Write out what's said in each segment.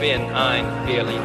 bin ein Berlin.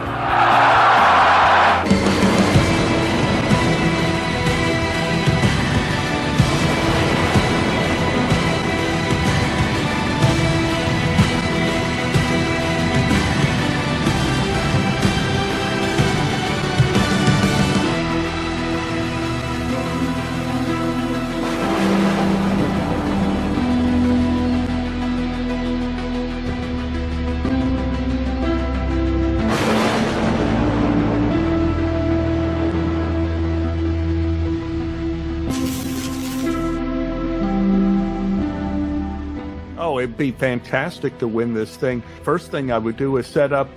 Oh, it'd be fantastic to win this thing. First thing I would do is set up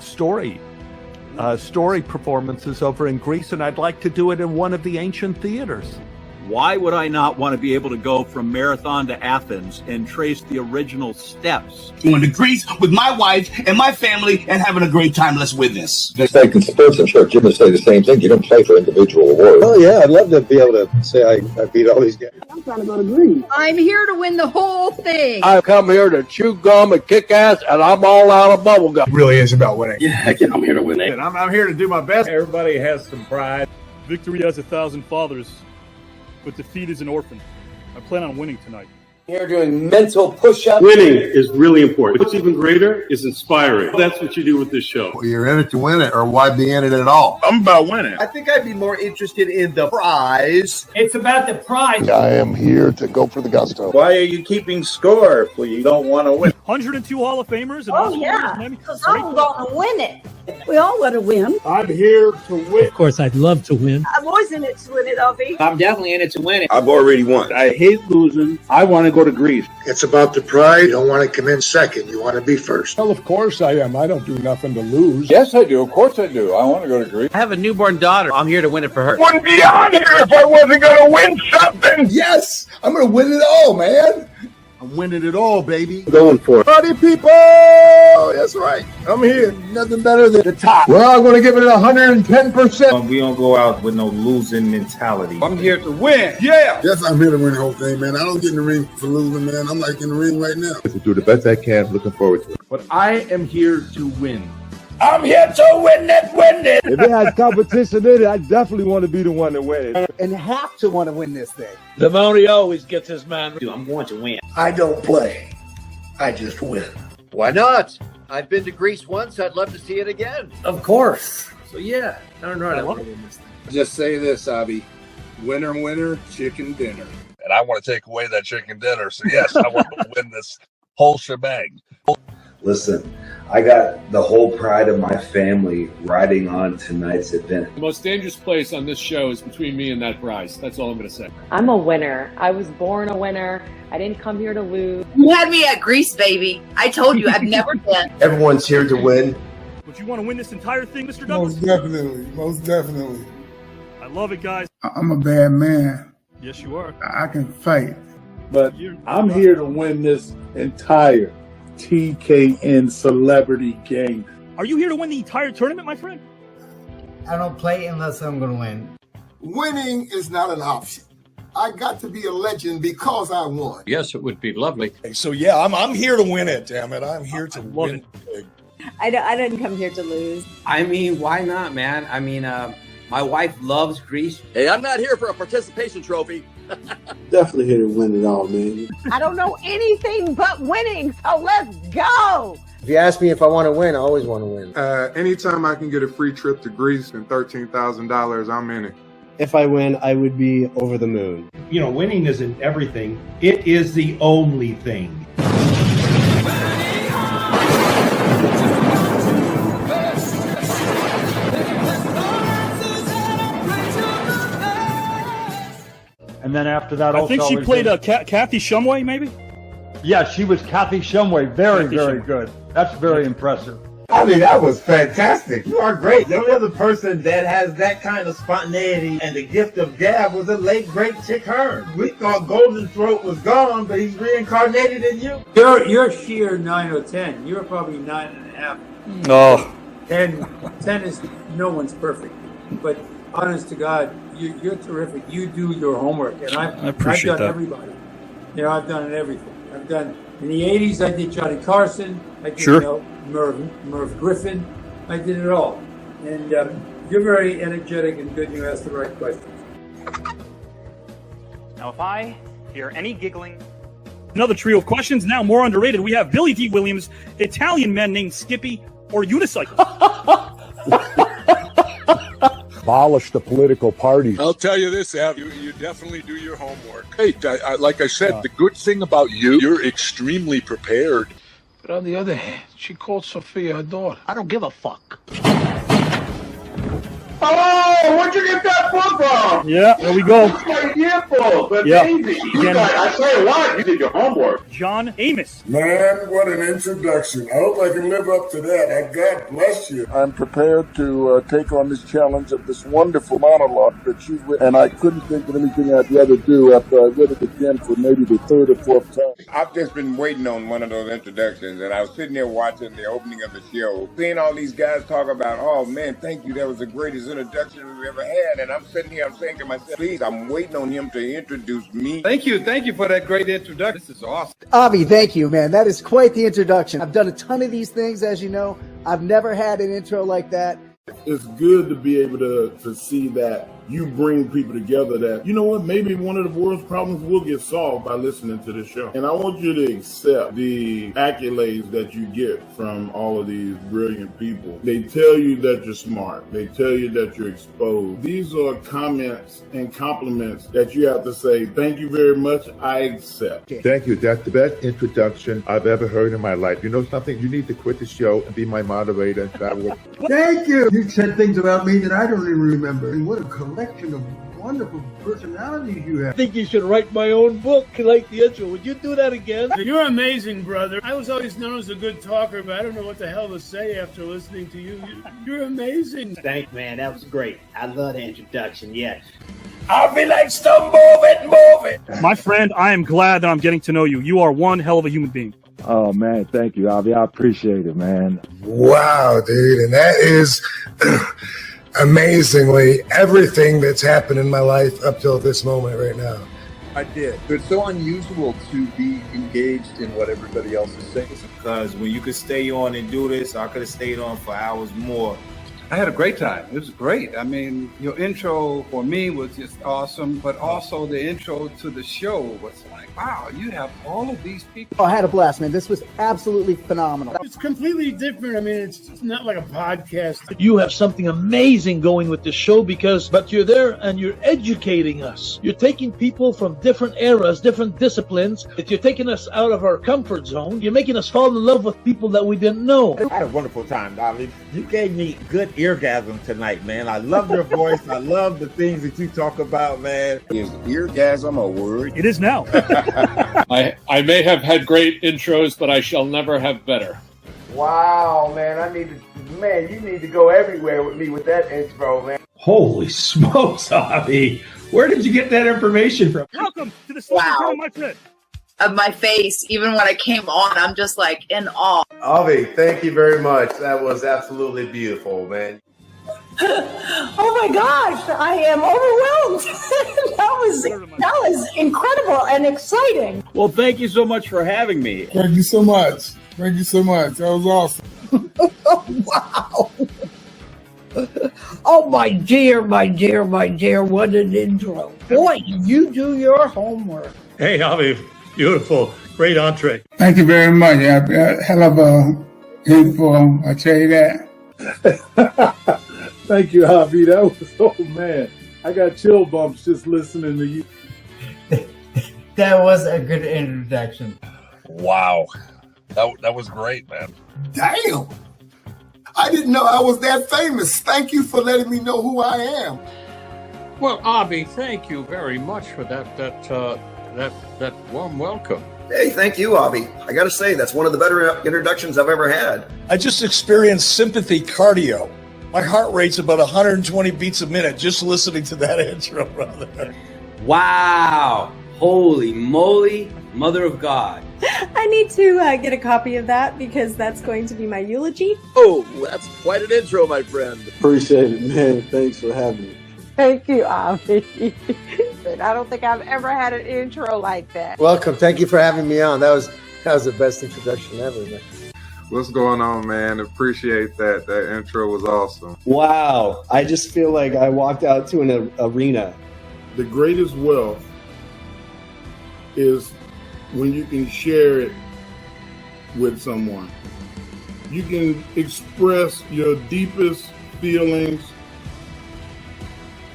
story performances over in Greece, and I'd like to do it in one of the ancient theaters. Why would I not want to be able to go from Marathon to Athens and trace the original steps? Going to Greece with my wife and my family and having a great time. Let's win this. Just like in sports, I'm sure Jim would say the same thing. You don't play for individual awards. Oh, yeah, I'd love to be able to say I beat all these guys. I'm trying to go to Greece. I'm here to win the whole thing. I've come here to chew gum and kick ass, and I'm all out of bubble gum. It really is about winning. Yeah, heck yeah, I'm here to win it. And I'm here to do my best. Everybody has some pride. Victory has 1,000 fathers, but defeat is an orphan. I plan on winning tonight. Here doing mental push-ups. Winning is really important. What's even greater is inspiring. That's what you do with this show. Well, you're in it to win it, or why be in it at all? I'm about winning. I think I'd be more interested in the prize. It's about the prize. I am here to go for the gusto. Why are you keeping score if you don't want to win? 102 Hall of Famers. And because I'm going to win it. We all want to win. I'm here to win. Of course, I'd love to win. I'm always in it to win it, Avi. I'm definitely in it to win it. I've already won. I hate losing. I want to go to Greece. It's about the pride. You don't want to come in second. You want to be first. Well, of course I am. I don't do nothing to lose. Yes, I do. Of course I do. I want to go to Greece. I have a newborn daughter. I'm here to win it for her. Wouldn't be on here if I wasn't going to win something. Yes, I'm going to win it all, man. I'm winning it all, baby. Going for it. Party people! That's right. I'm here. Nothing better than The top. We're all going to give it 110%. We don't go out with no losing mentality. I'm here to win. Yeah. Yes, I'm here to win the whole thing, man. I don't get in the ring for losing, man. I'm like in the ring right now. To do the best I can. Looking forward to it. But I am here to win. I'm here to win it. If it has competition in it, I definitely want to be the one to win it. And have to want to win this thing. The Moni always gets his man. I'm going to win. I don't play. I just win. Why not? I've been to Greece once. I'd love to see it again. Of course. So yeah, darn right I want to win this thing. Just say this, Avi. Winner, winner, chicken dinner. And I want to take away that chicken dinner. So yes, I want to win this whole shebang. Listen, I got the whole pride of my family riding on tonight's event. The most dangerous place on this show is between me and that prize. That's all I'm going to say. I'm a winner. I was born a winner. I didn't come here to lose. You had me at Greece, baby. I told you I've never been. Everyone's here to win. Would you want to win this entire thing, Mr. Douglas? Most definitely. I love it, guys. I'm a bad man. Yes, you are. I can fight. But I'm here to win this entire TKN celebrity game. Are you here to win the entire tournament, my friend? I don't play unless I'm going to win. Winning is not an option. I got to be a legend because I won. Yes, it would be lovely. So yeah, I'm here to win it, damn it. I'm here to win it. I didn't come here to lose. I mean, why not, man? I mean, my wife loves Greece. Hey, I'm not here for a participation trophy. Definitely here to win it all, man. I don't know anything but winning, so let's go. If you ask me if I want to win, I always want to win. Anytime I can get a free trip to Greece and $13,000, I'm in it. If I win, I would be over the moon. You know, winning isn't everything. It is the only thing. And then after that, I think she played Kathy Shumway, maybe? Yeah, she was Kathy Shumway. Very good. That's very impressive. I mean, that was fantastic. You are great. The only other person that has that kind of spontaneity and the gift of gab was the late, great Chick Hearn. We thought Golden Throat was gone, but he's reincarnated in you. You're sheer 9 or 10. You're probably 9.5. Oh. 10 is no one's perfect. But honest to God, you're terrific. You do your homework, and I've done that. everybody. You know, I've done everything. I've done In the 80s, I did Johnny Carson. I did Merv Griffin. I did it all. And you're very energetic and good. You asked the right questions. Now, if I hear any giggling... Another trio of questions, now more underrated. We have Billy D. Williams, Italian men named Skippy, or unicycle. Abolish the political parties. I'll tell you this, Av, you definitely do your homework. Hey, like I said, the good thing about you're extremely prepared. But on the other hand, she called Sophia her daughter. I don't give a fuck. Oh, where'd you get that book from? Yeah, there we go. That's my yearbook. That's Yeah. easy. I tell you what, you did your homework. John Amos. Man, what an introduction. I hope I can live up to that. God bless you. I'm prepared to take on this challenge of this wonderful monologue that she's written, and I couldn't think of anything I'd rather do after I read it again for maybe the third or fourth time. I've just been waiting on one of those introductions, and I was sitting there watching the opening of the show, seeing all these guys talk about, oh man, thank you, that was the greatest introduction we've ever had. And I'm sitting here, I'm saying to myself, please, I'm waiting on him to introduce me. Thank you for that great introduction. This is awesome. Avi, thank you, man. That is quite the introduction. I've done a ton of these things, as you know. I've never had an intro like that. It's good to be able to see that you bring people together that, you know what, maybe one of the world's problems will get solved by listening to this show. And I want you to accept the accolades that you get from all of these brilliant people. They tell you that you're smart. They tell you that you're exposed. These are comments and compliments that you have to say, thank you very much, I accept. Thank you. That's the best introduction I've ever heard in my life. You know something? You need to quit the show and be my moderator and travel. Thank you. You said things about me that I don't even remember. And what a collection of wonderful personalities you have. I think you should write my own book like the intro. Would you do that again? You're amazing, brother. I was always known as a good talker, but I don't know what the hell to say after listening to you. You're amazing. Thanks, man. That was great. I love the introduction. Yes. I'll be like, so move it. My friend, I am glad that I'm getting to know you. You are one hell of a human being. Oh, man, thank you, Avi. I appreciate it, man. Wow, dude. And that is amazingly everything that's happened in my life up till this moment right now. I did. It's so unusual to be engaged in what everybody else is saying. Because when you could stay on and do this, I could have stayed on for hours more. I had a great time. It was great. I mean, your intro for me was just awesome, but also the intro to the show was like, wow, you have all of these people. Oh, I had a blast, man. This was absolutely phenomenal. It's completely different. I mean, it's not like a podcast. You have something amazing going with the show but you're there and you're educating us. You're taking people from different eras, different disciplines. You're taking us out of our comfort zone. You're making us fall in love with people that we didn't know. I had a wonderful time, Avi. You gave me good eargasm tonight, man. I love your voice. I love the things that you talk about, man. Is eargasm a word? It is now. I may have had great intros, but I shall never have better. Wow, man, you need to go everywhere with me with that intro, man. Holy smokes, Avi. Where did you get that information from? Welcome to the show, my friend. Of my face, even when I came on, I'm just like in awe. Avi, thank you very much. That was absolutely beautiful, man. Oh my gosh, I am overwhelmed. that was incredible and exciting. Well, thank you so much for having me. Thank you so much. Thank you so much. That was awesome. Wow. Oh, my dear, what an intro. Boy, you do your homework. Hey, Avi, beautiful. Great entree. Thank you very much. Hell of a info, I tell you that. Thank you, Avi. That was, oh, man. I got chill bumps just listening to you. That was a good introduction. Wow. That was great, man. Damn. I didn't know I was that famous. Thank you for letting me know who I am. Well, Avi, thank you very much for that warm welcome. Hey, thank you, Avi. I got to say, that's one of the better introductions I've ever had. I just experienced sympathy cardio. My heart rate's about 120 beats a minute just listening to that intro, brother. Wow. Holy moly, Mother of God. I need to get a copy of that because that's going to be my eulogy. Oh, that's quite an intro, my friend. Appreciate it, man. Thanks for having me. Thank you, Avi. I don't think I've ever had an intro like that. Welcome. Thank you for having me on. That That was the best introduction ever, man. What's going on, man? Appreciate that. That intro was awesome. Wow. I just feel like I walked out to an arena. The greatest wealth is when you can share it with someone. You can express your deepest feelings,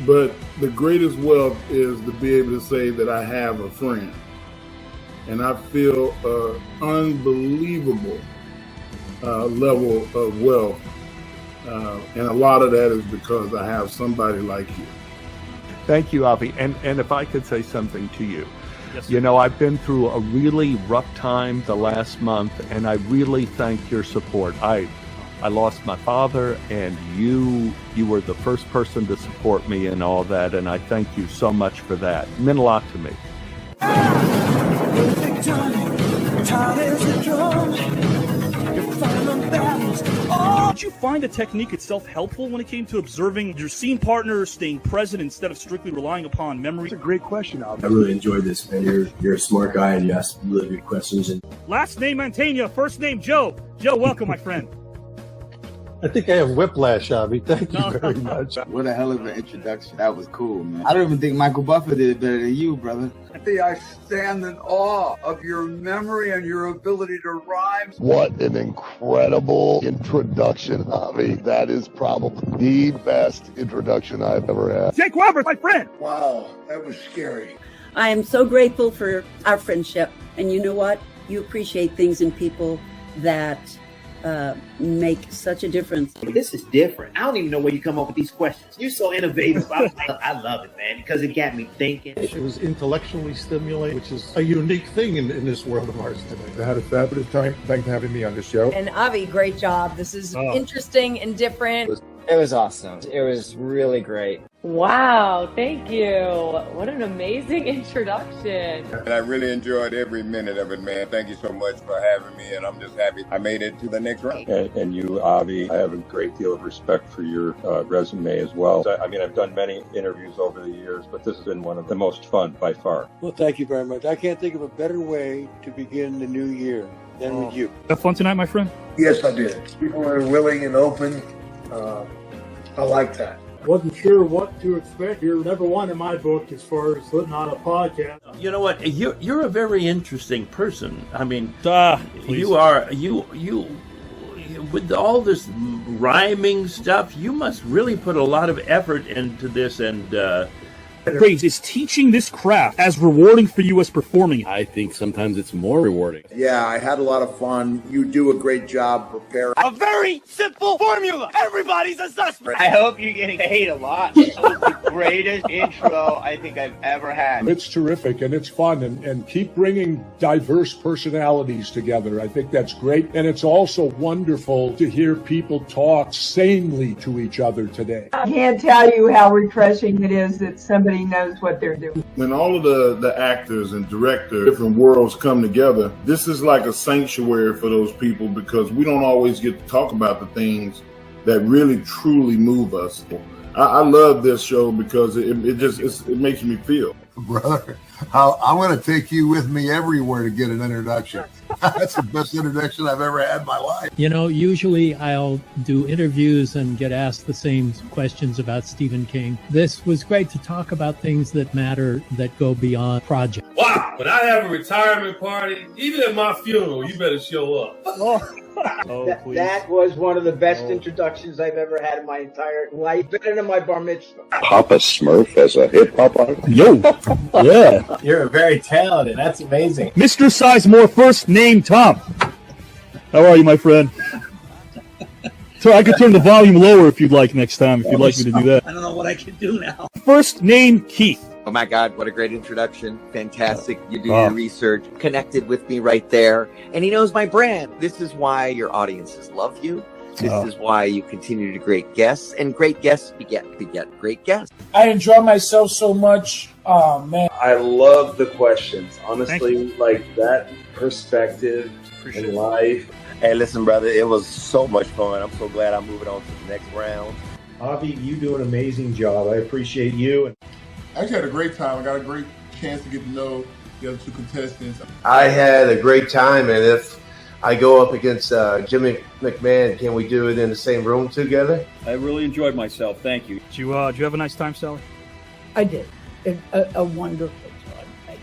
but the greatest wealth is to be able to say that I have a friend. And I feel an unbelievable level of wealth. And a lot of that is because I have somebody like you. Thank you, Avi. And if I could say something to you. Yes, you know, I've been through a really rough time the last month, and I really thank your support. I lost my father, and you were the first person to support me and all that, and I thank you so much for that. It meant a lot to me. Did you find the technique itself helpful when it came to observing your scene partner staying present instead of strictly relying upon memory? It's a great question, Avi. I really enjoyed this, man. You're a smart guy, and you ask really good questions. And last name Mantegna, first name Joe. Joe, welcome, my friend. I think I have whiplash, Avi. Thank you very much. What a hell of an introduction. That was cool, man. I don't even think Michael Buffer did it better than you, brother. I stand in awe of your memory and your ability to rhyme. What an incredible introduction, Avi. That is probably the best introduction I've ever had. Jake Roberts, my friend. Wow, that was scary. I am so grateful for our friendship. And you know what? You appreciate things in people that make such a difference. This is different. I don't even know where you come up with these questions. You're so innovative. I love it, man, because it got me thinking. It was intellectually stimulating, which is a unique thing in this world of ours today. I had a fabulous time. Thanks for having me on the show. And Avi, great job. This is interesting and different. It was awesome. It was really great. Wow, thank you. What an amazing introduction. And I really enjoyed every minute of it, man. Thank you so much for having me, and I'm just happy I made it to the next round. And you, Avi, I have a great deal of respect for your resume as well. I mean, I've done many interviews over the years, but this has been one of the most fun by far. Well, thank you very much. I can't think of a better way to begin the new year than with you. Have fun tonight, my friend? Yes, I did. People are willing and open. I like that. Wasn't sure what to expect. You're number one in my book as far as putting on a podcast. You know what? You're a very interesting person. I mean, please. You are with all this rhyming stuff. You must really put a lot of effort into this, and Praise, is teaching this craft as rewarding for you as performing? I think sometimes it's more rewarding. Yeah, I had a lot of fun. You do a great job preparing. A very simple formula. Everybody's a suspect. I hope you're getting paid a lot. This was the greatest intro I think I've ever had. It's terrific, and it's fun, and keep bringing diverse personalities together. I think that's great, and it's also wonderful to hear people talk sanely to each other today. I can't tell you how refreshing it is that somebody knows what they're doing. When all of the actors and directors, different worlds come together, this is like a sanctuary for those people because we don't always get to talk about the things that really truly move us. I love this show because it makes me feel. Brother, I'm going to take you with me everywhere to get an introduction. That's the best introduction I've ever had in my life. You know, usually I'll do interviews and get asked the same questions about Stephen King. This was great to talk about things that matter, that go beyond project. Wow, when I have a retirement party, even at my funeral, you better show up. That was one of the best introductions I've ever had in my entire life. Better than my bar mitzvah. Papa Smurf as a hip-hop artist? Yo, yeah. You're very talented. That's amazing. Mr. Sizemore, first name Tom. How are you, my friend? So I could turn the volume lower if you'd like next time, if you'd like me to do that. I don't know what I can do now. First name Keith. Oh my God, what a great introduction. Fantastic. You do your research, connected with me right there. And he knows my brand. This is why your audiences love you. This is why you continue to great guests. And great guests beget great guests. I enjoy myself so much. Oh, man. I love the questions. Honestly, like that perspective in life. Hey, listen, brother, it was so much fun. I'm so glad I'm moving on to the next round. Avi, you do an amazing job. I appreciate you. I actually had a great time. I got a great chance to get to know the other two contestants. I had a great time, and if I go up against Jimmy McMahon, can we do it in the same room together? I really enjoyed myself. Thank you. Did you have a nice time, Sally? I did. A wonderful time.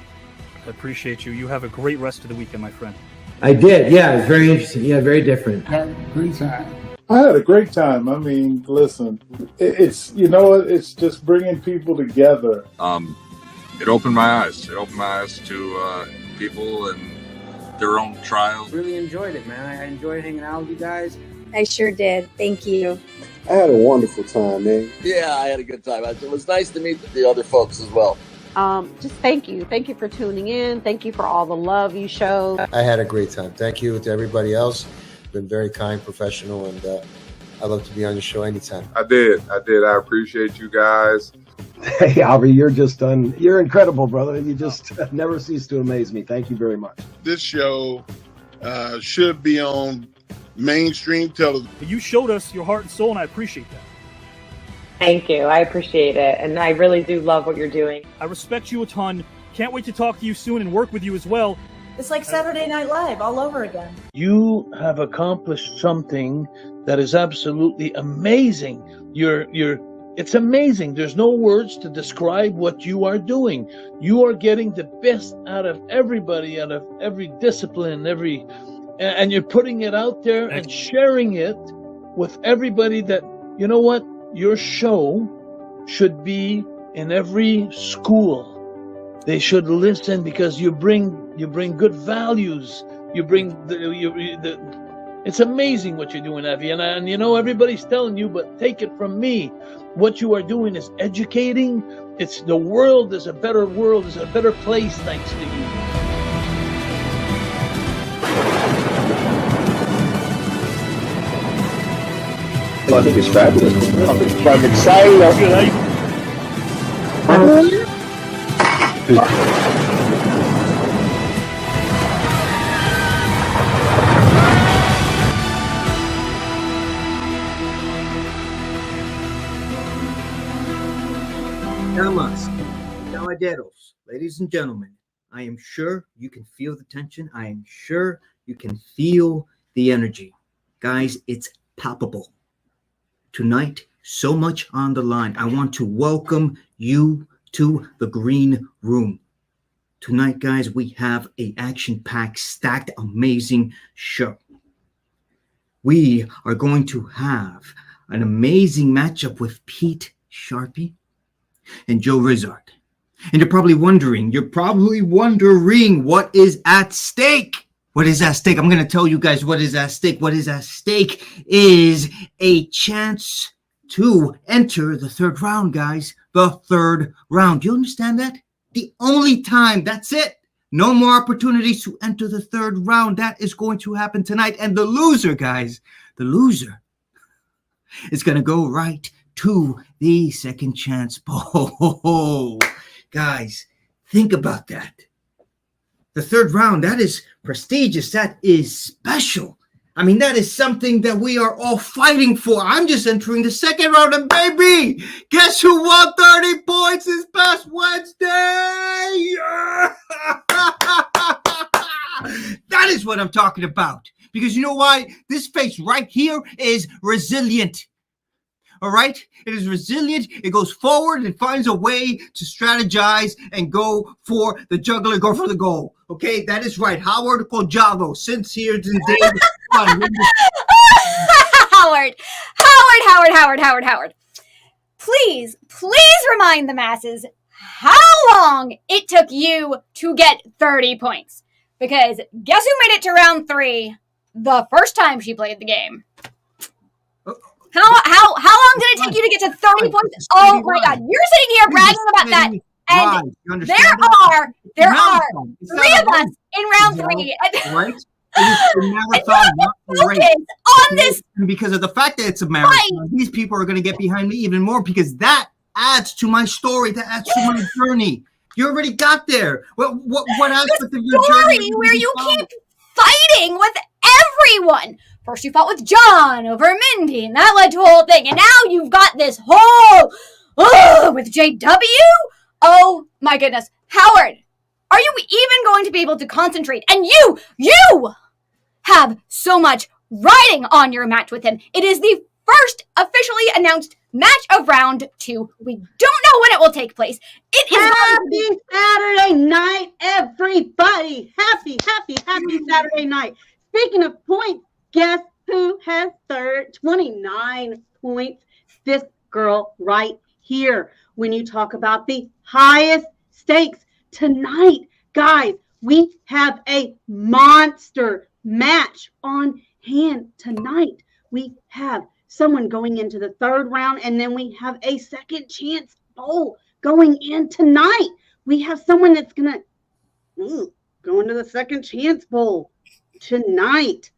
I appreciate you. You have a great rest of the weekend, my friend. I did. Yeah, it was very interesting. Yeah, very different. Had a great time. I had a great time. I mean, listen, it's it's just bringing people together. It opened my eyes. It opened my eyes to people and their own trials. Really enjoyed it, man. I enjoyed hanging out with you guys. I sure did. Thank you. I had a wonderful time, man. Yeah, I had a good time. It was nice to meet the other folks as well. Just thank you. Thank you for tuning in. Thank you for all the love you showed. I had a great time. Thank you to everybody else. Been very kind, professional, and I'd love to be on your show anytime. I did. I appreciate you guys. Hey, Avi, you're incredible, brother. You just never cease to amaze me. Thank you very much. This show should be on mainstream television. You showed us your heart and soul, and I appreciate that. Thank you. I appreciate it. And I really do love what you're doing. I respect you a ton. Can't wait to talk to you soon and work with you as well. It's like Saturday Night Live all over again. You have accomplished something that is absolutely amazing. It's amazing. There's no words to describe what you are doing. You are getting the best out of everybody, out of every discipline, and you're putting it out there and sharing it with everybody that, you know what? Your show should be in every school. They should listen because you bring good values. You bring it's amazing what you're doing, Avi, and you know everybody's telling you, but take it from me. What you are doing is educating. The world is a better place thanks to you. I think it's fabulous. I'm excited. Damas, caballeros, ladies and gentlemen, I am sure you can feel the tension. I am sure you can feel the energy. Guys, it's palpable. Tonight, so much on the line. I want to welcome you to the green room. Tonight, guys, we have an action-packed, stacked, amazing show. We are going to have an amazing matchup with Pete Sharpey and Joe Rizard. And you're probably wondering what is at stake. What is at stake? I'm going to tell you guys what is at stake. What is at stake is a chance to enter the third round, guys. The third round. Do you understand that? The only time, that's it. No more opportunities to enter the third round. That is going to happen tonight. And the loser, guys, the loser is going to go right to the second chance bowl. Guys, think about that. The third round, that is prestigious. That is special. I mean, that is something that we are all fighting for. I'm just entering the second round, and baby, guess who won 30 points this past Wednesday? Yeah! That is what I'm talking about. Because you know why? This face right here is resilient. All right? It is resilient. It goes forward and finds a way to strategize and go for the juggler, go for the goal. Okay? That is right. Howard Kojavo, sincere today. Howard. Please remind the masses how long it took you to get 30 points. Because guess who made it to round 3 the first time she played the game? How long did it take you to get to 30 points? Oh my God, you're sitting here bragging about that. And there are 3 of us in round 3. Right? It is a marathon, not a race. On this, because of the fact that it's a marathon, right. These people are going to get behind me even more because that adds to my story. That adds to my journey. You already got there. What aspect of your journey? Where you keep fighting with everyone. First you fought with John over Mindy, and that led to a whole thing. And now you've got this whole with JW. Oh my goodness, Howard. Are you even going to be able to concentrate? And you have so much riding on your match with him. It is the first officially announced match of round 2. We don't know when it will take place. It is Happy Saturday night, everybody. Happy Saturday night. Speaking of points, guess who has 29 points? This girl right here. When you talk about the highest stakes tonight, guys, we have a monster match on hand tonight. We have someone going into the 3rd round, and then we have a second chance bowl going in tonight. We have someone that's going to go into the second chance bowl tonight.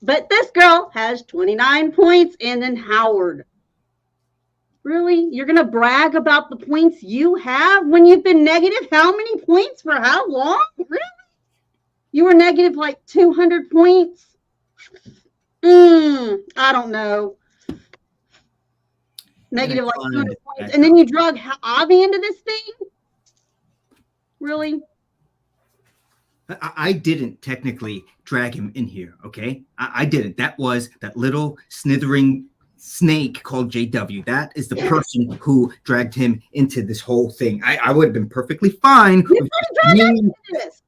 But this girl has 29 points, and then Howard. Really? You're going to brag about the points you have when you've been negative how many points for how long? Really? You were negative like 200 points? I don't know. Negative like 200 points. And then you drug Avi into this thing? Really? I didn't technically drag him in here, okay? I didn't. That was that little snithering snake called JW. That is the person who dragged him into this whole thing. I would have been perfectly fine. You could have dragged him into this.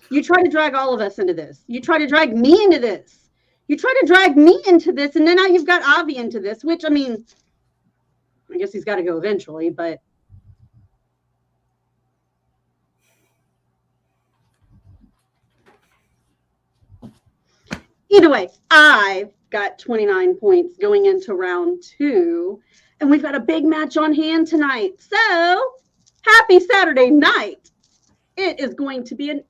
You try to drag all of us into this. You try to drag me into this. You try to drag me into this, and then now you've got Avi into this, which, I mean, I guess he's got to go eventually, but either way, I've got 29 points going into round 2, and we've got a big match on hand tonight. So, happy Saturday night. It is going to be an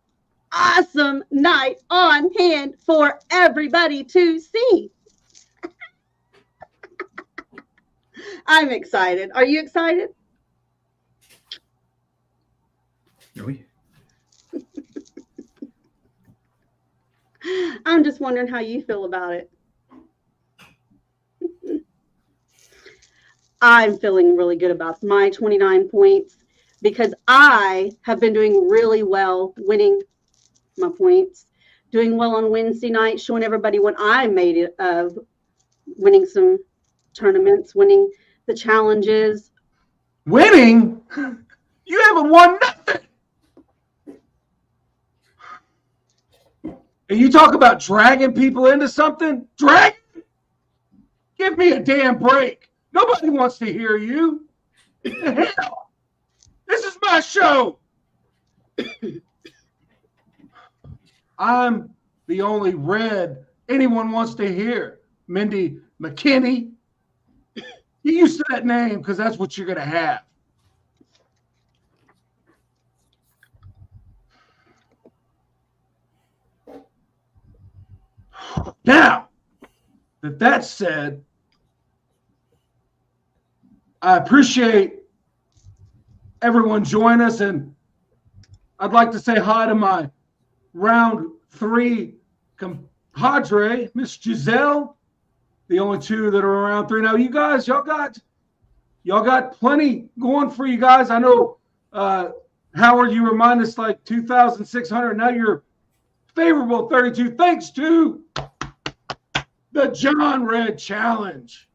awesome night on hand for everybody to see. I'm excited. Are you excited? Are we? I'm just wondering how you feel about it. I'm feeling really good about my 29 points because I have been doing really well winning my points, doing well on Wednesday night, showing everybody what I made it of, winning some tournaments, winning the challenges. Winning? You haven't won nothing. And you talk about dragging people into something? Drag? Give me a damn break. Nobody wants to hear you. Hell, this is my show. I'm the only red anyone wants to hear. Mindy McKinney. You used to that name because that's what you're going to have. Now, that that's said, I appreciate everyone joining us, and I'd like to say hi to my round 3 compadre, Miss Giselle. The only 2 that are around 3 now. You guys, y'all got plenty going for you guys. I know, Howard, you remind us like 2,600. Now you're favorable 32, thanks to the John Red Challenge.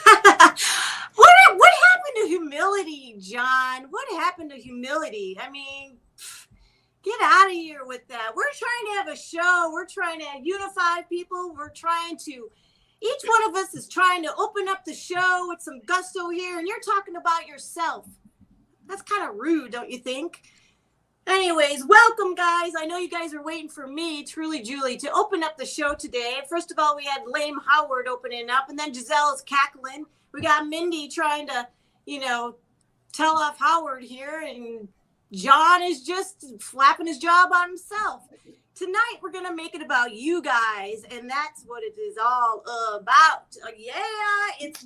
What happened to humility, John? What happened to humility? I mean, get out of here with that. We're trying to have a show. We're trying to unify people. Each one of us is trying to open up the show with some gusto here, and you're talking about yourself. That's kind of rude, don't you think? Anyways, welcome, guys. I know you guys are waiting for me, Truly Julie, to open up the show today. First of all, we had lame Howard opening up, and then Giselle is cackling. We got Mindy trying to, tell off Howard here, and John is just flapping his job on himself. Tonight, we're going to make it about you guys, and that's what it is all about. Yeah, It's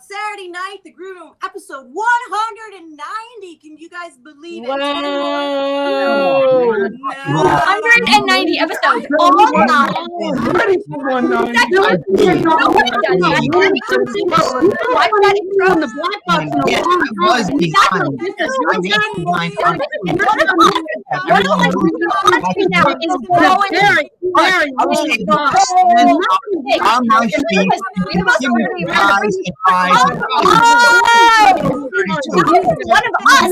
Saturday night, the Groove Room, episode 190. Can you guys believe it? Whoa! 190 episodes all time. Ready for 190. Nobody does that. Watch that intro. On the black box in a long time. Now is growing. Very on my feet. One of us.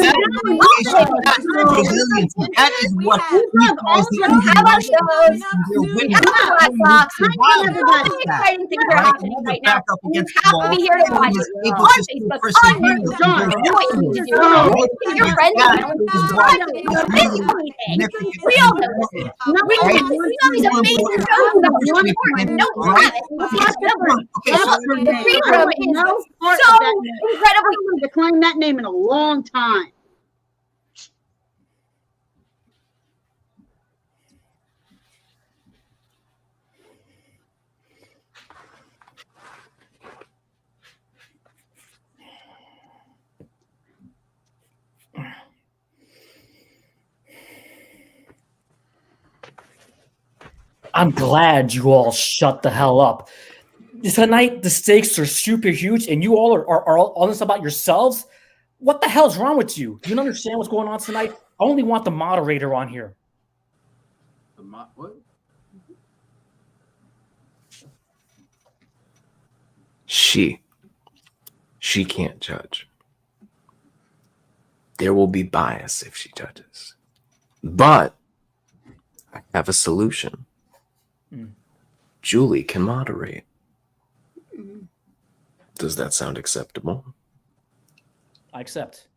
That is what we call the How about those? We have a black box. So many exciting things are happening right now. You have to be here to watch it on Facebook, on YouTube. You know what you need to do. Your friends know. We all know this. We all these amazing shows that are so important. No, we have it. The Green Room is so incredibly. I to claim that name in a long time. I'm glad you all shut the hell up. Tonight, the stakes are super huge, and you all are all this about yourselves? What the hell's wrong with you? Do you understand what's going on tonight? I only want the moderator on here. What? She can't judge. There will be bias if she judges. But I have a solution. Julie can moderate. Does that sound acceptable? I accept.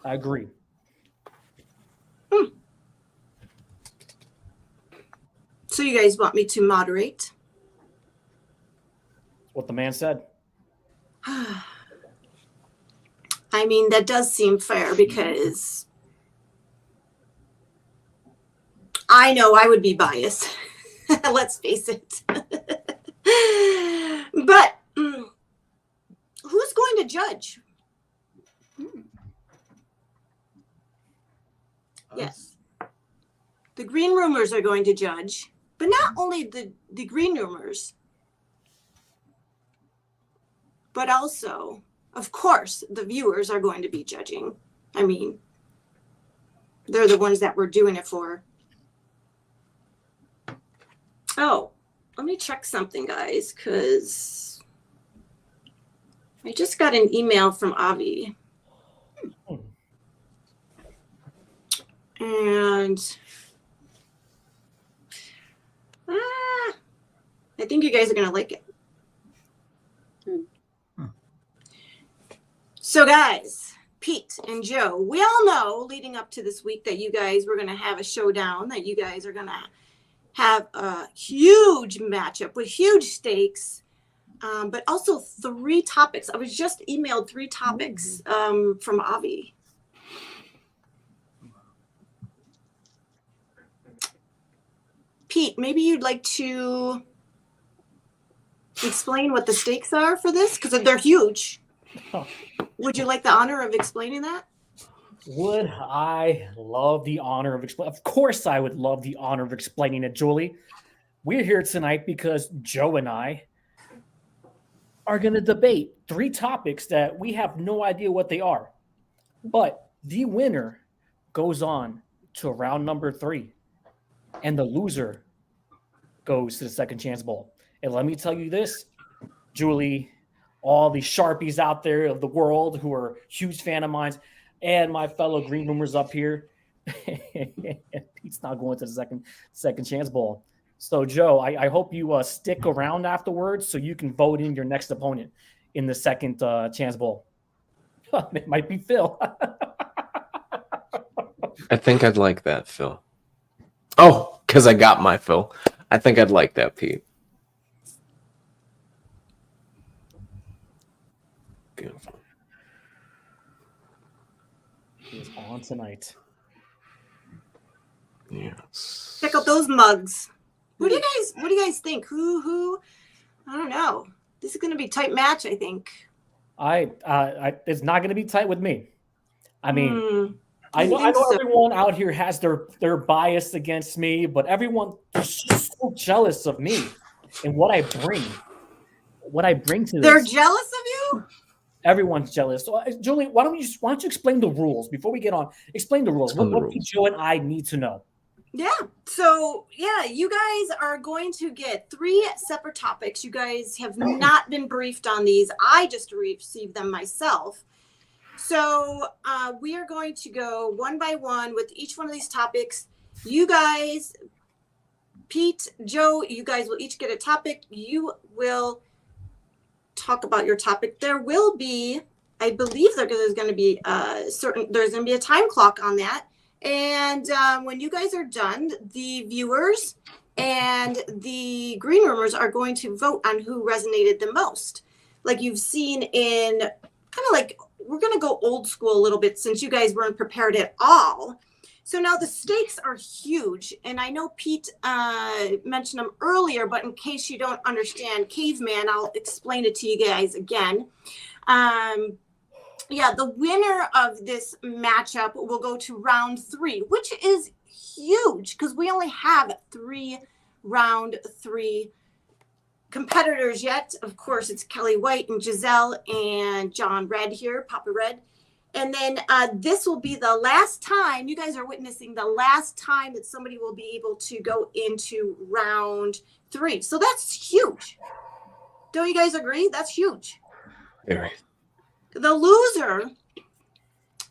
I agree. So you guys want me to moderate? What the man said. I mean, that does seem fair because I know I would be biased. Let's face it. But who's going to judge? Yes. The Green Roomers are going to judge, but not only the Green Roomers, but also, of course, the viewers are going to be judging. I mean, they're the ones that we're doing it for. Oh, let me check something, guys, because I just got an email from Avi. And I think you guys are going to like it. So, guys, Pete and Joe, we all know leading up to this week that you guys were going to have a showdown, that you guys are going to have a huge matchup with huge stakes, but also 3 topics. I was just emailed 3 topics from Avi. Pete, maybe you'd like to explain what the stakes are for this, because they're huge. Would you like the honor of explaining that? Would I love the honor of explaining? Of course I would love the honor of explaining it, Julie. We're here tonight because Joe and I are going to debate 3 topics that we have no idea what they are. But the winner goes on to round number 3. And the loser goes to the Second Chance Bowl. And let me tell you this, Julie, all the Sharpies out there of the world who are huge fan of mine, and my fellow Green Roomers up here, Pete's not going to the Second Chance Bowl. So, Joe, I hope you stick around afterwards so you can vote in your next opponent in the Second Chance Bowl. It might be Phil. I think I'd like that, Phil. Oh, because I got my Phil. I think I'd like that, Pete. Beautiful. He is on tonight. Yes. Check out those mugs. What do you guys think? Who? I don't know. This is going to be a tight match, I think. It's not going to be tight with me. I mean, I know so? everyone out here has their bias against me, but everyone is just so jealous of me and what I bring. What I bring to this. They're jealous of you? Everyone's jealous. So, Julie, why don't you explain the rules before we get on? Explain the rules. What do Joe and I need to know? Yeah. So, yeah, you guys are going to get 3 separate topics. You guys have not been briefed on these. I just received them myself. So, we are going to go one by one with each one of these topics. You guys, Pete, Joe, you guys will each get a topic. You will talk about your topic. There will be, I believe there's going to be there's going to be a time clock on that. And when you guys are done, the viewers and the green roomers are going to vote on who resonated the most. Like you've seen in kind of like, we're going to go old school a little bit since you guys weren't prepared at all. So now the stakes are huge. And I know Pete mentioned them earlier, but in case you don't understand caveman, I'll explain it to you guys again. Yeah, the winner of this matchup will go to round 3, which is huge because we only have 3 round 3 competitors yet. Of course, it's Kelly White and Giselle and John Red here, Papa Red. And then this will be the last time, you guys are witnessing the last time that somebody will be able to go into round 3. So that's huge. Don't you guys agree? That's huge. Very. The loser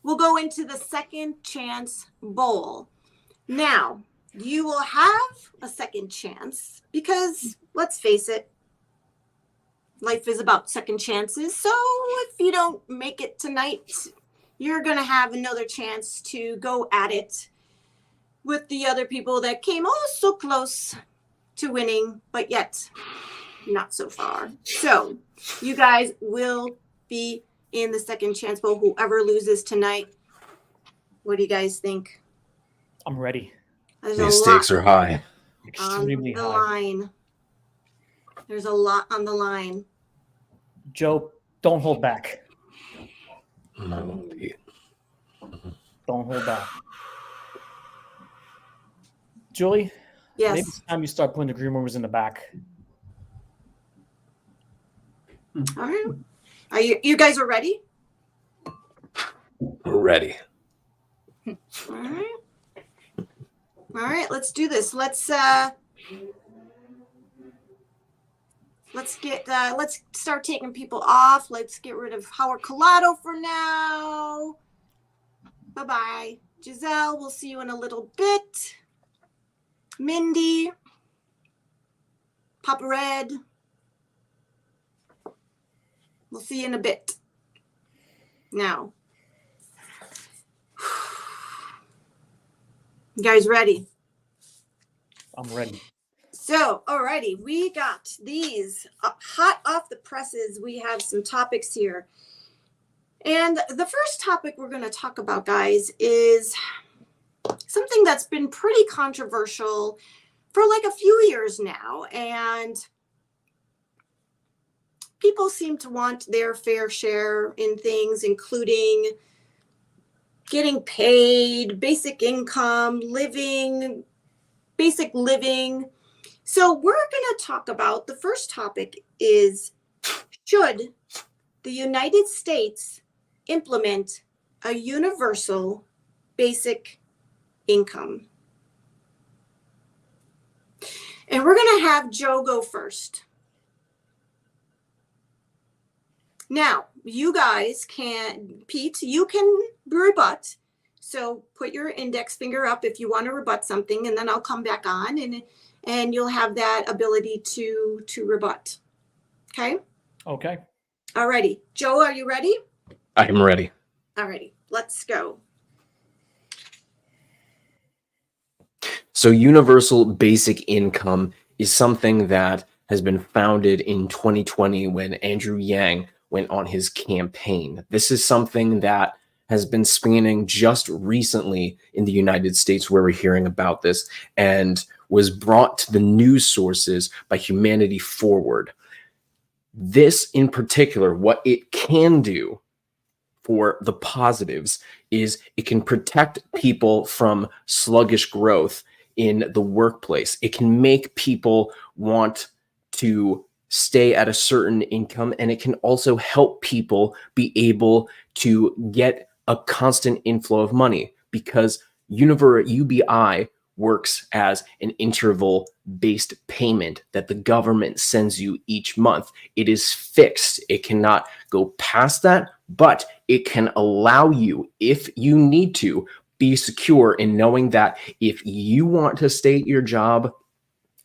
will go into the second chance bowl. Now, you will have a second chance because, let's face it, life is about second chances. So if you don't make it tonight, you're going to have another chance to go at it with the other people that came oh so close to winning, but yet not so far. So you guys will be in the second chance bowl. Whoever loses tonight, what do you guys think? I'm ready. These stakes are high. Extremely high. Line. There's a lot on the line. Joe, don't hold back. No, Pete. Don't hold back. Julie? Yes. Maybe it's time you start putting the green roomers in the back. All right. Are you guys are ready? We're ready. All right. All right, let's do this. Let's start taking people off. Let's get rid of Howard Collado for now. Bye-bye. Giselle, we'll see you in a little bit. Mindy. Papa Red. We'll see you in a bit. Now. You guys ready? I'm ready. So, alrighty, we got these hot off the presses. We have some topics here. And the first topic we're going to talk about, guys, is something that's been pretty controversial for like a few years now. And people seem to want their fair share in things, including getting paid, basic income, living, basic living. So we're going to talk about, the first topic is, should the United States implement a universal basic income? And we're going to have Joe go first. Now, you guys can, Pete, you can rebut. So put your index finger up if you want to rebut something, and then I'll come back on and you'll have that ability to rebut. Okay? Okay. Alrighty. Joe, are you ready? I am ready. Alrighty. Let's go. So universal basic income is something that has been founded in 2020 when Andrew Yang went on his campaign. This is something that has been spinning just recently in the United States, where we're hearing about this, and was brought to the news sources by Humanity Forward. This in particular, what it can do for the positives is it can protect people from sluggish growth in the workplace. It can make people want to stay at a certain income, and it can also help people be able to get a constant inflow of money, because UBI works as an interval-based payment that the government sends you each month. It is fixed. It cannot go past that, but it can allow you, if you need to, be secure in knowing that if you want to stay at your job,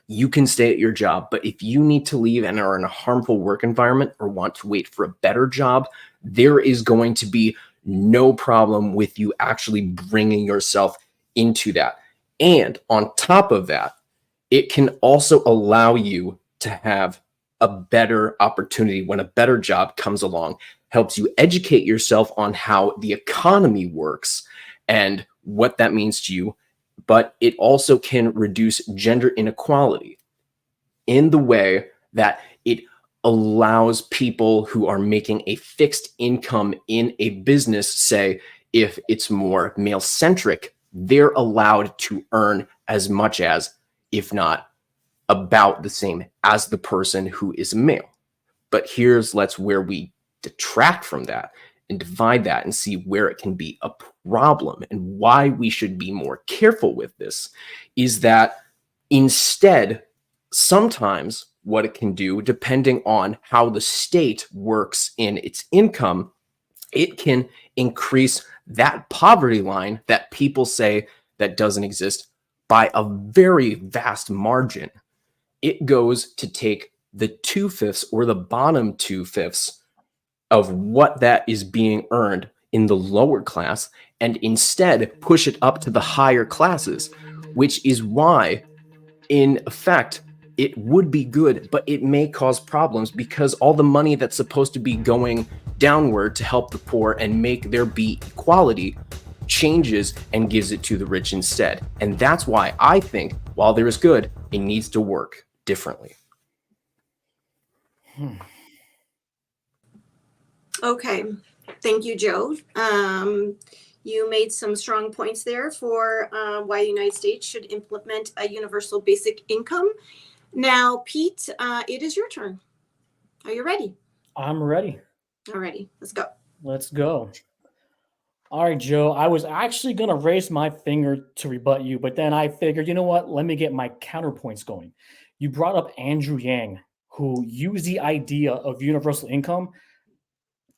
you can stay at your job. But if you need to leave and are in a harmful work environment or want to wait for a better job, there is going to be no problem with you actually bringing yourself into that. And on top of that, it can also allow you to have a better opportunity when a better job comes along, helps you educate yourself on how the economy works and what that means to you. But it also can reduce gender inequality in the way that it allows people who are making a fixed income in a business, say, if it's more male-centric, they're allowed to earn as much as, if not about the same as, the person who is male. But let's where we detract from that and divide that and see where it can be a problem, and why we should be more careful with this is that instead, sometimes what it can do, depending on how the state works in its income, it can increase that poverty line that people say that doesn't exist by a very vast margin. It goes to take the 2/5 or the bottom 2/5 of what that is being earned in the lower class and instead push it up to the higher classes, which is why, in effect, it would be good, but it may cause problems because all the money that's supposed to be going downward to help the poor and make there be equality changes and gives it to the rich instead. And that's why I think, while there is good, it needs to work differently. Okay. Thank you, Joe. You made some strong points there for why the United States should implement a universal basic income. Now, Pete, it is your turn. Are you ready? I'm ready. Alrighty, let's go. Let's go. All right, Joe. I was actually going to raise my finger to rebut you, but then I figured, you know what? Let me get my counterpoints going. You brought up Andrew Yang, who used the idea of universal income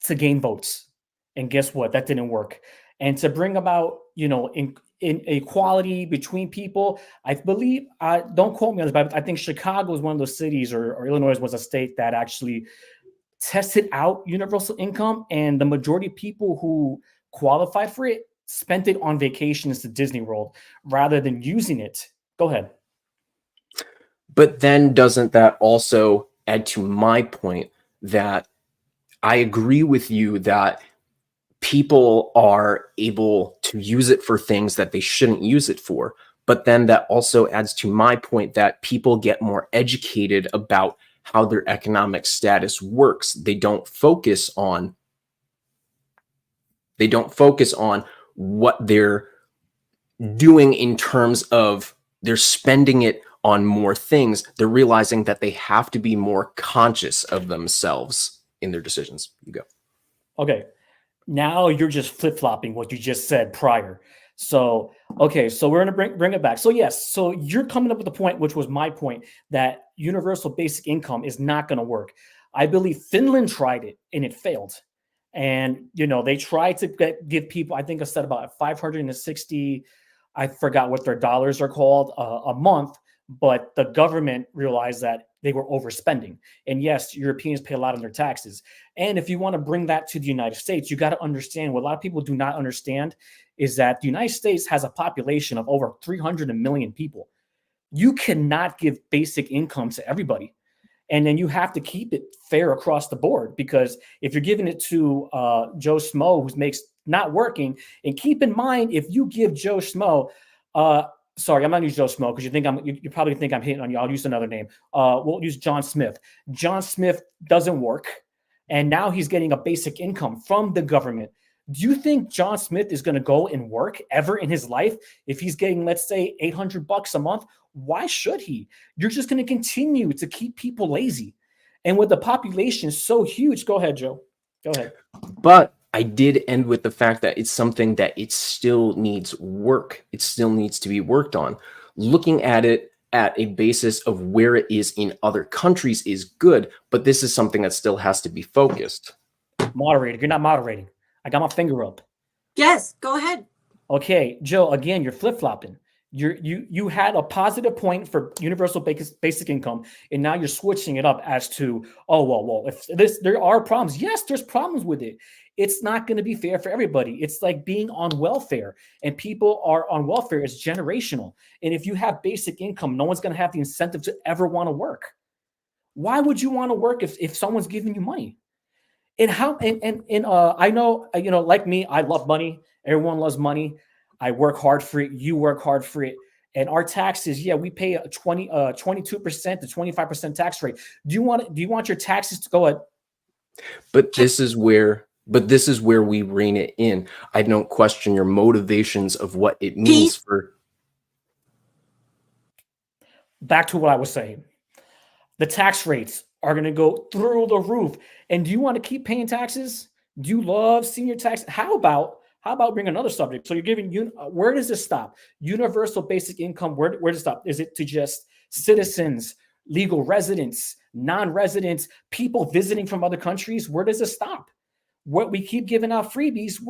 to gain votes. And guess what? That didn't work. And to bring about, in equality between people, I believe, don't quote me on this, but I think Chicago is one of those cities, or Illinois was a state that actually tested out universal income, and the majority of people who qualified for it spent it on vacations to Disney World rather than using it. Go ahead. But then doesn't that also add to my point that I agree with you that people are able to use it for things that they shouldn't use it for. But then that also adds to my point that people get more educated about how their economic status works. They don't focus on what they're doing in terms of they're spending it on more things. They're realizing that they have to be more conscious of themselves in their decisions. You go. Okay. Now you're just flip-flopping what you just said prior. So, okay, so we're going to bring it back. So yes, so you're coming up with the point, which was my point, that universal basic income is not going to work. I believe Finland tried it and it failed. And, they tried to give people, I think I said about 560, I forgot what their dollars are called, a month, but the government realized that they were overspending. And yes, Europeans pay a lot on their taxes. And if you want to bring that to the United States, you got to understand what a lot of people do not understand is that the United States has a population of over 300 million people. You cannot give basic income to everybody. And then you have to keep it fair across the board, because if you're giving it to Joe Schmo, who makes not working, and keep in mind, if you give Joe Schmo sorry, I'm not using Joe Schmo because you probably think I'm hitting on you. I'll use another name. We'll use John Smith. John Smith doesn't work, and now he's getting a basic income from the government. Do you think John Smith is going to go and work ever in his life if he's getting, let's say, $800 a month? Why should he? You're just going to continue to keep people lazy. And with the population so huge, go ahead, Joe. Go ahead. But I did end with the fact that it's something that it still needs work. It still needs to be worked on. Looking at it at a basis of where it is in other countries is good, but this is something that still has to be focused. Moderator, you're not moderating. I got my finger up. Yes, go ahead. Okay, Joe, again, you're flip-flopping. You had a positive point for universal basic income, and now you're switching it up as to, oh, well, if there are problems. Yes, there's problems with it. It's not going to be fair for everybody. It's like being on welfare, and people are on welfare. It's generational. And if you have basic income, no one's going to have the incentive to ever want to work. Why would you want to work if someone's giving you money? And I know, like me, I love money. Everyone loves money. I work hard for it. You work hard for it. And our taxes, we pay a 22% to 25% tax rate. Do you want your taxes to go ahead? But this is where we rein it in. I don't question your motivations of what it means for. Back to what I was saying. The tax rates are going to go through the roof. And do you want to keep paying taxes? Do you love senior tax? How about bring another subject? So you're giving where does this stop? Universal basic income, where does it stop? Is it to just citizens, legal residents, non-residents, people visiting from other countries? Where does it stop? What we keep giving out freebies,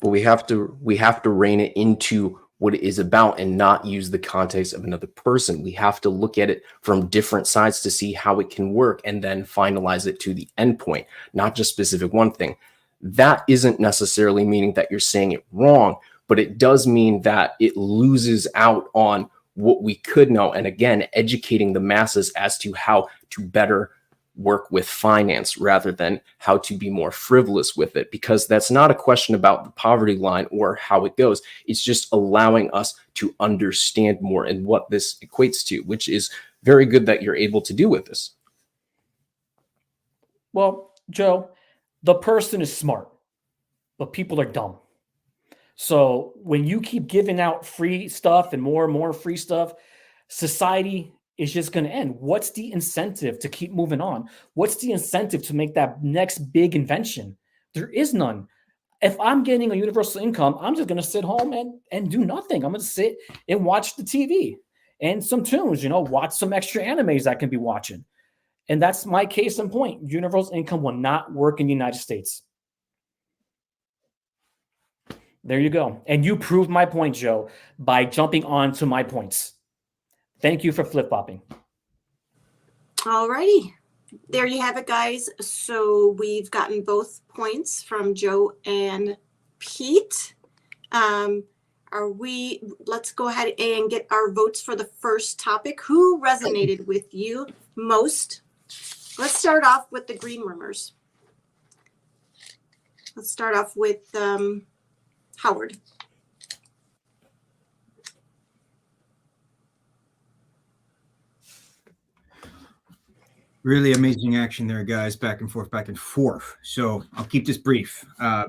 But we have to rein it into what it is about and not use the context of another person. We have to look at it from different sides to see how it can work and then finalize it to the end point, not just specific one thing. That isn't necessarily meaning that you're saying it wrong, but it does mean that it loses out on what we could know. And again, educating the masses as to how to better work with finance rather than how to be more frivolous with it, because that's not a question about the poverty line or how it goes. It's just allowing us to understand more and what this equates to, which is very good that you're able to do with this. Well, Joe, the person is smart, but people are dumb. So when you keep giving out free stuff and more free stuff, society is just going to end. What's the incentive to keep moving on? What's the incentive to make that next big invention? There is none. If I'm getting a universal income, I'm just going to sit home and do nothing. I'm going to sit and watch the TV and some tunes, watch some extra animes I can be watching. And that's my case in point. Universal income will not work in the United States. There you go. And you proved my point, Joe, by jumping on to my points. Thank you for flip-flopping. All righty. There you have it, guys. So we've gotten both points from Joe and Pete. Let's go ahead and get our votes for the first topic. Who resonated with you most? Let's start off with the green rumors. Let's start off with Howard. Really amazing action there, guys. Back and forth. So I'll keep this brief.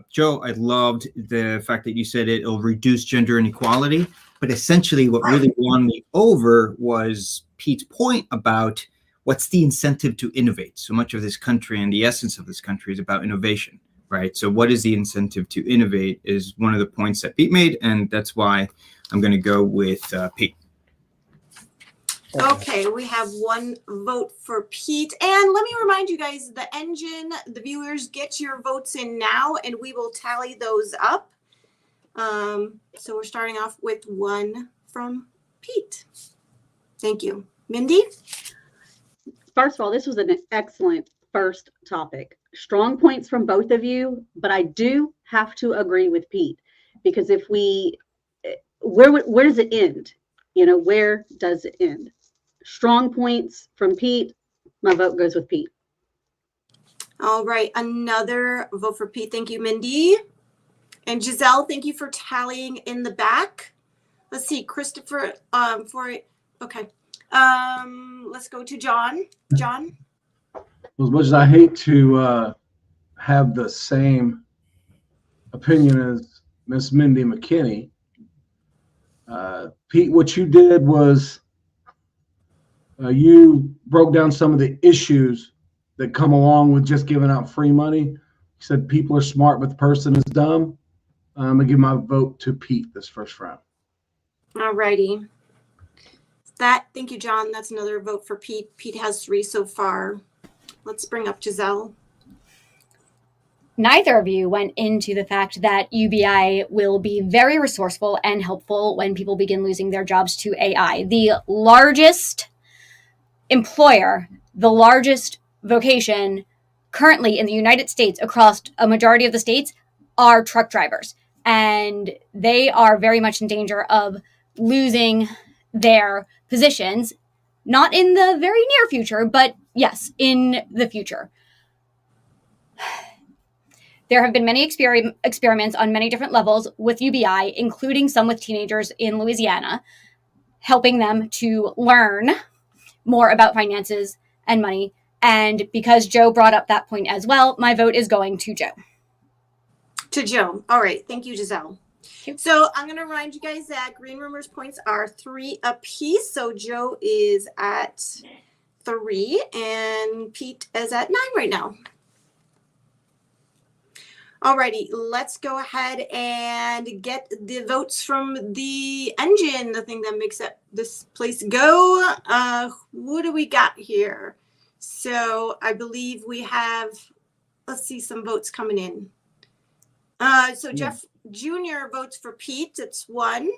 Joe, I loved the fact that you said it'll reduce gender inequality. But essentially what really won me over was Pete's point about what's the incentive to innovate. So much of this country and the essence of this country is about innovation, right? So what is the incentive to innovate is one of the points that Pete made. And that's why I'm going to go with Pete. Okay, we have one vote for Pete. And let me remind you guys, the viewers, get your votes in now, and we will tally those up. So we're starting off with one from Pete. Thank you. Mindy? First of all, this was an excellent first topic. Strong points from both of you, but I do have to agree with Pete, because if where does it end? Where does it end? Strong points from Pete. My vote goes with Pete. All right. Another vote for Pete. Thank you, Mindy. And Giselle, thank you for tallying in the back. Let's see, Christopher, okay. Let's go to John. John? As much as I hate to have the same opinion as Miss Mindy McKinney, Pete, what you did was you broke down some of the issues that come along with just giving out free money. You said people are smart, but the person is dumb. I'm going to give my vote to Pete this first round. All righty. Thank you, John. That's another vote for Pete. Pete has 3 so far. Let's bring up Giselle. Neither of you went into the fact that UBI will be very resourceful and helpful when people begin losing their jobs to AI. The largest employer, the largest vocation currently in the United States across a majority of the states are truck drivers. And they are very much in danger of losing their positions, not in the very near future, but yes, in the future. There have been many experiments on many different levels with UBI, including some with teenagers in Louisiana, helping them to learn more about finances and money. And because Joe brought up that point as well, my vote is going to Joe. To Joe. All right. Thank you, Giselle. So I'm going to remind you guys that Green Rumors points are 3 apiece. So Joe is at 3 and Pete is at 9 right now. Alrighty, let's go ahead and get the votes from the engine, the thing that makes this place go. What do we got here? So I believe we have, let's see, some votes coming in. So Jeff Jr. votes for Pete. It's 1.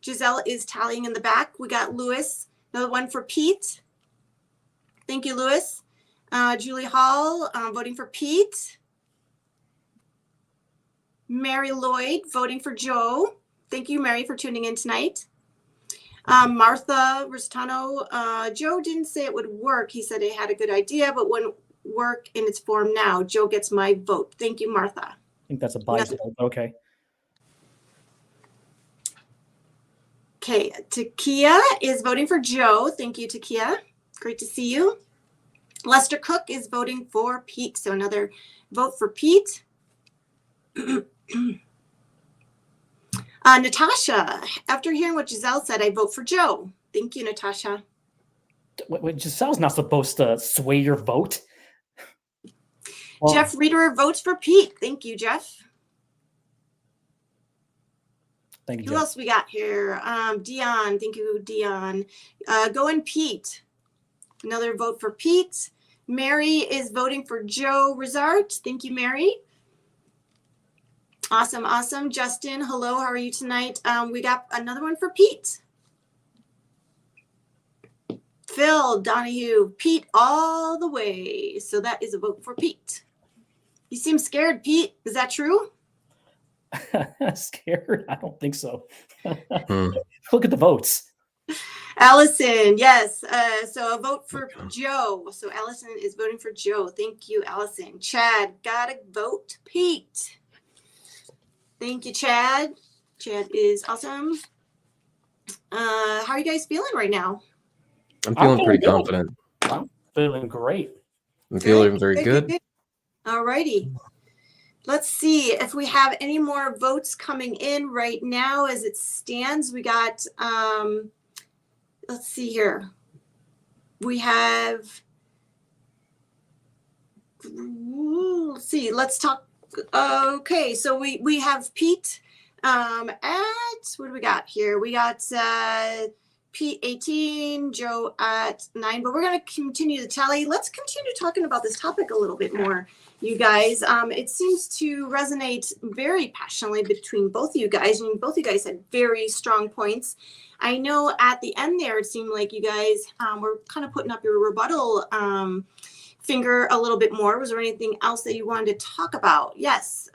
Giselle is tallying in the back. We got Lewis, another 1 for Pete. Thank you, Lewis. Julie Hall voting for Pete. Mary Lloyd voting for Joe. Thank you, Mary, for tuning in tonight. Martha Ristano. Joe didn't say it would work. He said it had a good idea, but wouldn't work in its form now. Joe gets my vote. Thank you, Martha. I think that's a bias vote. Okay. Okay, Takia is voting for Joe. Thank you, Takia. Great to see you. Lester Cook is voting for Pete. So another vote for Pete. Natasha, after hearing what Giselle said, I vote for Joe. Thank you, Natasha. Wait, Giselle's not supposed to sway your vote. Well, Jeff Reeder votes for Pete. Thank you, Jeff. Thank you, Who Jeff. else we got here? Dion. Thank you, Dion. Going Pete. Another vote for Pete. Mary is voting for Joe Rizart. Thank you, Mary. Awesome, awesome. Justin, hello. How are you tonight? We got another one for Pete. Phil Donahue, Pete all the way. So that is a vote for Pete. You seem scared, Pete. Is that true? Scared? I don't think so. Look at the votes. Allison, yes. So a vote for Joe. So Allison is voting for Joe. Thank you, Allison. Chad, gotta vote Pete. Thank you, Chad. Chad is awesome. How are you guys feeling right now? I'm feeling pretty confident. I'm feeling great. I'm feeling very good. All righty. Let's see if we have any more votes coming in right now as it stands. We got, let's see here. We have, let's see, let's talk. Okay, so we have Pete at, what do we got here? We got Pete 18, Joe at 9, but we're going to continue the tally. Let's continue talking about this topic a little bit more, you guys. It seems to resonate very passionately between both of you guys, and both of you guys had very strong points. I know at the end there, it seemed like you guys were kind of putting up your rebuttal finger a little bit more. Was there anything else that you wanted to talk about? Yes.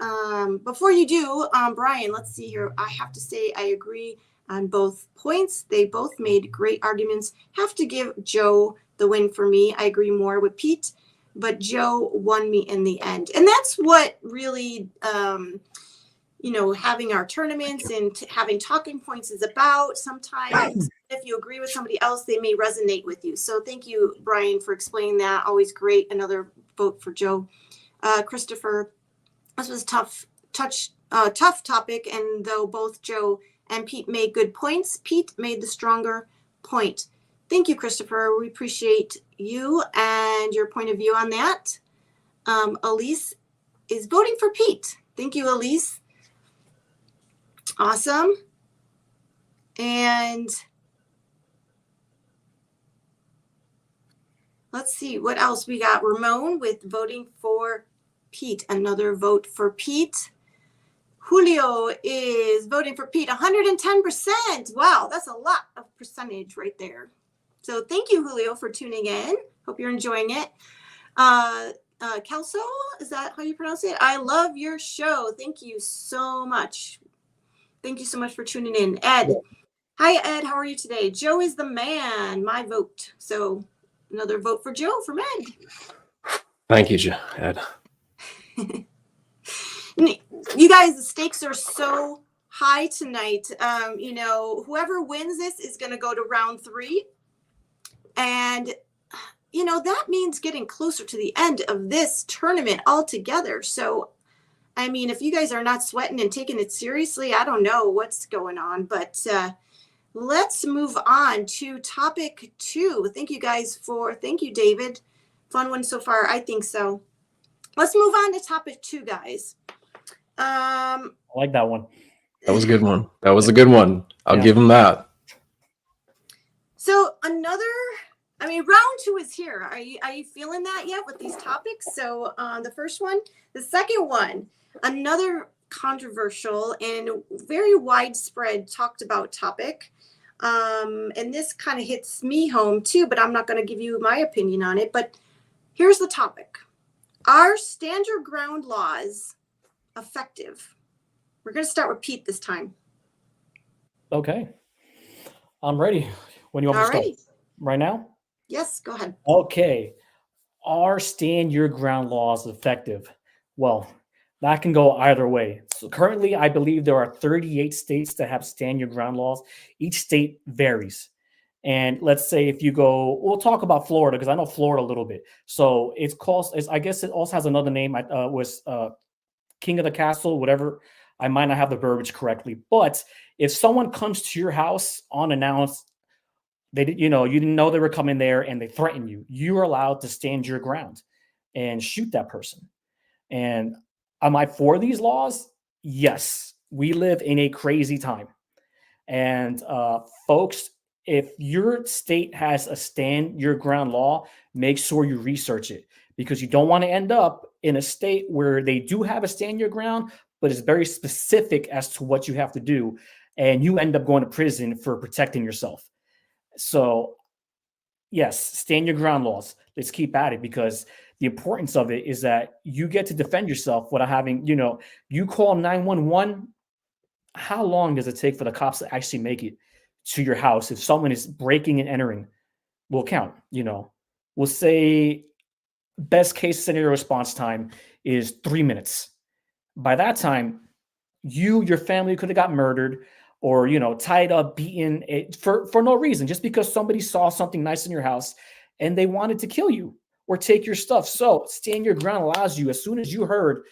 Before you do, Brian, let's see here. I have to say I agree on both points. They both made great arguments. Have to give Joe the win for me. I agree more with Pete, but Joe won me in the end. And that's what really, having our tournaments and having talking points is about. Sometimes if you agree with somebody else, they may resonate with you. So thank you, Brian, for explaining that. Always great. Another vote for Joe. Christopher, this was tough topic. And though both Joe and Pete made good points, Pete made the stronger point. Thank you, Christopher. We appreciate you and your point of view on that. Elise is voting for Pete. Thank you, Elise. Awesome. And let's see what else we got. Ramon with voting for Pete. Another vote for Pete. Julio is voting for Pete. 110%. Wow, that's a lot of percentage right there. So thank you, Julio, for tuning in. Hope you're enjoying it. Kelso, is that how you pronounce it? I love your show. Thank you so much. Thank you so much for tuning in. Ed. Hi, Ed. How are you today? Joe is the man. My vote. So another vote for Joe from Ed. Thank you, Ed. You guys, the stakes are so high tonight. Whoever wins this is going to go to round 3. And, that means getting closer to the end of this tournament altogether. So, if you guys are not sweating and taking it seriously, I don't know what's going on. But let's move on to topic 2. Thank you, David. Fun one so far. I think so. Let's move on to topic 2, guys. I like that one. That was a good one. I'll give him that. So round 2 is here. Are you feeling that yet with these topics? So the first one, the second one, another controversial and very widespread talked about topic. And this kind of hits me home too, but I'm not going to give you my opinion on it. But here's the topic. Are stand your ground laws effective? We're going to start with Pete this time. Okay. I'm ready. When you want me to start? Right now? Yes, go ahead. Okay. Are stand your ground laws effective? Well, that can go either way. So currently, I believe there are 38 states that have stand your ground laws. Each state varies. And let's say if you go, we'll talk about Florida because I know Florida a little bit. So I guess it also has another name. Was King of the Castle, whatever. I might not have the verbiage correctly. But if someone comes to your house unannounced, you didn't know they were coming there and they threaten you, you are allowed to stand your ground and shoot that person. And am I for these laws? Yes. We live in a crazy time. And folks, if your state has a stand your ground law, make sure you research it because you don't want to end up in a state where they do have a stand your ground, but it's very specific as to what you have to do. And you end up going to prison for protecting yourself. So yes, stand your ground laws. Let's keep at it because the importance of it is that you get to defend yourself without having, you call 911. How long does it take for the cops to actually make it to your house? If someone is breaking and entering, will count, we'll say best case scenario response time is 3 minutes. By that time, your family could have got murdered or, tied up, beaten for no reason, just because somebody saw something nice in your house and they wanted to kill you or take your stuff. So stand your ground allows you, as soon as you heard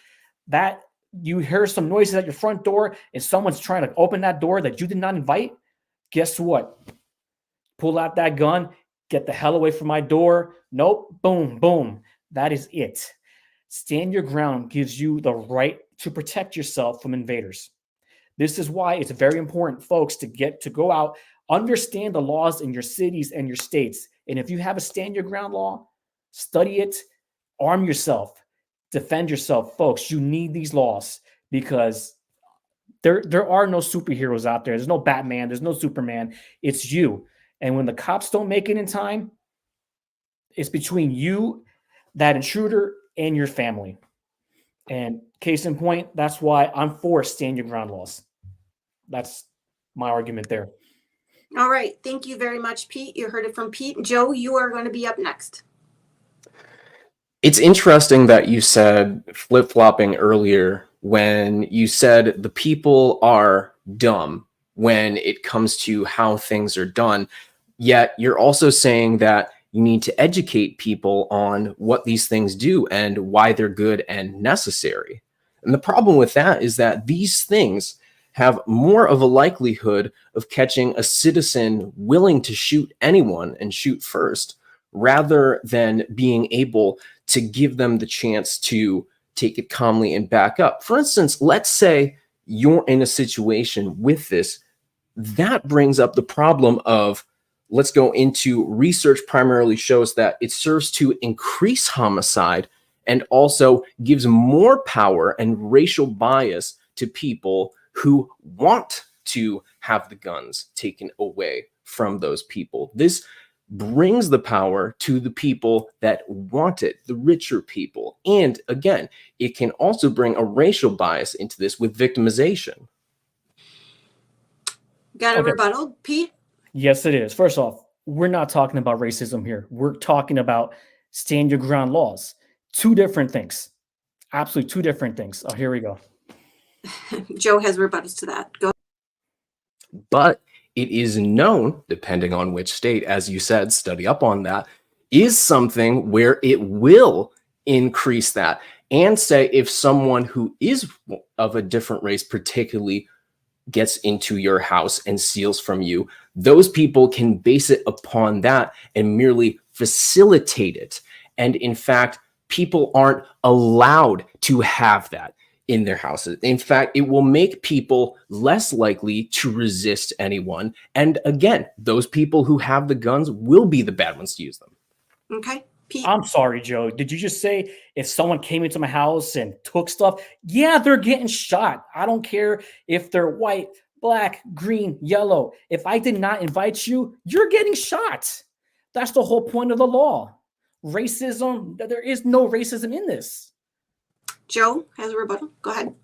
that, you hear some noises at your front door and someone's trying to open that door that you did not invite, guess what? Pull out that gun, get the hell away from my door. Nope, boom, boom. That is it. Stand your ground gives you the right to protect yourself from invaders. This is why it's very important, folks, to go out, understand the laws in your cities and your states. And if you have a stand your ground law, study it, arm yourself, defend yourself. Folks, you need these laws because there are no superheroes out there. There's no Batman. There's no Superman. It's you. And when the cops don't make it in time, it's between you, that intruder, and your family. And case in point, that's why I'm for stand your ground laws. That's my argument there. All right. Thank you very much, Pete. You heard it from Pete. Joe, you are going to be up next. It's interesting that you said flip-flopping earlier when you said the people are dumb when it comes to how things are done, yet you're also saying that you need to educate people on what these things do and why they're good and necessary. And the problem with that is that these things have more of a likelihood of catching a citizen willing to shoot anyone and shoot first, rather than being able to give them the chance to take it calmly and back up. For instance, let's say you're in a situation with this. That brings up the problem of, let's go into research primarily shows that it serves to increase homicide and also gives more power and racial bias to people who want to have the guns taken away from those people. This brings the power to the people that want it, the richer people. And again, it can also bring a racial bias into this with victimization. Got a rebuttal, Pete? Yes, it is. First off, we're not talking about racism here. We're talking about stand your ground laws. Two different things. Absolutely two different things. Oh, here we go. Joe has rebuttals to that. Go. But it is known, depending on which state, as you said, study up on that, is something where it will increase that. And say if someone who is of a different race particularly gets into your house and steals from you, those people can base it upon that and merely facilitate it. And in fact, people aren't allowed to have that in their houses. In fact, it will make people less likely to resist anyone. And again, those people who have the guns will be the bad ones to use them. Okay. Pete. I'm sorry, Joe. Did you just say if someone came into my house and took stuff? Yeah, they're getting shot. I don't care if they're white, black, green, yellow. If I did not invite you, you're getting shot. That's the whole point of the law. Racism, there is no racism in this. Joe has a rebuttal. Go ahead.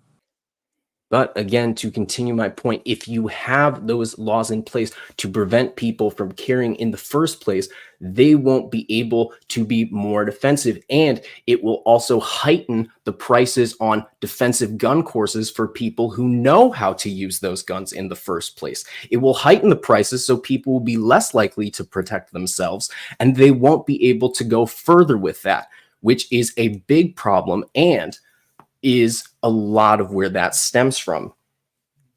But again, to continue my point, if you have those laws in place to prevent people from carrying in the first place, they won't be able to be more defensive. And it will also heighten the prices on defensive gun courses for people who know how to use those guns in the first place. It will heighten the prices so people will be less likely to protect themselves, and they won't be able to go further with that, which is a big problem and is a lot of where that stems from.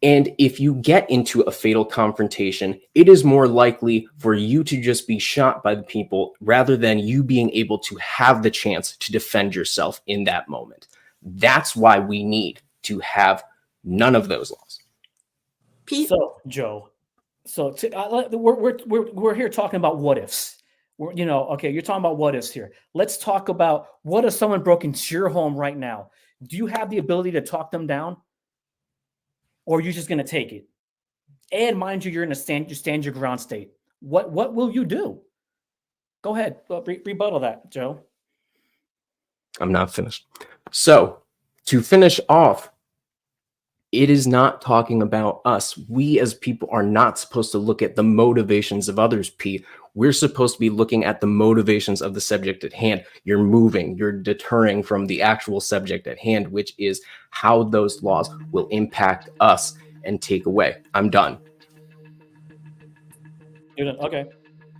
And if you get into a fatal confrontation, it is more likely for you to just be shot by the people rather than you being able to have the chance to defend yourself in that moment. That's why we need to have none of those laws. Pete? So, Joe, we're here talking about what ifs. You're talking about what ifs here. Let's talk about what if someone broke into your home right now? Do you have the ability to talk them down? Or are you just going to take it? And mind you, you're in a stand your ground state. What will you do? Go ahead. Rebuttal that, Joe. I'm not finished. So to finish off, it is not talking about us. We as people are not supposed to look at the motivations of others, Pete. We're supposed to be looking at the motivations of the subject at hand. You're moving, you're deterring from the actual subject at hand, which is how those laws will impact us and take away. I'm done. You're done. Okay.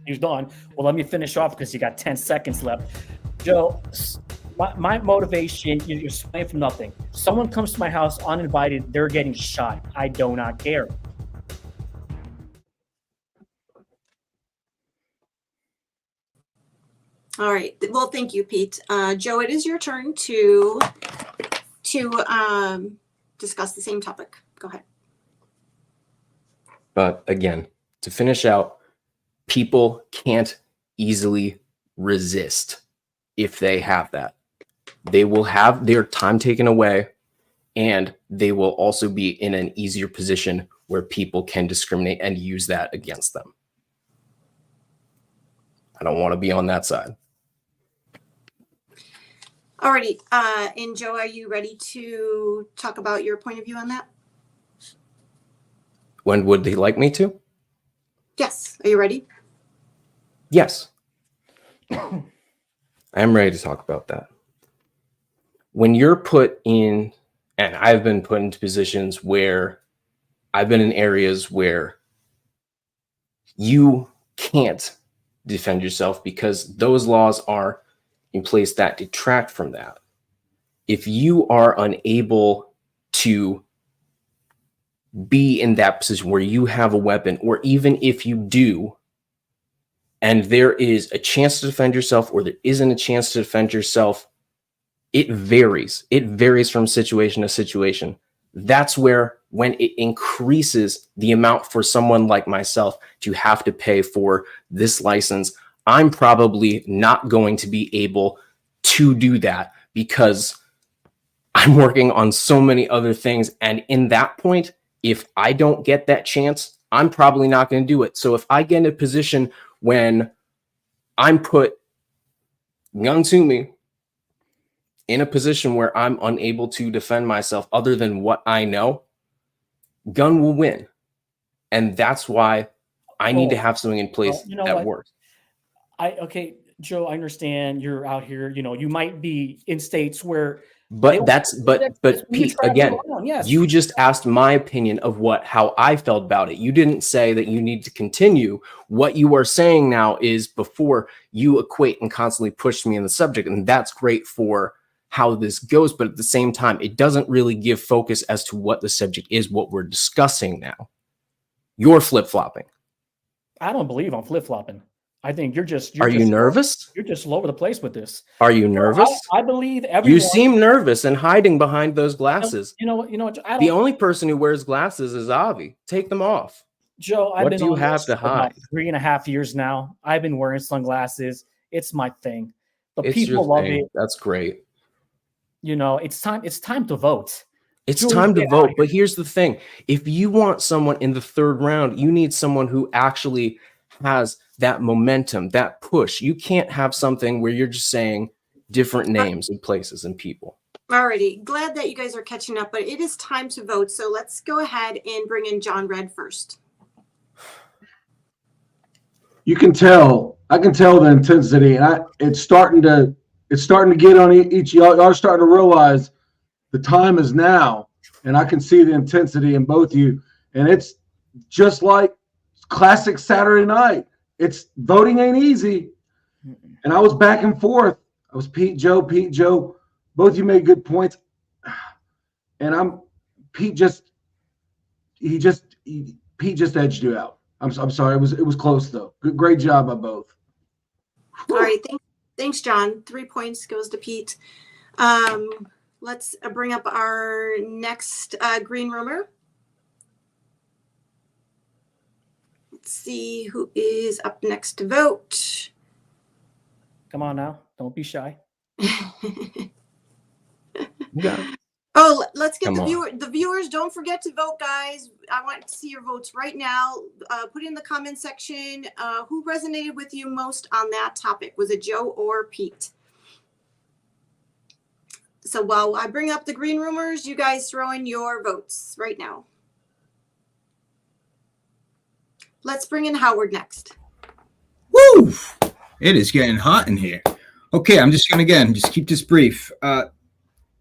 He's done. Well, let me finish off because you got 10 seconds left. Joe, my motivation, you're swaying from nothing. Someone comes to my house uninvited, they're getting shot. I do not care. All right. Well, thank you, Pete. Joe, it is your turn to discuss the same topic. Go ahead. But again, to finish out, people can't easily resist if they have that. They will have their time taken away, and they will also be in an easier position where people can discriminate and use that against them. I don't want to be on that side. Alrighty. And Joe, are you ready to talk about your point of view on that? When would they like me to? Yes. Are you ready? Yes. I am ready to talk about that. When you're put in And I've been put into positions where I've been in areas where you can't defend yourself because those laws are in place that detract from that. If you are unable to be in that position where you have a weapon, or even if you do, and there is a chance to defend yourself or there isn't a chance to defend yourself, it varies. It varies from situation to situation. That's where, when it increases the amount for someone like myself to have to pay for this license, I'm probably not going to be able to do that because I'm working on so many other things. And in that point, if I don't get that chance, I'm probably not going to do it. So if I get in a position when I'm put, young to me, in a position where I'm unable to defend myself other than what I know, gun will win. And that's why I need to have something in place that works. Okay, Joe, I understand you're out here, you might be in states where but Pete, again, yes. You just asked my opinion of how I felt about it. You didn't say that you need to continue. What you are saying now is before you equate and constantly push me in the subject, and that's great for how this goes, but at the same time, it doesn't really give focus as to what the subject is, what we're discussing now. You're flip-flopping. I don't believe I'm flip-flopping. I think you're just. Are you nervous? You're just all over the place with this. Are you nervous? I believe everyone. You seem nervous and hiding behind those glasses. You know what? The only person who wears glasses is Avi. Take them off. Joe, I've been do you on have this to for about hide? 3.5 years now. I've been wearing sunglasses. It's my thing. But It's people your love thing. it. That's great. It's time to vote. It's Julie, time to get out vote. of But here's the thing. If you want someone in the third round, you need someone who actually has that momentum, that push. You can't have something where you're just saying different names and places and people. Alrighty, glad that you guys are catching up, but it is time to vote. So let's go ahead and bring in John Red first. You can tell. I can tell the intensity, and it's starting to get on each. Y'all are starting to realize the time is now, and I can see the intensity in both of you. And it's just like classic Saturday night. It's voting ain't easy, and I was back and forth. I was Pete, Joe. Both of you made good points, and Pete just edged you out. I'm sorry. It was close though. Great job by both. All right, thanks, John. 3 points goes to Pete. Let's bring up our next green rumor. Let's see who is up next to vote. Come on now, don't be shy. Oh, let's get the viewers. Don't forget to vote, guys. I want to see your votes right now. Put it in the comment section. Who resonated with you most on that topic? Was it Joe or Pete? So while I bring up the green rumors, you guys throw in your votes right now. Let's bring in Howard next. Woo! It is getting hot in here. Okay, I'm just gonna just keep this brief.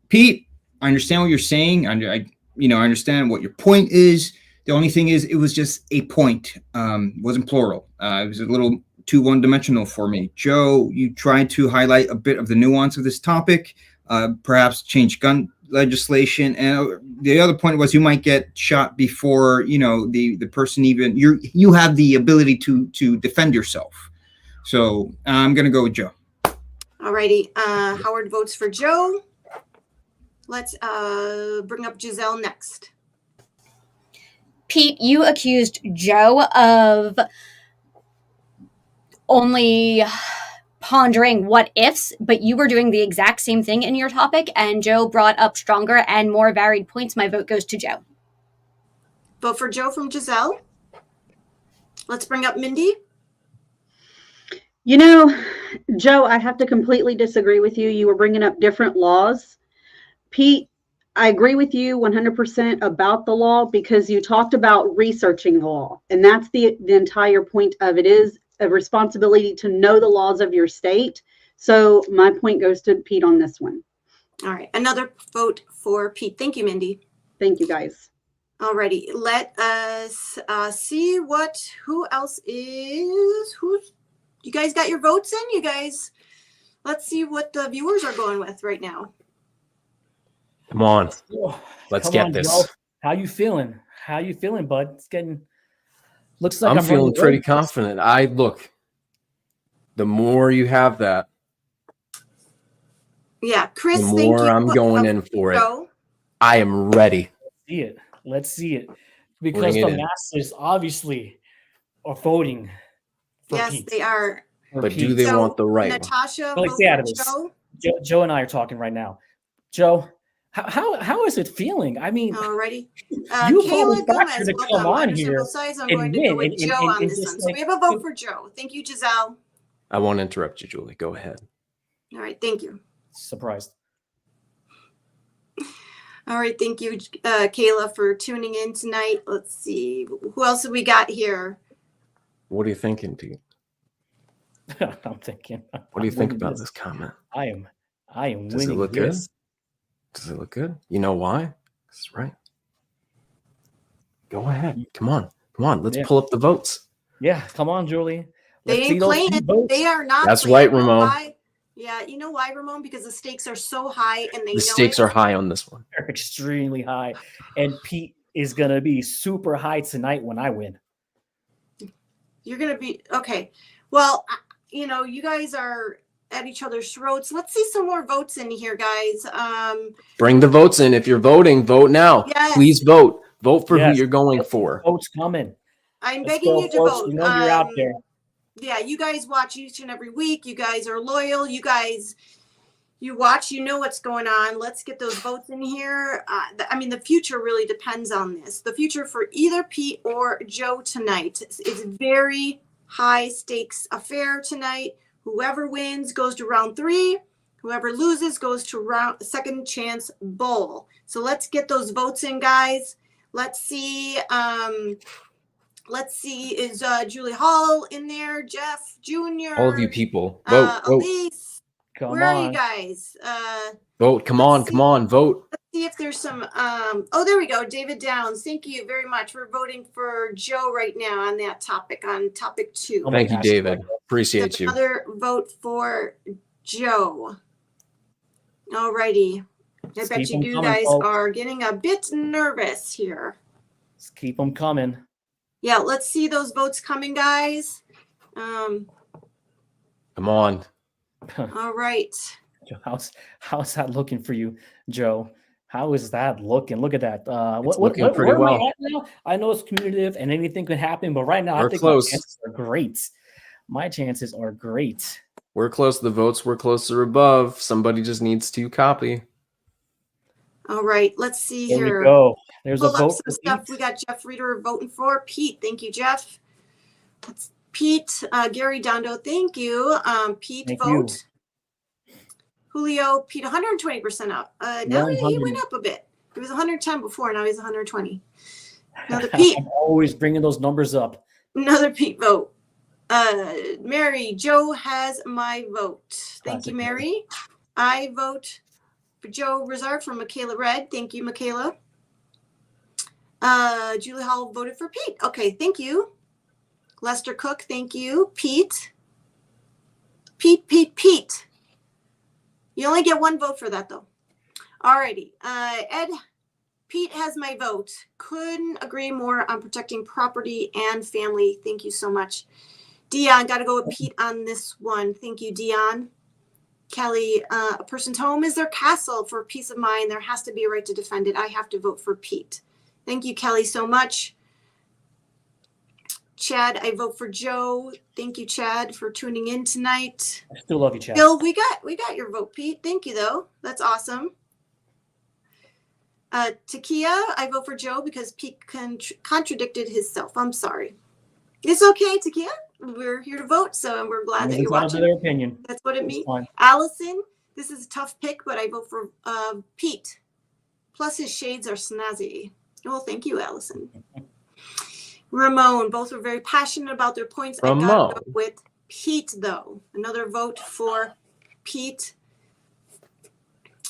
Pete, I understand what you're saying. I understand what your point is. The only thing is, it was just a point. It wasn't plural. It was a little too one-dimensional for me. Joe, you tried to highlight a bit of the nuance of this topic, perhaps change gun legislation. And the other point was you might get shot before, the person even, you have the ability to defend yourself. So I'm going to go with Joe. All righty. Howard votes for Joe. Let's bring up Giselle next. Pete, you accused Joe of only pondering what ifs, but you were doing the exact same thing in your topic, and Joe brought up stronger and more varied points. My vote goes to Joe. Vote for Joe from Giselle. Let's bring up Mindy. Joe, I have to completely disagree with you. You were bringing up different laws. Pete, I agree with you 100% about the law because you talked about researching the law. And that's the entire point of it, is a responsibility to know the laws of your state. So my point goes to Pete on this one. All right, another vote for Pete. Thank you, Mindy. Thank you, guys. Alrighty, let us see who else is, you guys got your votes in? You guys, let's see what the viewers are going with right now. Come on. Let's Come get on, this. Joe. How you feeling? How you feeling, bud? It's getting, looks like I'm feeling running pretty away. confident. The more you have that, Yeah, Chris, the thank more you. I'm going in for it. Joe. I am ready. Let's see it. Because Bring it the in. masses obviously are voting for Yes, Pete. they are. But do they want the right one? Natasha, Well, vote stay out for of this. Joe. Joe and I are talking right now. Joe, how is it feeling? I mean, Alrighty. you Kayla thought Gomez, to welcome. come I on understand here both sides. I'm and going to go win with Joe on and this just one. So like we have a vote for Joe. Thank you, Giselle. I won't interrupt you, Julie. Go ahead. All right, thank you. Surprised. All right, thank you, Kayla, for tuning in tonight. Let's see, who else have we got here? What are you thinking, Pete? I'm thinking. What do you think winning about this comment? I am Does winning it look this. good? Does it look good? You know why? That's right. Go ahead. Come on. Let's pull up the votes. Yeah, come on, Julie. They Let's see ain't those playing. votes. They are not. That's playing. right, You know Ramon. why? Yeah, you know why, Ramon? Because the stakes are so high, and they The stakes know are high on this one. They're extremely high, and Pete is gonna be super high tonight when I win. You're gonna be okay. Well, you guys are at each other's throats. Let's see some more votes in here, guys. Bring the votes in. If you're voting, vote now. Yes. Please vote. Vote for who Yes. you're going for. Votes coming. I'm Let's begging go, you to folks. vote. We know you're out there. Yeah, you guys watch each and every week. You guys are loyal. You guys, you watch. You know what's going on. Let's get those votes in here. The future really depends on this. The future for either Pete or Joe tonight. It's very high stakes affair tonight. Whoever wins goes to round 3. Whoever loses goes to second chance bowl. So let's get those votes in, guys. Let's see. Is Julie Hall in there? Jeff Jr. All of you people, vote. Vote. Elise. Come Where are on. you guys? Vote. Come on. Vote. Let's see if there's some. There we go. David Downs. Thank you very much. We're voting for Joe right now on that topic, on topic 2. Thank you, David. Appreciate you. Another vote for Joe. Alrighty. I bet you guys are getting a bit nervous here. Let's keep them coming. Yeah, let's see those votes coming, guys. Come on. All right. How's that looking for you, Joe? How is that looking? Look at that. Looking pretty where am I well. at now? I know it's commutative and anything could happen, but right now We're I think close. my chances are great. My chances are great. We're close. The votes were closer above. Somebody just needs to copy. All right. Let's see There here. we go. There's Pull a up vote some for stuff. Pete. We got Jeff Reeder voting for Pete. Thank you, Jeff. That's Pete. Gary Dondo. Thank you. Pete, Thank vote. Julio, Pete, 120% up. Now he 100. went up a bit. He was 110 before. Now he's 120. Another Pete. I'm always bringing those numbers up. Another Pete vote. Mary, Joe has my vote. Thank you, Mary. I vote for Joe Reserve from Michaela Red. Thank you, Michaela. Julie Hall voted for Pete. Okay, thank you. Lester Cook, thank you. Pete. Pete. You only get one vote for that, though. Alrighty. Ed, Pete has my vote. Couldn't agree more on protecting property and family. Thank you so much. Dion, got to go with Pete on this one. Thank you, Dion. Kelly, a person's home is their castle. For peace of mind, there has to be a right to defend it. I have to vote for Pete. Thank you, Kelly, so much. Chad, I vote for Joe. Thank you, Chad, for tuning in tonight. I still love you, Chad. Bill, we got your vote, Pete. Thank you, though. That's awesome. Takia, I vote for Joe because Pete contradicted himself. I'm sorry. It's okay, Takia. We're here to vote, so we're glad that you're watching. Their opinion. That's what it It's means. fine. Allison, this is a tough pick, but I vote for Pete. Plus, his shades are snazzy. Well, thank you, Allison. Ramon, both were very passionate about their points. I got to go with Pete, though. Another vote for Pete.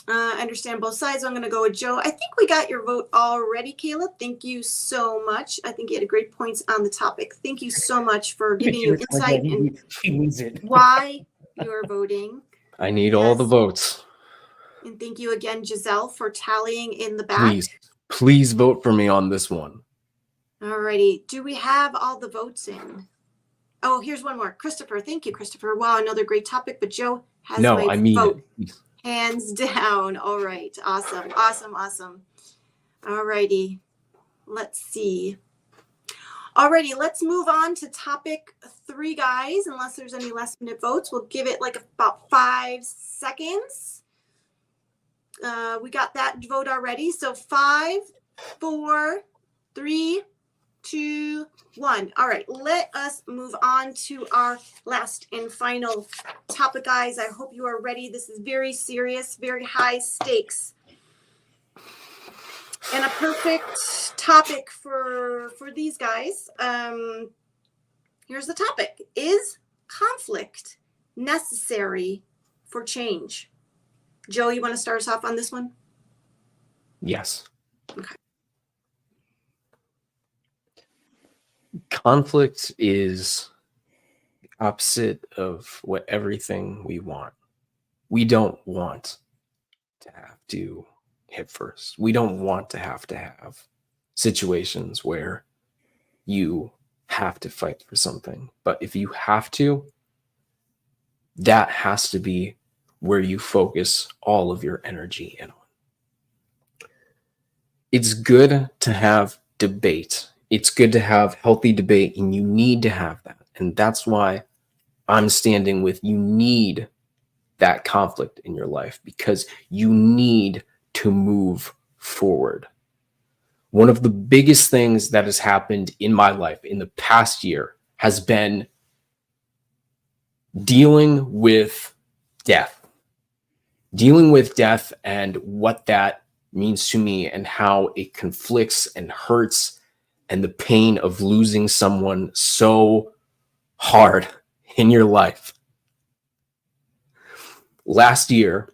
I understand both sides. So I'm going to go with Joe. I think we got your vote already, Caleb. Thank you so much. I think you had great points on the topic. Thank you so much for giving you insight and why you're voting. I need all the votes. And thank you again, Giselle, for tallying in the back. Please vote for me on this one. Alrighty. Do we have all the votes in? Oh, here's one more. Christopher. Thank you, Christopher. Wow, another great topic, but Joe has my vote. Hands down. All right. Awesome. Awesome. Awesome. All righty. Let's see. Alrighty. Let's move on to topic 3, guys. Unless there's any last minute votes, we'll give it like about 5 seconds. We got that vote already. So 5, 4, 3, 2, 1. All right, let us move on to our last and final topic, guys. I hope you are ready. This is very serious, very high stakes, and a perfect topic for these guys. Here's the topic: is conflict necessary for change? Joe, you want to start us off on this one? Yes. Okay. Conflict is the opposite of what everything we want. We don't want to have to hit first. We don't want to have situations where you have to fight for something. But if you have to, that has to be where you focus all of your energy in on. It's good to have debate. It's good to have healthy debate, and you need to have that. And that's why I'm standing with you need that conflict in your life, because you need to move forward. One of the biggest things that has happened in my life in the past year has been dealing with death. Dealing with death and what that means to me and how it conflicts and hurts, and the pain of losing someone so hard in your life. Last year,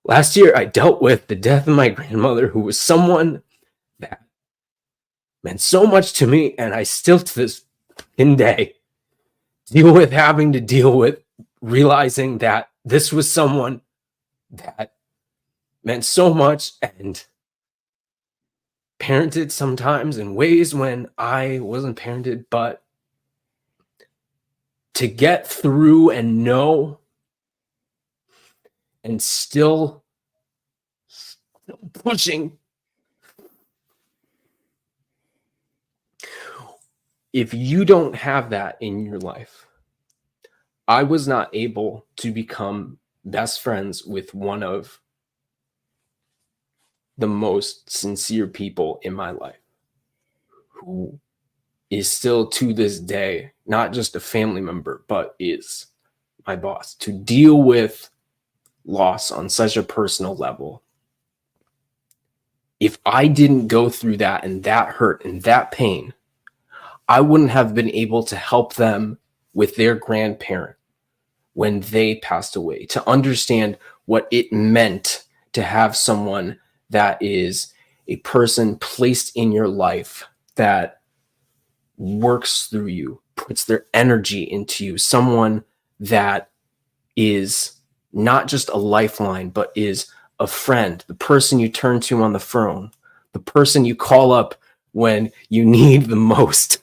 I dealt with the death of my grandmother, who was someone that meant so much to me, and I still to this day deal with realizing that this was someone that meant so much and parented sometimes in ways when I wasn't parented, but to get through and know and still pushing. If you don't have that in your life, I was not able to become best friends with one of the most sincere people in my life, who is still to this day not just a family member, but is my boss. To deal with loss on such a personal level, if I didn't go through that and that hurt and that pain, I wouldn't have been able to help them with their grandparent when they passed away, to understand what it meant to have someone that is a person placed in your life that works through you, puts their energy into you, someone that is not just a lifeline, but is a friend, the person you turn to on the phone, the person you call up when you need the most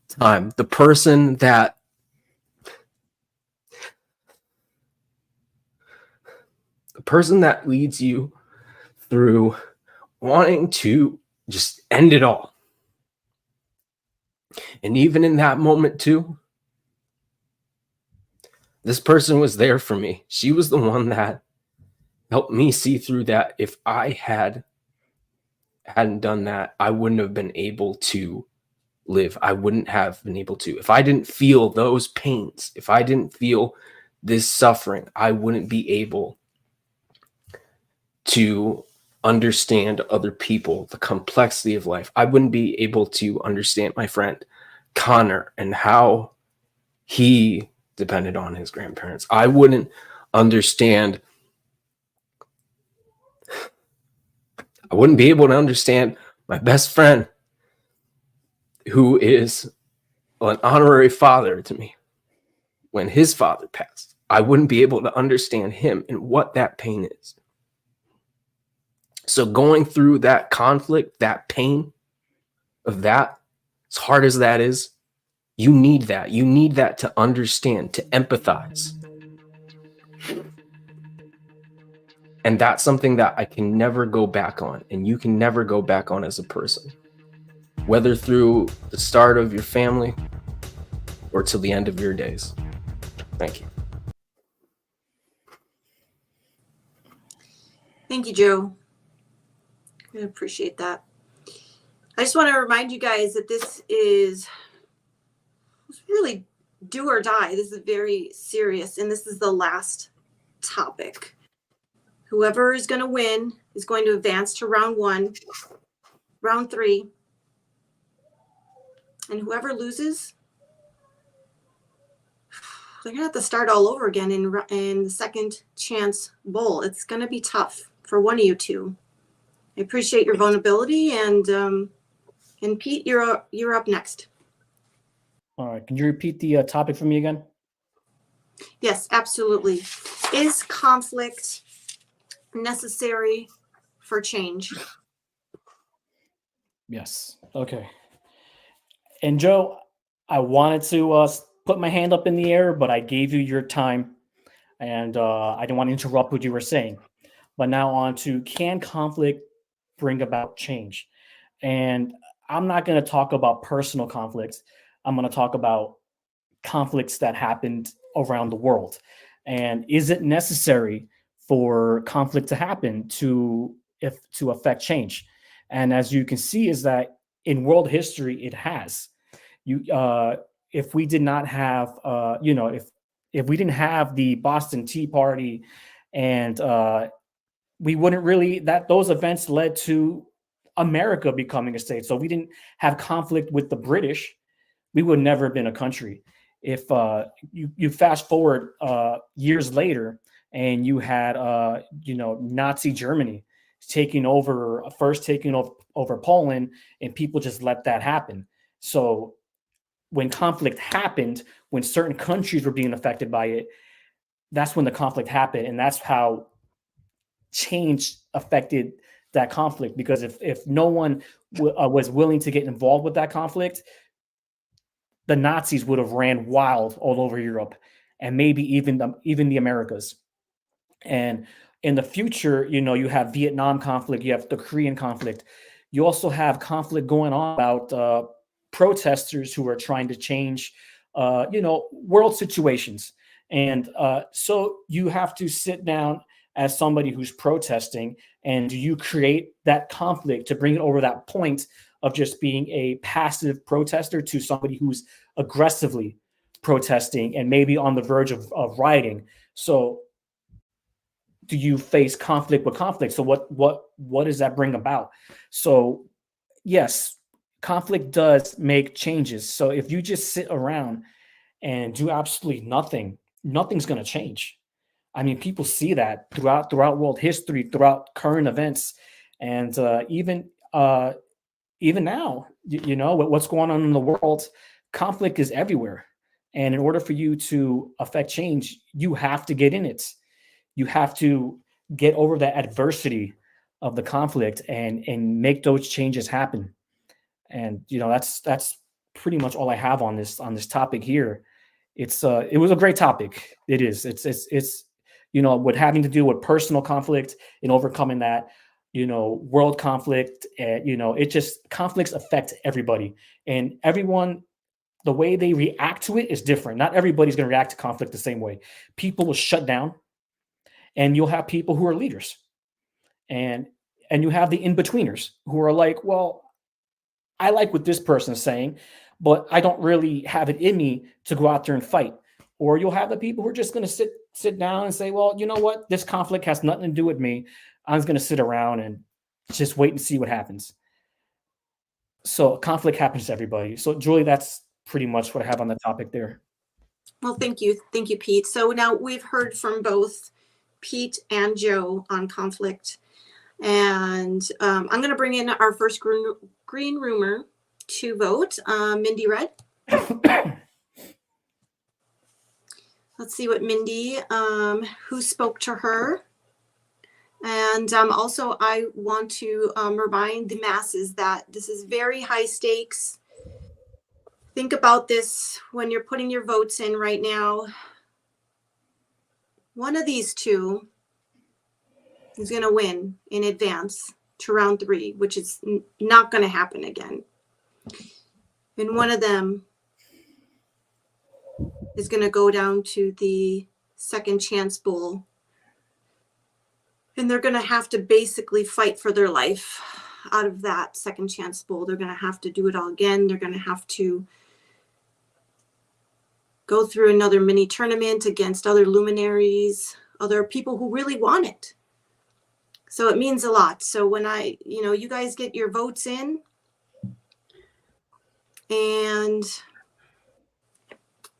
time, the person that leads you through wanting to just end it all. And even in that moment too, this person was there for me. She was the one that helped me see through that. If I hadn't done that, I wouldn't have been able to live. I wouldn't have been able to. If I didn't feel those pains, if I didn't feel this suffering, I wouldn't be able to understand other people, the complexity of life. I wouldn't be able to understand my friend Connor and how he depended on his grandparents. I wouldn't understand. I wouldn't be able to understand my best friend, who is an honorary father to me, when his father passed. I wouldn't be able to understand him and what that pain is. So going through that conflict, that pain of that, as hard as that is, you need that. You need that to understand, to empathize. And that's something that I can never go back on, and you can never go back on as a person, whether through the start of your family or till the end of your days. Thank you. Thank you, Joe. I appreciate that. I just want to remind you guys that this is really do or die. This is very serious, and this is the last topic. Whoever is going to win is going to advance to round 1, round 3, and whoever loses, they're going to have to start all over again in the second chance bowl. It's going to be tough for one of you two. I appreciate your vulnerability, and Pete, you're up next. All right, can you repeat the topic for me again? Yes, absolutely. Is conflict necessary for change? Yes. Okay. And Joe, I wanted to put my hand up in the air, but I gave you your time, and I didn't want to interrupt what you were saying. But now on to, can conflict bring about change? And I'm not going to talk about personal conflicts. I'm going to talk about conflicts that happened around the world. And is it necessary for conflict to happen to affect change? And as you can see, is that in world history, it has. If we did not have, if we didn't have the Boston Tea Party, and we wouldn't really, those events led to America becoming a state. So we didn't have conflict with the British, we would never have been a country. If you fast forward years later, and you had Nazi Germany taking over Poland, and people just let that happen. So when conflict happened, when certain countries were being affected by it, that's when the conflict happened, and that's how change affected that conflict. Because if no one was willing to get involved with that conflict, the Nazis would have ran wild all over Europe, and maybe even the Americas. And in the future, you have Vietnam conflict, you have the Korean conflict. You also have conflict going on about protesters who are trying to change, world situations. And so you have to sit down as somebody who's protesting, and do you create that conflict to bring it over that point of just being a passive protester to somebody who's aggressively protesting and maybe on the verge of rioting? So do you face conflict with conflict? So what does that bring about? So yes, conflict does make changes. So if you just sit around and do absolutely nothing, nothing's going to change. I mean, people see that throughout world history, throughout current events, and even now, what's going on in the world, conflict is everywhere. And in order for you to affect change, you have to get in it. You have to get over that adversity of the conflict and make those changes happen. And that's pretty much all I have on this topic here. It was a great topic. It is. It's with having to do with personal conflict and overcoming that, world conflict, conflicts affect everybody, and everyone, the way they react to it is different. Not everybody's going to react to conflict the same way. People will shut down, and you'll have people who are leaders, and you have the in-betweeners who are like, well, I like what this person is saying, but I don't really have it in me to go out there and fight. Or you'll have the people who are just going to sit down and say, well, you know what? This conflict has nothing to do with me. I'm just going to sit around and just wait and see what happens. So conflict happens to everybody. So Julie, that's pretty much what I have on the topic there. Well, thank you, Pete. So now we've heard from both Pete and Joe on conflict, and I'm going to bring in our first green roomer to vote, Mindy Red. Let's see what Mindy, who spoke to her. And also I want to remind the masses that this is very high stakes. Think about this when you're putting your votes in right now. One of these two is going to win in advance to round 3, which is not going to happen again. And one of them is going to go down to the second chance bowl. And they're going to have to basically fight for their life out of that second chance bowl. They're going to have to do it all again. They're going to have to go through another mini tournament against other luminaries, other people who really want it. So it means a lot. So when you guys get your votes in and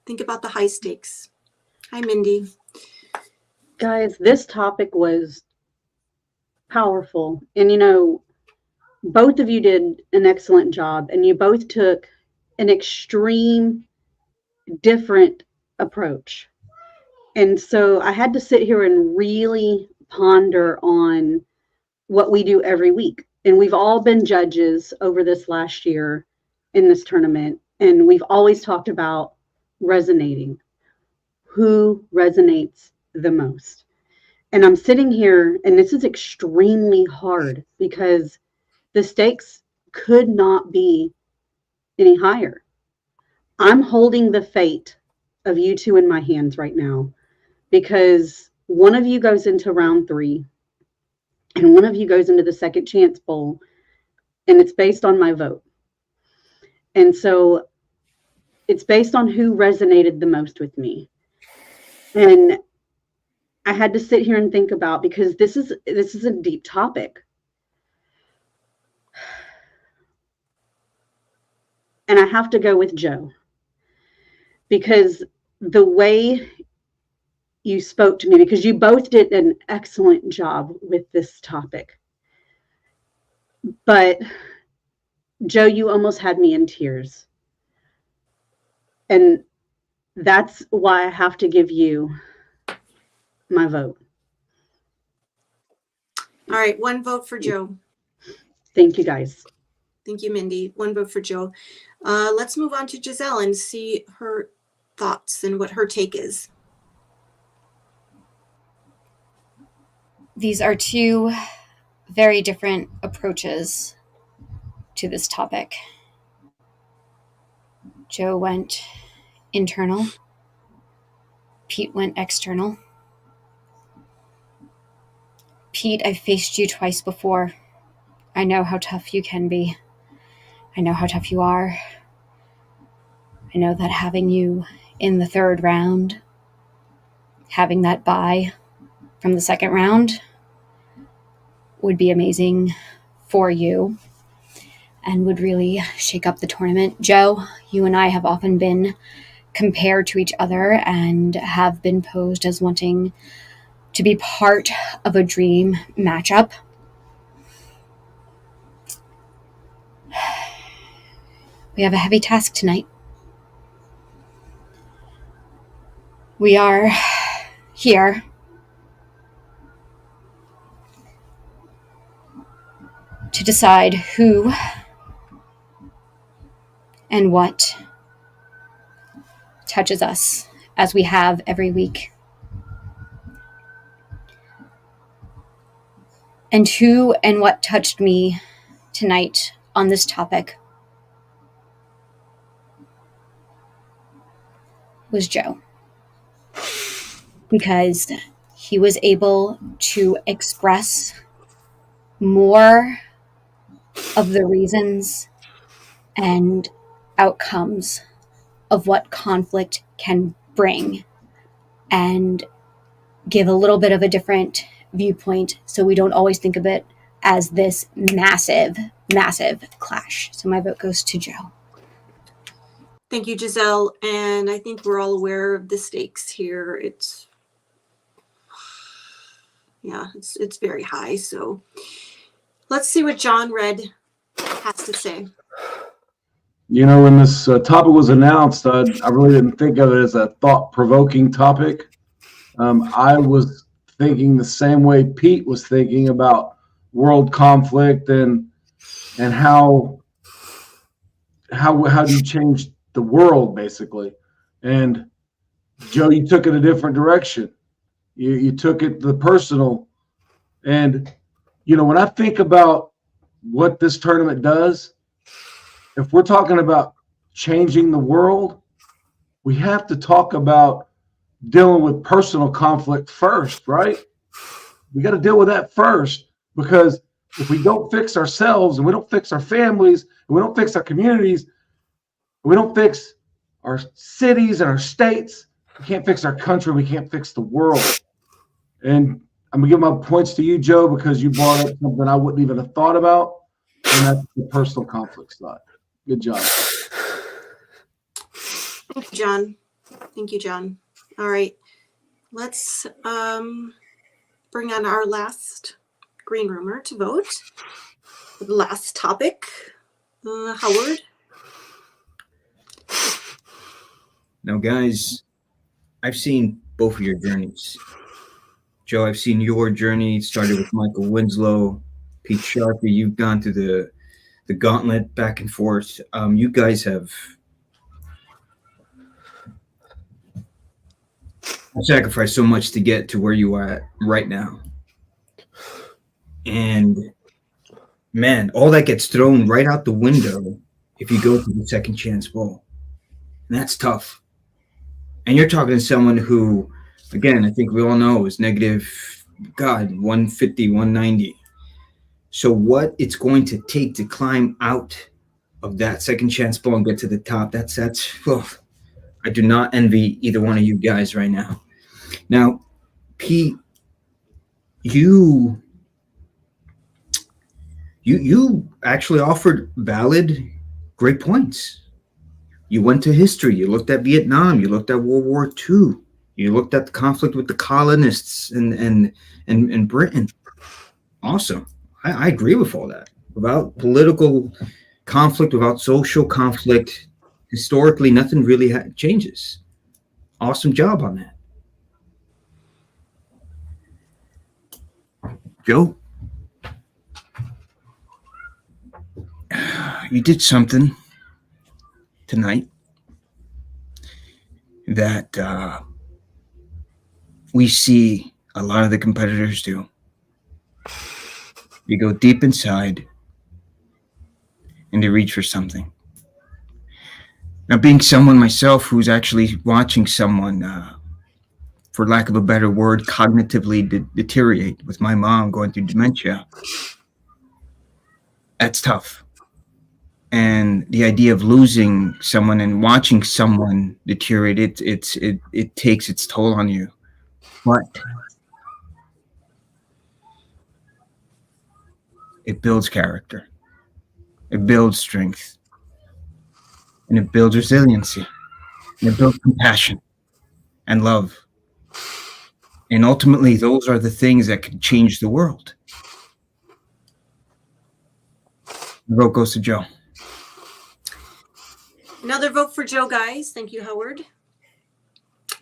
think about the high stakes. Hi, Mindy. Guys, this topic was powerful. And, both of you did an excellent job, and you both took an extreme different approach. And so I had to sit here and really ponder on what we do every week. And we've all been judges over this last year in this tournament. And we've always talked about resonating. Who resonates the most? And I'm sitting here, and this is extremely hard because the stakes could not be any higher. I'm holding the fate of you two in my hands right now because one of you goes into round 3 and one of you goes into the second chance bowl, and it's based on my vote. And so it's based on who resonated the most with me. And I had to sit here and think about, because this is a deep topic. And I have to go with Joe, because the way you spoke to me, because you both did an excellent job with this topic. But Joe, you almost had me in tears. And that's why I have to give you my vote. All right, one vote for Joe. Thank you, guys. Thank you, Mindy. One vote for Joe. Let's move on to Giselle and see her thoughts and what her take is. These are two very different approaches to this topic. Joe went internal. Pete went external. Pete, I've faced you twice before. I know how tough you can be. I know how tough you are. I know that having you in the 3rd round, having that bye from the 2nd round would be amazing for you and would really shake up the tournament. Joe, you and I have often been compared to each other and have been posed as wanting to be part of a dream matchup. We have a heavy task tonight. We are here to decide who and what touches us, as we have every week. And who and what touched me tonight on this topic was Joe. Because he was able to express more of the reasons and outcomes of what conflict can bring and give a little bit of a different viewpoint, so we don't always think of it as this massive, massive clash. So my vote goes to Joe. Thank you, Giselle. And I think we're all aware of the stakes here. It's very high. So let's see what John Red has to say. You know, when this topic was announced, I really didn't think of it as a thought-provoking topic. I was thinking the same way Pete was thinking about world conflict and how do you change the world, basically. And Joe, you took it a different direction. You took it the personal. And, you know, when I think about what this tournament does, if we're talking about changing the world, we have to talk about dealing with personal conflict first, right? We got to deal with that first, because if we don't fix ourselves and we don't fix our families and we don't fix our communities, we don't fix our cities and our states, we can't fix our country, we can't fix the world. And I'm gonna give my points to you, Joe, because you brought up something I wouldn't even have thought about, and that's the personal conflict side. Good job. Thank you, John. Thank you, John. All right, let's bring on our last green roomer to vote. The last topic, Howard. Now, guys, I've seen both of your journeys. Joe, I've seen your journey. It started with Michael Winslow, Pete Sharpie. You've gone through the gauntlet back and forth. You guys have sacrificed so much to get to where you are at right now. And man, all that gets thrown right out the window if you go to the second chance bowl. And that's tough. And you're talking to someone who, again, I think we all know is negative, 150, 190. So what it's going to take to climb out of that second chance bowl and get to the top, that's I do not envy either one of you guys right now. Now, Pete, you actually offered valid, great points. You went to history. You looked at Vietnam. You looked at World War II. You looked at the conflict with the colonists and Britain. Awesome. I agree with all that. Without political conflict, without social conflict, historically, nothing really changes. Awesome job on that. Joe, you did something tonight that we see a lot of the competitors do. You go deep inside and they reach for something. Now, being someone myself who's actually watching someone, for lack of a better word, cognitively deteriorate, with my mom going through dementia, that's tough. And the idea of losing someone and watching someone deteriorate, it takes its toll on you. But it builds character. It builds strength. And it builds resiliency. And it builds compassion and love. And ultimately, those are the things that can change the world. The vote goes to Joe. Another vote for Joe, guys. Thank you, Howard.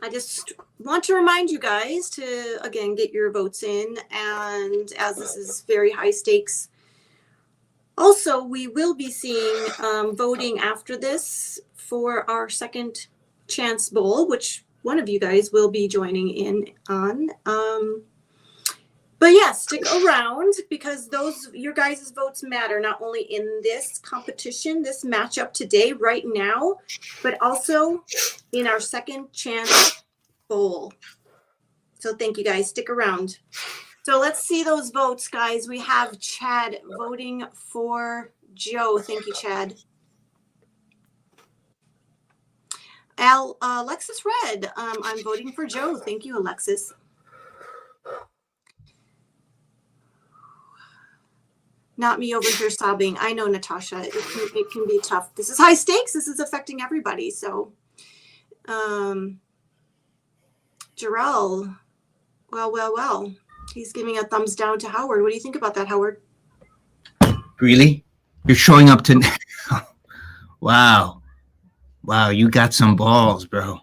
I just want to remind you guys to, again, get your votes in. And as this is very high stakes, also, we will be seeing voting after this for our second chance bowl, which one of you guys will be joining in on. But yeah, stick around because your guys' votes matter, not only in this competition, this matchup today, right now, but also in our second chance bowl. So thank you guys. Stick around. So let's see those votes, guys. We have Chad voting for Joe. Thank you, Chad. Alexis Red, I'm voting for Joe. Thank you, Alexis. Not me over here sobbing. I know, Natasha. It can be tough. This is high stakes. This is affecting everybody. So, Jarrell, well. He's giving a thumbs down to Howard. What do you think about that, Howard? Really? You're showing up to... Wow. Wow, you got some balls, bro.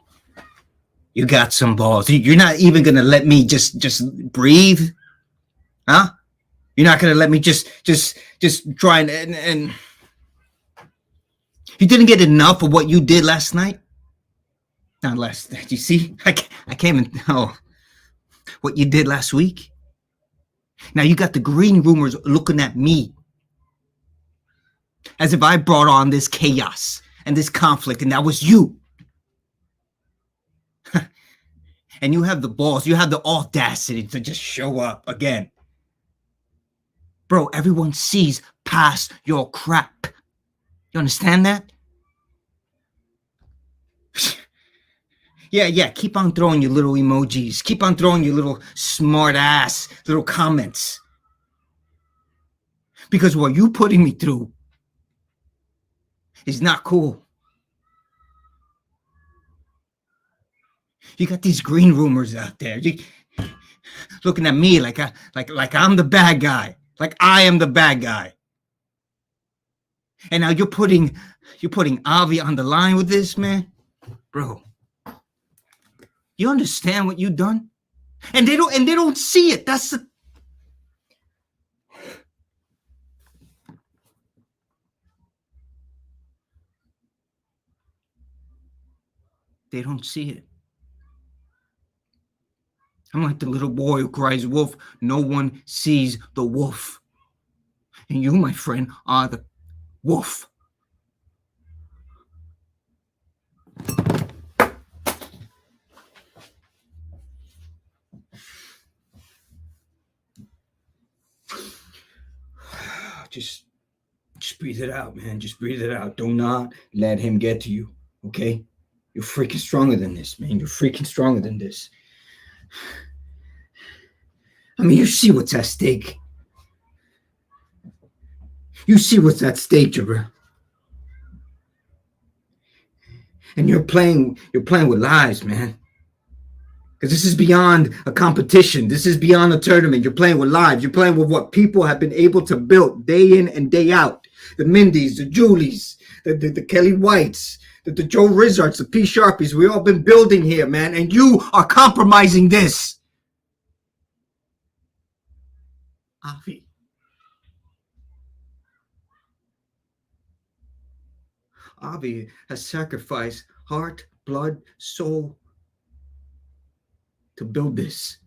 You got some balls. You're not even going to let me just breathe? Huh? You're not going to let me just try and... You didn't get enough of what you did last night? Not last night. You see? I can't even know what you did last week. Now you got the green rumors looking at me as if I brought on this chaos and this conflict, and that was you. And you have the balls, you have the audacity to just show up again. Bro, everyone sees past your crap. You understand that? Yeah, keep on throwing your little emojis. Keep on throwing your little smart ass little comments. Because what you putting me through is not cool. You got these green rumors out there. Looking at me like I'm the bad guy. Like I am the bad guy. And now you're putting Avi on the line with this, man? Bro. You understand what you've done? And they don't see it. That's the... They don't see it. I'm like the little boy who cries wolf. No one sees the wolf. And you, my friend, are the wolf. Just breathe it out, man. Just breathe it out. Do not let him get to you, okay? You're freaking stronger than this, man. You're freaking stronger than this. I mean, you see what's at stake. You see what's at stake, Jabra. And you're playing with lives, man. Because this is beyond a competition. This is beyond a tournament. You're playing with lives. You're playing with what people have been able to build day in and day out. The Mindys, the Julies, the Kelly Whites, the Joe Rizzards, the P. Sharpies. We've all been building here, man. And you are compromising this. Avi. Avi has sacrificed heart, blood, soul to build this.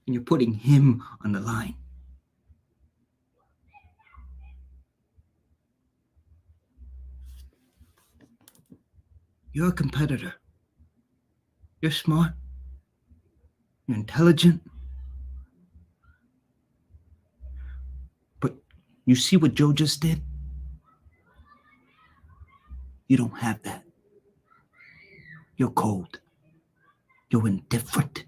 And you're putting him on the line. You're a competitor. You're smart. You're intelligent. But you see what Joe just did? You don't have that. You're cold. You're indifferent.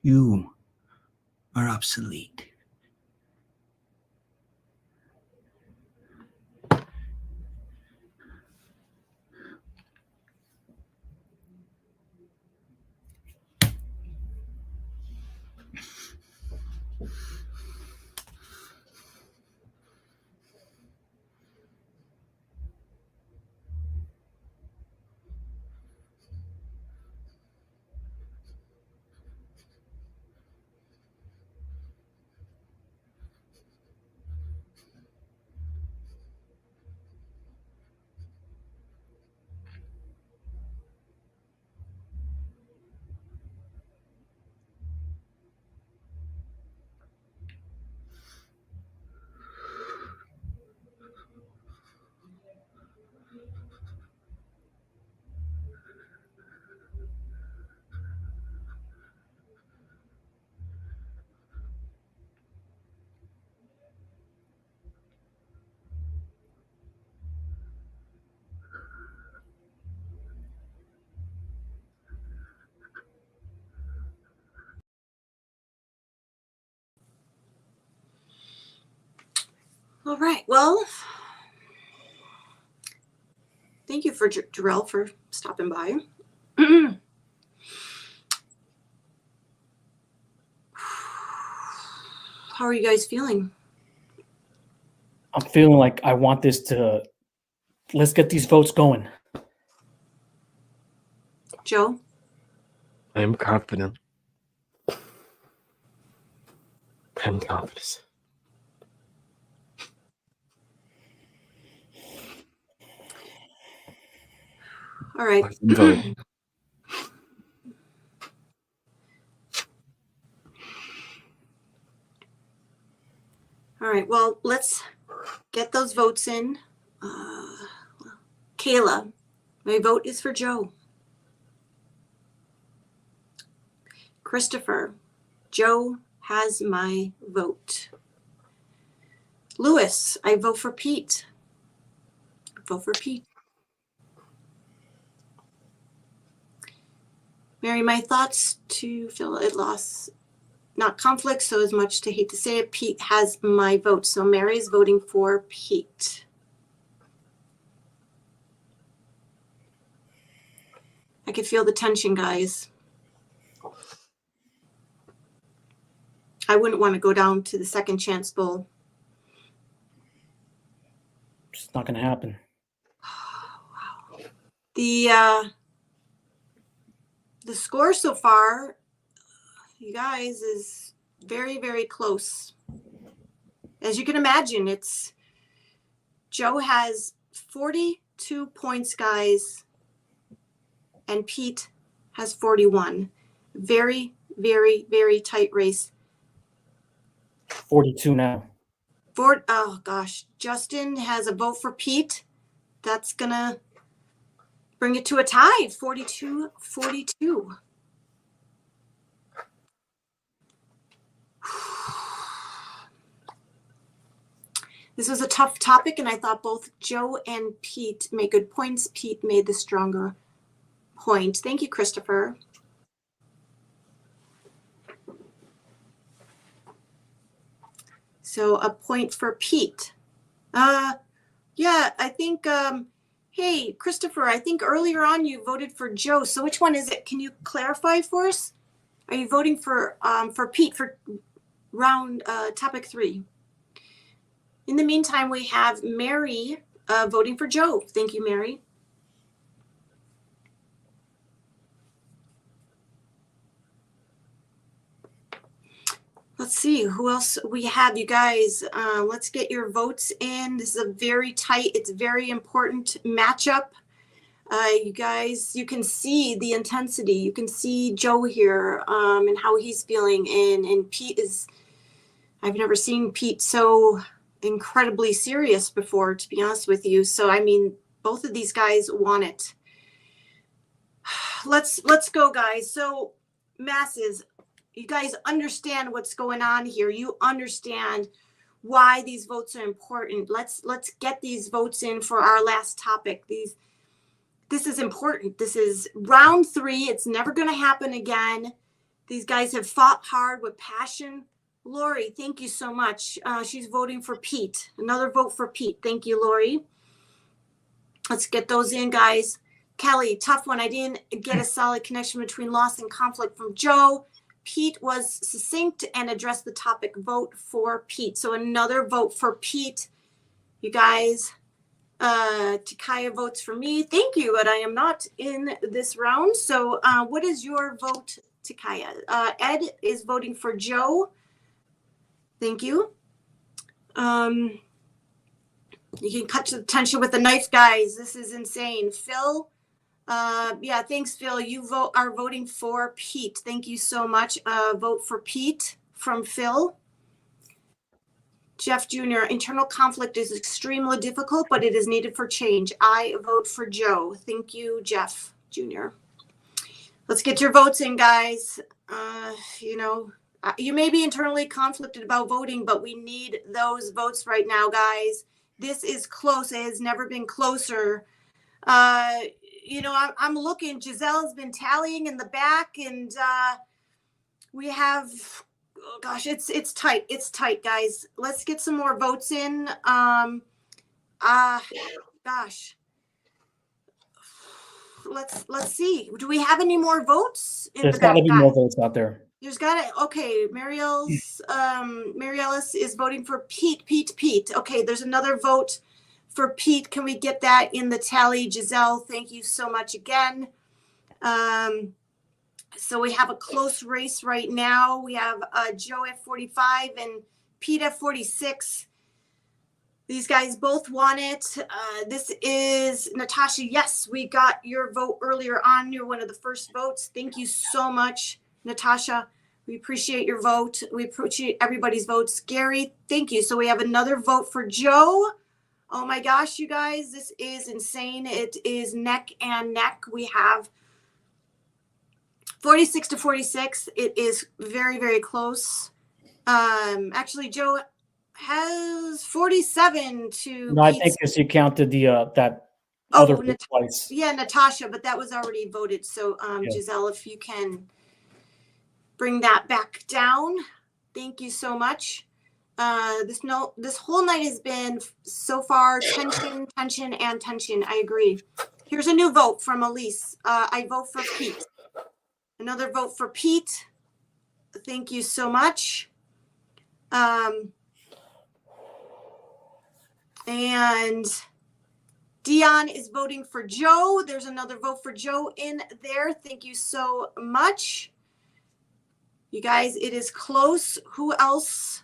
You are obsolete. All right. Well, thank you for Jarrell for stopping by. How are you guys feeling? I'm feeling like I want this to. Let's get these votes going. Joe? I am confident. I'm confident. All right. Voting. All right. Well, let's get those votes in. Kayla, my vote is for Joe. Christopher, Joe has my vote. Lewis, I vote for Pete. Vote for Pete. Mary, my thoughts to Phil, it lost, not conflict, so as much to hate to say it, Pete has my vote. So Mary is voting for Pete. I could feel the tension, guys. I wouldn't want to go down to the second chance bowl. It's not going to happen. The score so far, you guys, is very, very close. As you can imagine, it's Joe has 42 points, guys, and Pete has 41. Very, very, very tight race. 42 now. Oh gosh, Justin has a vote for Pete. That's gonna bring it to a tie, 42-42. This was a tough topic, and I thought both Joe and Pete made good points. Pete made the stronger point. Thank you, Christopher. So a point for Pete. Yeah, I think, hey, Christopher, I think earlier on you voted for Joe. So which one is it? Can you clarify for us? Are you voting for Pete for round topic 3? In the meantime, we have Mary voting for Joe. Thank you, Mary. Let's see who else we have, you guys. Let's get your votes in. This is a very tight, it's very important matchup. You guys, you can see the intensity. You can see Joe here and how he's feeling. And Pete is, I've never seen Pete so incredibly serious before, to be honest with you. So, I mean, both of these guys want it. Let's go, guys. So, masses, you guys understand what's going on here. You understand why these votes are important. Let's get these votes in for our last topic. This is important. This is round 3. It's never going to happen again. These guys have fought hard with passion. Lori, thank you so much. She's voting for Pete. Another vote for Pete. Thank you, Lori. Let's get those in, guys. Kelly, tough one. I didn't get a solid connection between loss and conflict from Joe. Pete was succinct and addressed the topic. Vote for Pete. So another vote for Pete. You guys, Takaya votes for me. Thank you, but I am not in this round. So what is your vote, Takaya? Ed is voting for Joe. Thank you. You can cut to the tension with the knife, guys. This is insane. Phil, yeah, thanks, Phil. You are voting for Pete. Thank you so much. Vote for Pete from Phil. Jeff Jr., internal conflict is extremely difficult, but it is needed for change. I vote for Joe. Thank you, Jeff Jr. Let's get your votes in, guys. You know, you may be internally conflicted about voting, but we need those votes right now, guys. This is close. It has never been closer. You know, I'm looking. Giselle's been tallying in the back, and we have oh gosh, it's tight. It's tight, guys. Let's get some more votes in. Gosh. Let's see. Do we have any more votes? There's got to be more votes out there. There's got to. Okay, Marielle's Mariellis is voting for Pete. Okay, there's another vote for Pete. Can we get that in the tally? Giselle, thank you so much again. So we have a close race right now. We have Joe at 45 and Pete at 46. These guys both won it. This is Natasha. Yes, we got your vote earlier on. You're one of the first votes. Thank you so much, Natasha. We appreciate your vote. We appreciate everybody's votes. Gary, thank you. So we have another vote for Joe. Oh my gosh, you guys, this is insane. It is neck and neck. We have 46 to 46. It is very, very close. Actually, Joe has 47 to. No, I think as you counted the that other vote twice. Yeah, Natasha, but that was already voted. So, Giselle, if you can bring that back down, thank you so much. This whole night has been so far tension. I agree. Here's a new vote from Elise. I vote for Pete. Another vote for Pete. Thank you so much. And Dion is voting for Joe. There's another vote for Joe in there. Thank you so much. You guys, it is close. Who else?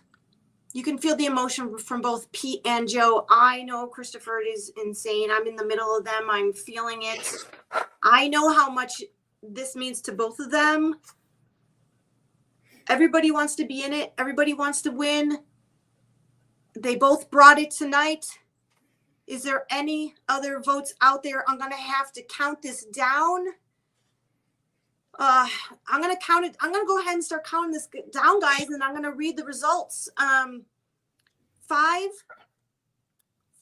You can feel the emotion from both Pete and Joe. I know Christopher is insane. I'm in the middle of them. I'm feeling it. I know how much this means to both of them. Everybody wants to be in it. Everybody wants to win. They both brought it tonight. Is there any other votes out there? I'm going to have to count this down. I'm going to count it. I'm going to go ahead and start counting this down, guys, and I'm going to read the results. 5,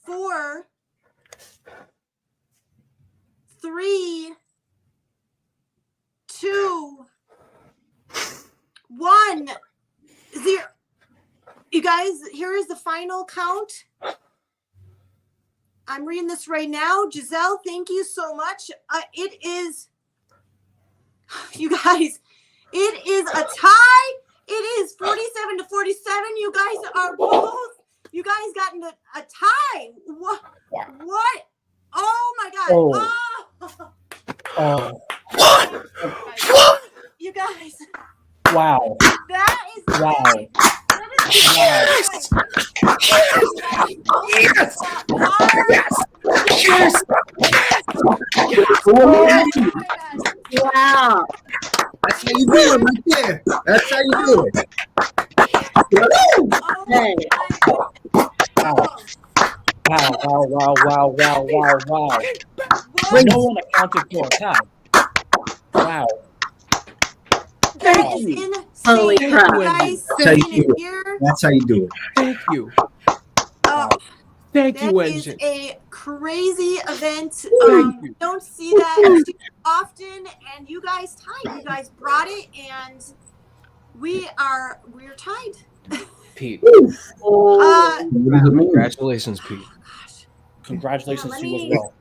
4, 3, 2, 1, 0. You guys, here is the final count. I'm reading this right now. Giselle, thank you so much. It is, you guys, it is a tie. It is 47 to 47. You guys are both, you guys got into a tie. What? Oh my God. Oh. You guys. Wow. That is wow. Yes! Yes! Wow. That's how you do it right there. That's how you do it. Hey. Wow. No one accounted for a tie. Wow. That is insane. Holy crap. Guys, That's how you do it. Thank you. Thank you, That is a crazy event. Don't see that too often, and you guys tied. You guys brought it, and we're tied. Pete. Congratulations, Pete. Congratulations to you as well.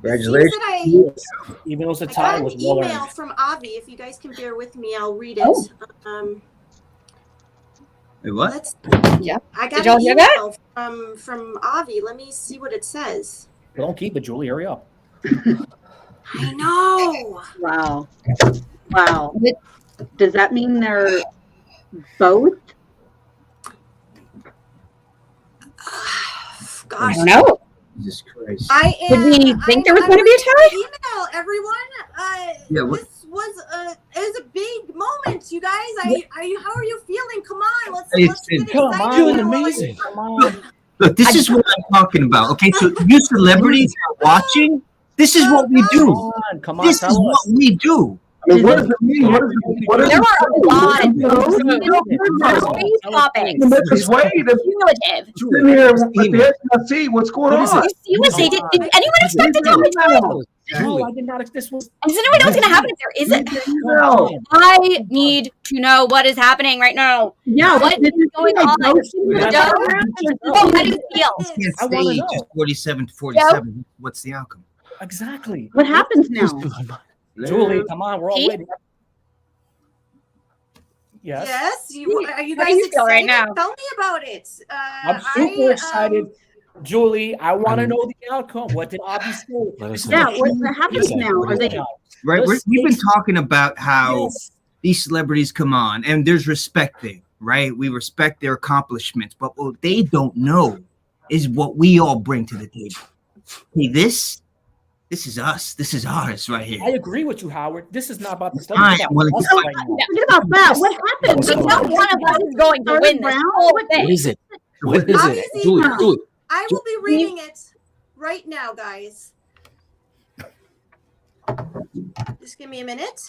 Congratulations. Even though it's a I tie, got it was an well email earned. from Avi. If you guys can bear with me, I'll read it. Wait, what? Yeah. I got Did y'all an hear email from Avi. Let me see what it says. Don't keep it, Julie. Hurry up. I know. Wow. Does that mean they're both? Gosh. I don't know. Jesus Christ. Did we think there was going to be a tie? Email everyone. Yeah, what- This was a big moment, you guys. How are you feeling? Come on, let's get Come excited. on. Doing amazing. Come on. Look, this is what I'm talking about. Okay, so you celebrities are watching. This is what we do. Come on, This is what we do. I mean, what does it mean? There are a lot of those topics. Just wait. Cumulative. Sitting here with the SNC, what's going on? Did anyone expect a tie? No, I did not. This was. Does anyone know what's going to happen if there isn't? No. I need to know what is happening right now. Yeah, what is going on? How do you feel? I can't I wanna say know. just 47 to 47. What's the outcome? Exactly. What happens now? Julie, come on, we're all Pete? waiting. Yes. Yes, are you How do guys you feel right excited? now? Tell me about it. I'm super excited. Julie, I want to know the outcome. What did Avi say? Yeah, what happens now? Are they? Right, Let's we've been take- talking about how Yes. these celebrities come on, and there's respect there, right? We respect their accomplishments, but what they don't know is what we all bring to the table. Hey, this is us. This is ours right here. I agree with you, Howard. This is not about the stuff. I It's am about willing to us fight. right now. Forget about that. What happens? We know one of us is going to win this whole What thing. is it? What is it? Obviously, Julie. I will be reading it right now, guys. Just give me a minute.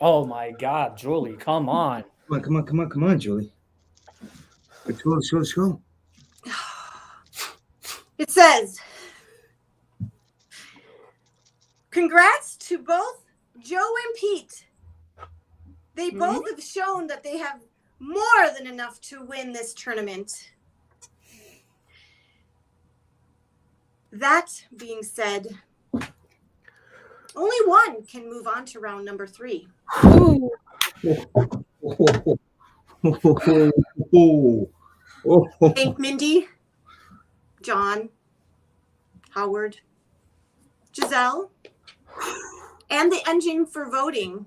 Oh my God, Julie, come on. Come on, Julie. Let's go. It says, congrats to both Joe and Pete. They both have shown that they have more than enough to win this tournament. That being said, only one can move on to round number 3. Thank Mindy, John, Howard, Giselle, and the engine for voting.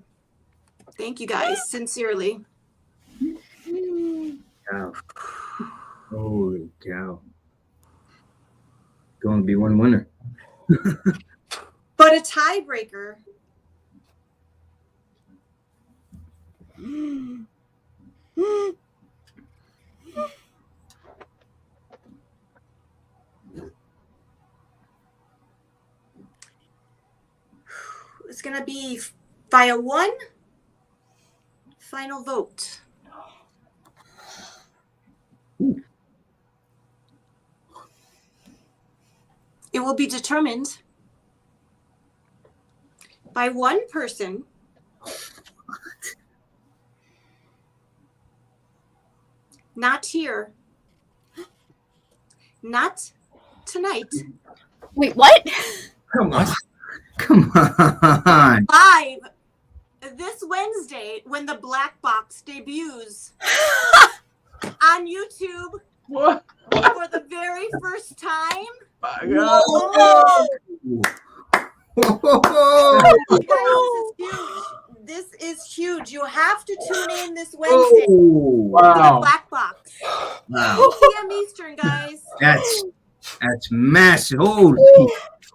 Thank you guys, sincerely. Cow. Holy cow. Going to be one winner. But a tiebreaker. It's going to be via one final vote. It will be determined by one person not here, not tonight. Wait, what? Come on. Live this Wednesday when the Black Box debuts on YouTube for the very first time. God. This is huge. You have to tune in this Wednesday for the Black Box. Wow. 8 p.m. Eastern, guys. That's massive. Holy.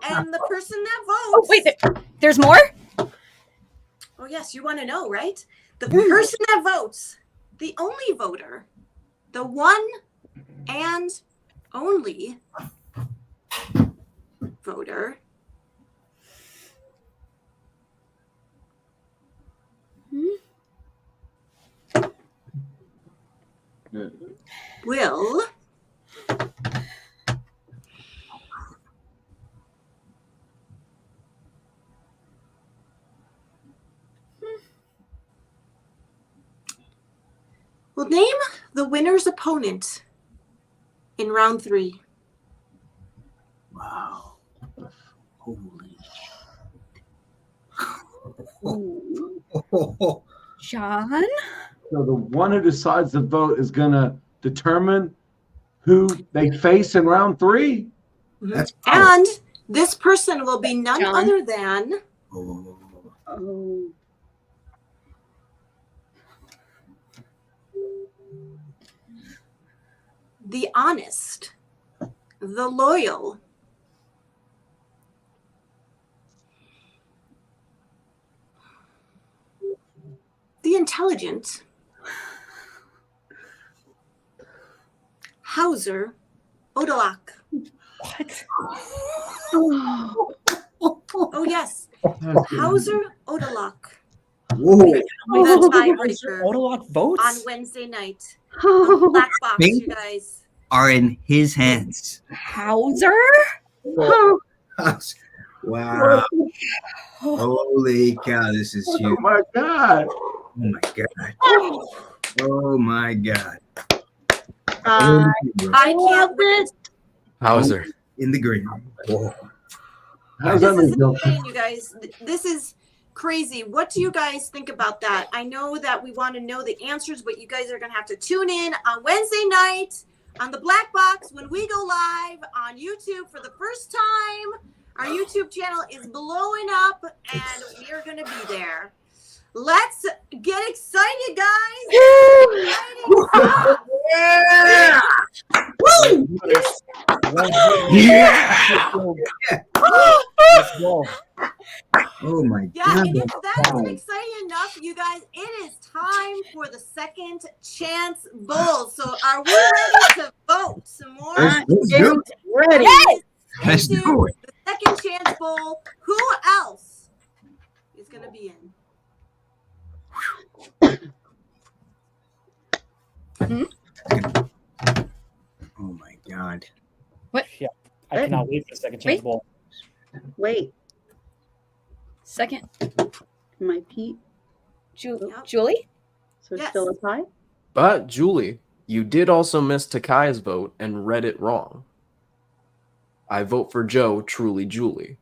And the person that votes. Oh, wait, there's more? Oh, yes, you want to know, right? The person that votes, the only voter, the one and only voter will name the winner's opponent in round 3. Wow. Holy. John? So the one who decides the vote is going to determine who they face in round 3. And this person will be none John? other than the honest, the loyal, the intelligent, Hauser Odalak. What? Oh, yes. Hauser Odalak. Whoa. The tiebreaker Odalak votes on Wednesday night. On Black Box, Thank you guys. Are in his hands. Hauser? Wow. Holy cow, this is huge. Oh my God. Oh my God. Oh my God. I can't wait. Hauser. In the green. Oh. How's This that is make you feel? insane, you guys. This is crazy. What do you guys think about that? I know that we want to know the answers, but you guys are going to have to tune in on Wednesday night on the Black Box when we go live on YouTube for the first time. Our YouTube channel is blowing up, and we are going to be there. Let's get excited, guys! Yeah! Woo! Yeah! Let's go. Oh my Yeah, God. and if that isn't exciting enough, you guys, it is time for the second chance bowl. So are we ready to vote some more? Let's do it. Ready. Let's do it. The second chance bowl. Who else is going to be in? Oh my God. What? Yeah, I cannot wait for the second chance bowl. Wait. Second. My Pete. Julie? So it's still a tie? But Julie, you did also miss Takai's vote and read it wrong. I vote for Joe, truly Julie.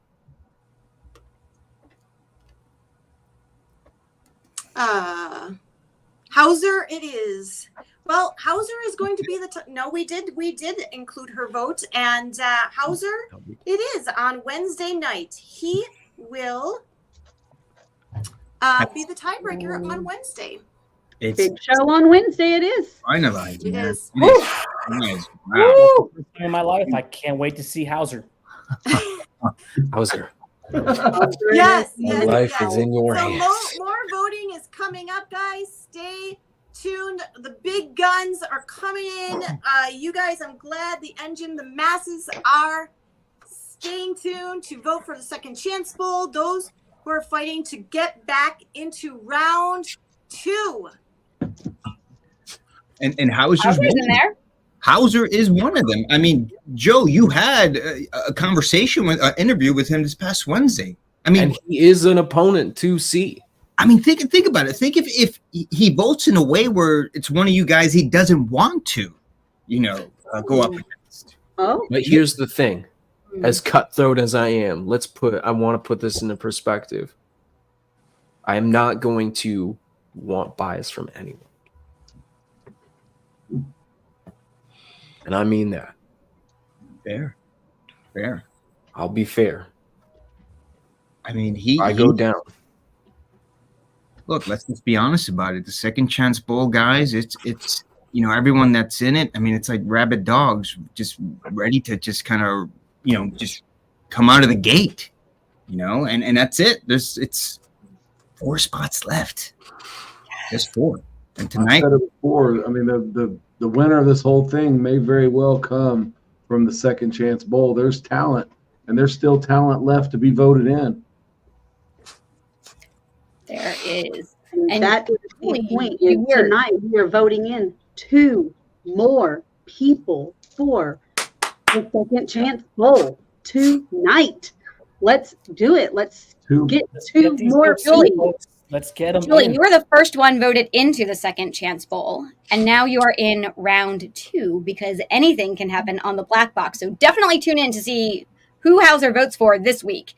Hauser it is. Well, Hauser is going to be the no, we did include her vote, and Hauser it is on Wednesday night. He will be the tiebreaker on Wednesday. It's Big show on Wednesday it is. finalized. It man. is. It is. Nice. Wow. Woo! First time in my life, I can't wait to see Hauser. Hauser. Yes, My yes, life yes. is in your So hands. more voting is coming up, guys. Stay tuned. The big guns are coming in. You guys, I'm glad the masses are staying tuned to vote for the second chance bowl. Those who are fighting to get back into round 2. And Hauser's Hauser's one in there. Hauser is one of them. I mean, Joe, you had a conversation with an interview with him this past Wednesday. I mean, And he is an opponent to see. I mean, think about it. Think if he votes in a way where it's one of you guys he doesn't want to, go up against. Oh, But here's the thing. As cutthroat as I am, I want to put this into perspective. I am not going to want bias from anyone. And I mean that. Fair. I'll be fair. I mean, I go down. Look, let's just be honest about it. The second chance bowl, guys, it's everyone that's in it. I mean, it's like rabid dogs just ready to just kind of, just come out of the gate, and that's it. It's 4 spots left. Just 4. And tonight, I said it before. I mean, the winner of this whole thing may very well come from the second chance bowl. There's talent, and there's still talent left to be voted in. There is. And that is the Julie, point. you were- Tonight we are voting in 2 more people for the second chance bowl tonight. Let's do it. Let's get 2 these more votes in, people. folks. Let's get them Julie, in. you were the first one voted into the second chance bowl, and now you are in round 2 because anything can happen on the black box. So definitely tune in to see who Hauser votes for this week.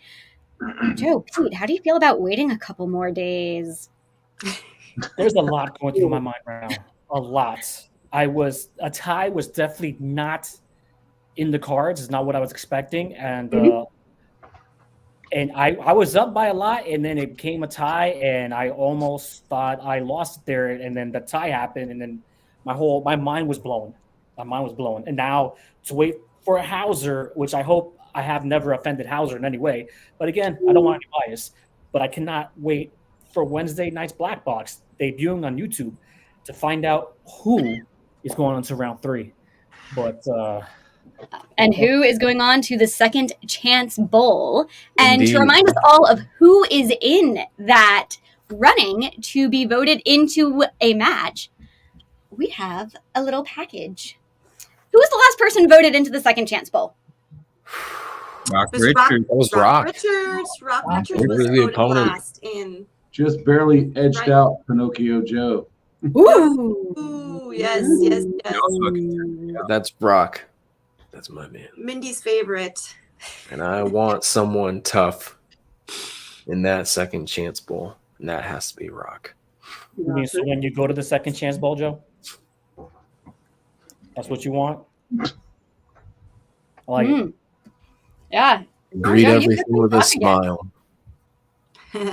Joe, Pete, how do you feel about waiting a couple more days? There's a lot going through my mind right now. A lot. A tie was definitely not in the cards. It's not what I was expecting, and I was up by a lot, and then it came a tie, and I almost thought I lost it there, and then the tie happened, and then my mind was blown. My mind was blown, and now to wait for a Hauser, which I hope I have never offended Hauser in any way. But again, I don't want any bias, but I cannot wait for Wednesday night's Black Box debuting on YouTube to find out who is going on to round 3. But And who is going on to the second chance bowl. And Indeed. to remind us all of who is in that running to be voted into a match, we have a little package. Who was the last person voted into the second chance bowl? Rock It was Rock, Richards. That was Rock Rock. Richards. Rock Rock Richards was Richards, the voted opponent. last in. Just barely edged Right. out Pinocchio Joe. Ooh, yes, yes, yes. That's Brock. That's my man. Mindy's favorite. And I want someone tough in that second chance bowl. And that has to be Rock. I mean, so when you go to the second chance bowl, Joe, that's what you want? I like it. Yeah. Greet Joe, you everything could be with a Rock again. smile,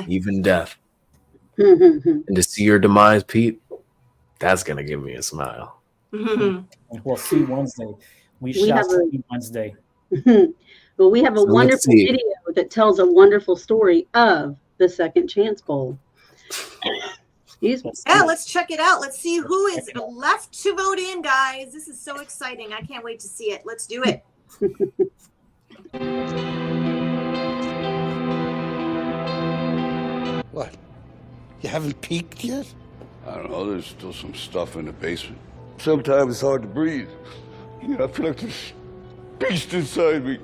even death. And to see your demise, Pete, that's going to give me a smile. We'll see Wednesday. We We shall have a- see Wednesday. Well, we have a So let's wonderful see. video that tells a wonderful story of the Second Chance Bowl. Excuse me. Yeah, let's check it out. Let's see who is left to vote in, guys. This is so exciting. I can't wait to see it. Let's do it. What? You haven't peaked yet? I don't know. There's still some stuff in the basement. Sometimes it's hard to breathe. You know, I feel like this beast inside me.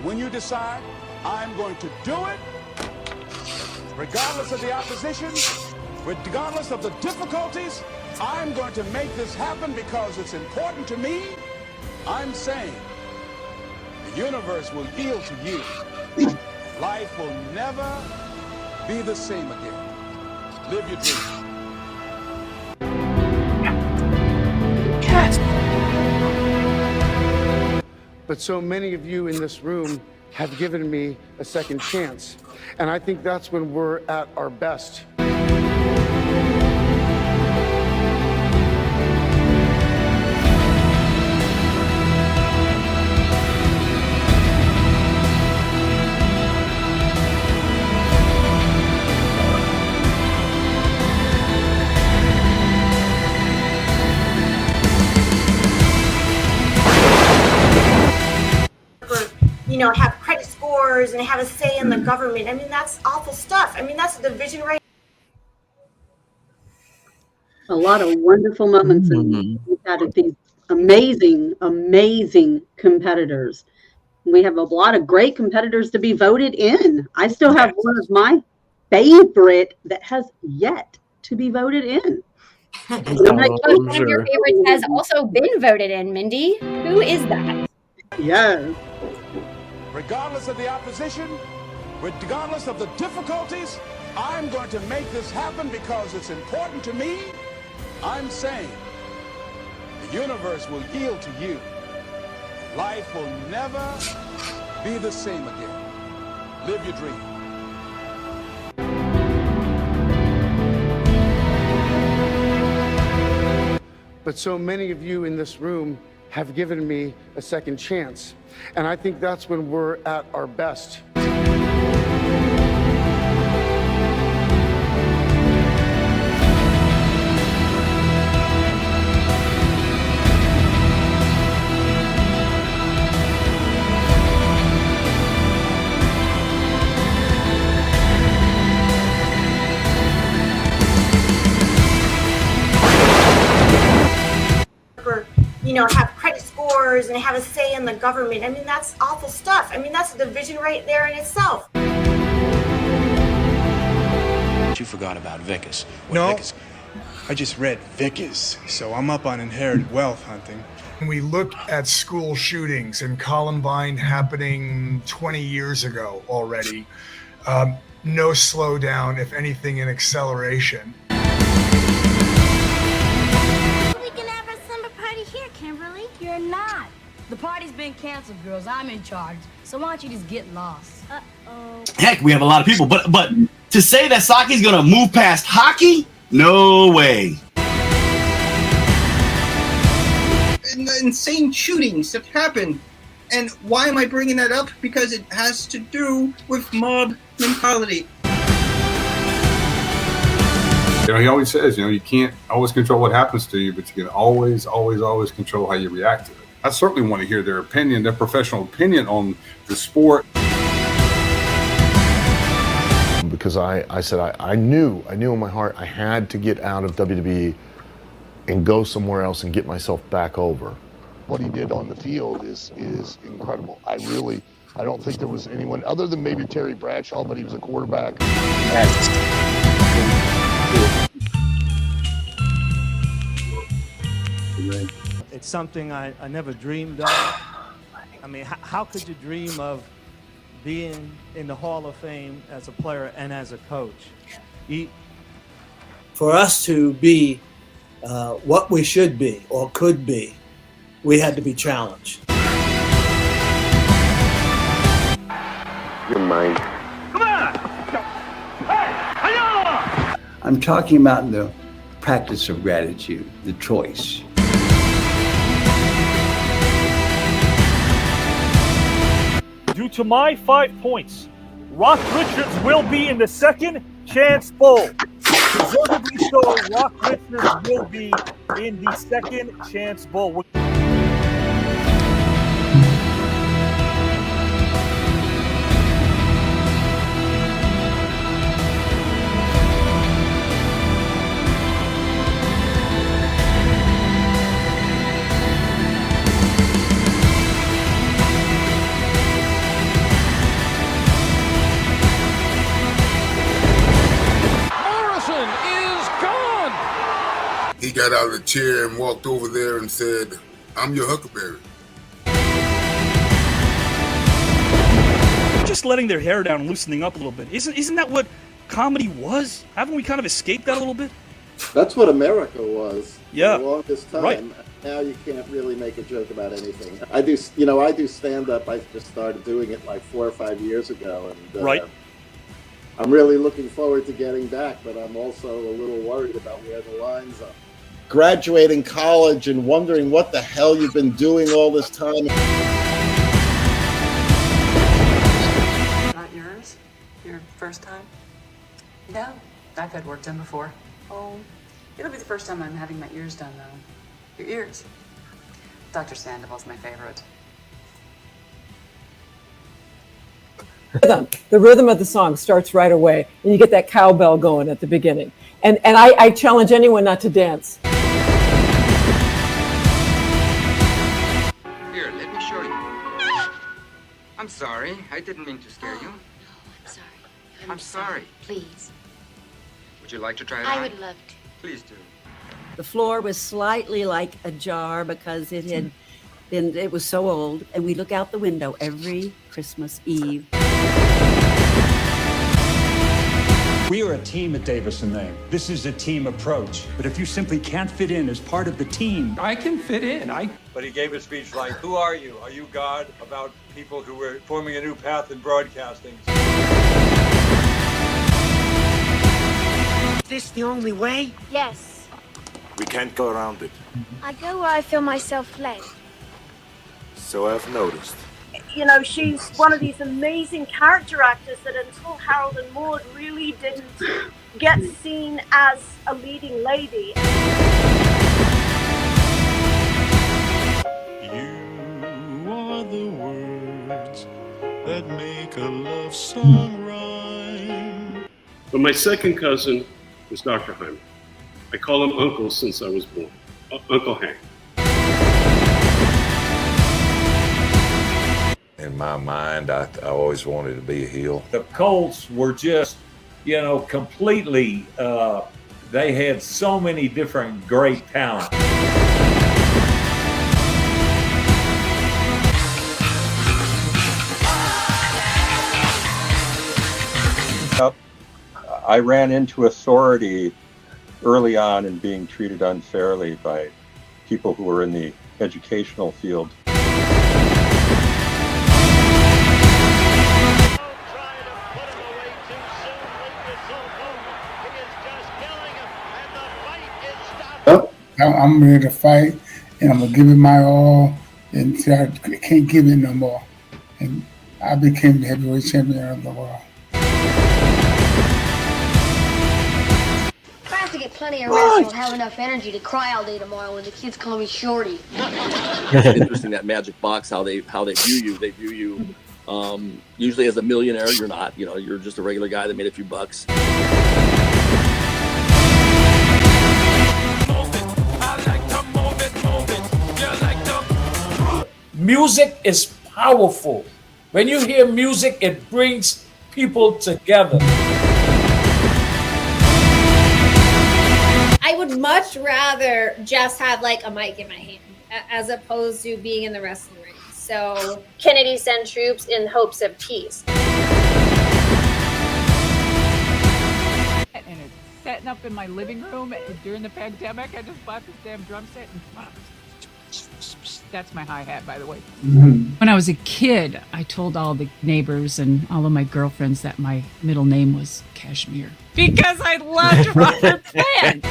When you decide, I'm going to do it, regardless of the opposition, regardless of the difficulties, I'm going to make this happen because it's important to me. I'm saying the universe will yield to you. Life will never be the same again. Live your dream. But so many of you in this room have given me a second chance. And I think that's when we're at our best. You know, have credit scores and have a say in the government. I mean, that's awful stuff. I mean, that's the division right. A lot of wonderful moments and we've had these amazing competitors. We have a lot of great competitors to be voted in. I still have one of my favorite that has yet to be voted in. One of your favorites has also been voted in, Mindy. Who is that? Yes. Regardless of the opposition, regardless of the difficulties, I'm going to make this happen because it's important to me. I'm saying the universe will yield to you. Life will never be the same again. Live your dream. But so many of you in this room have given me a second chance. And I think that's when we're at our best. You know, have credit scores and have a say in the government. I mean, that's awful stuff. I mean, that's a division right there in itself. You forgot about Vickers. No. Vickers? I just read Vickers, so I'm up on inherited wealth hunting. When we look at school shootings and Columbine happening 20 years ago already, no slowdown, if anything, an acceleration. We can have our summer party here, Kimberly. You're not. The party's been canceled, girls. I'm in charge. So why don't you just get lost? Uh-oh. Heck, we have a lot of people, but to say that soccer's gonna move past hockey? No way. Insane shootings have happened. And why am I bringing that up? Because it has to do with mob mentality. You know, he always says, you can't always control what happens to you, but you can always control how you react to it. I certainly want to hear their opinion, their professional opinion on the sport. Because I said I knew in my heart I had to get out of WWE and go somewhere else and get myself back over. What he did on the field is incredible. I don't think there was anyone other than maybe Terry Bradshaw, but he was a quarterback. It's something I never dreamed of. I mean, how could you dream of being in the Hall of Fame as a player and as a coach? For us to be what we should be or could be, we had to be challenged. Your mind. Come on! Hey! I'm talking about the practice of gratitude, the choice. Due to my 5 points, Rock Richards will be in the Second Chance Bowl. Deservedly so, Rock Richards will be in the Second Chance Bowl. He got out of the chair and walked over there and said, "I'm your Huckleberry." Just letting their hair down and loosening up a little bit. Isn't that what comedy was? Haven't we kind of escaped that a little bit? That's what America was. Yeah. For the longest time. Right. Now you can't really make a joke about anything. I do stand up. I just started doing it like 4 or 5 years ago, and right. I'm really looking forward to getting back, but I'm also a little worried about where the lines are. Graduating college and wondering what the hell you've been doing all this time. Not yours? Your first time? No, I've had work done before. Oh, it'll be the first time I'm having my ears done, though. Your ears? Dr. Sandoval's my favorite. The rhythm of the song starts right away, and you get that cowbell going at the beginning. And I challenge anyone not to dance. Here, let me show you. I'm sorry. I didn't mean to scare you. I'm sorry. I'm sorry. Please. Would you like to try it I on? would love to. Please do. The floor was slightly like a jar because it was so old, and we look out the window every Christmas Eve. We are a team at Davis and Lane. This is a team approach. But if you simply can't fit in as part of the team, I can fit in. But he gave a speech like, "Who are you? Are you God?" About people who were forming a new path in broadcasting. Is this the only way? Yes. We can't go around it. I go where I feel myself led. So I've noticed. You know, she's one of these amazing character actors that until Harold and Maude really didn't get seen as a leading lady. You are the words that make a love song rhyme. But my second cousin is Dr. Hyman. I call him Uncle since I was born. Uncle Hank. In my mind, I always wanted to be a heel. The Colts were just, completely, they had so many different great talent. I ran into authority early on in being treated unfairly by people who were in the educational field. I'm ready to fight, and I'm gonna give it my all until I can't give it no more. And I became the heavyweight champion of the world. If I have to get plenty of rest, I'll have enough energy to cry all day tomorrow when the kids call me Shorty. It's interesting, that magic box, how they view you. They view you usually as a millionaire. You're not. You're just a regular guy that made a few bucks. music is powerful. When you hear music, it brings people together. I would much rather just have like a mic in my hand as opposed to being in the wrestling ring. So Kennedy sent troops in hopes of peace. And it's setting up in my living room during the pandemic. I just bought this damn drum set and that's my hi-hat, by the way. When I was a kid, I told all the neighbors and all of my girlfriends that my middle name was Kashmir. Because I loved Robert Plant.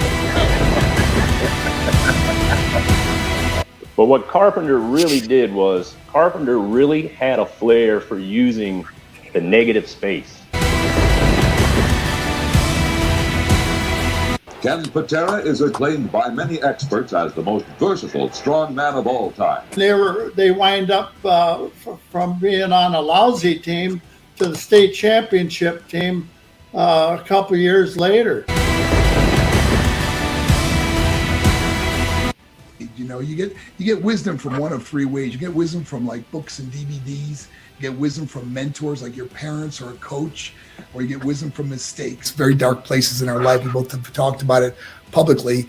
But what Carpenter really did was, Carpenter really had a flair for using the negative space. Ken Patera is acclaimed by many experts as the most versatile strongman of all time. They wind up from being on a lousy team to the state championship team a couple years later. You know, you get wisdom from one of three ways. You get wisdom from like books and DVDs. You get wisdom from mentors like your parents or a coach, or you get wisdom from mistakes. Very dark places in our life. We both have talked about it publicly.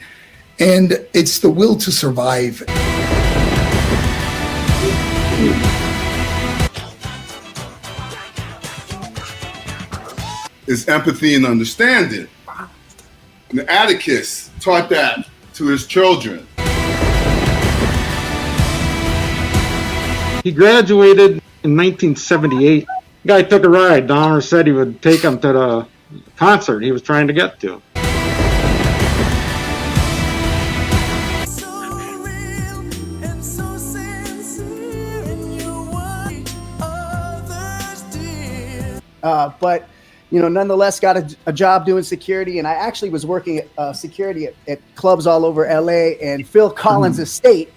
And it's the will to survive. Is empathy and understanding. And Atticus taught that to his children. He graduated in 1978. The guy took a ride. Donner said he would take him to the concert he was trying to get to. But you know, nonetheless, got a job doing security, and I actually was working security at clubs all over LA and Phil Collins' estate.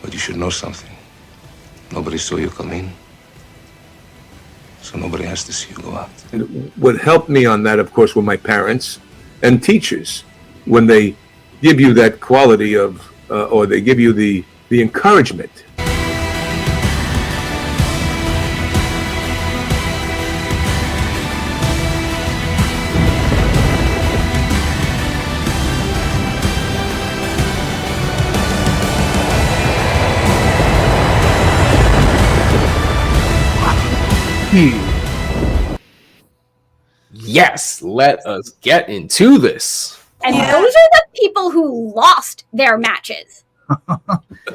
But you should know something. Nobody saw you come in, so nobody has to see you go out. And what helped me on that, of course, were my parents and teachers. When they give you that quality of, or they give you the encouragement. Yes, let us get into this. And those are the people who lost their matches.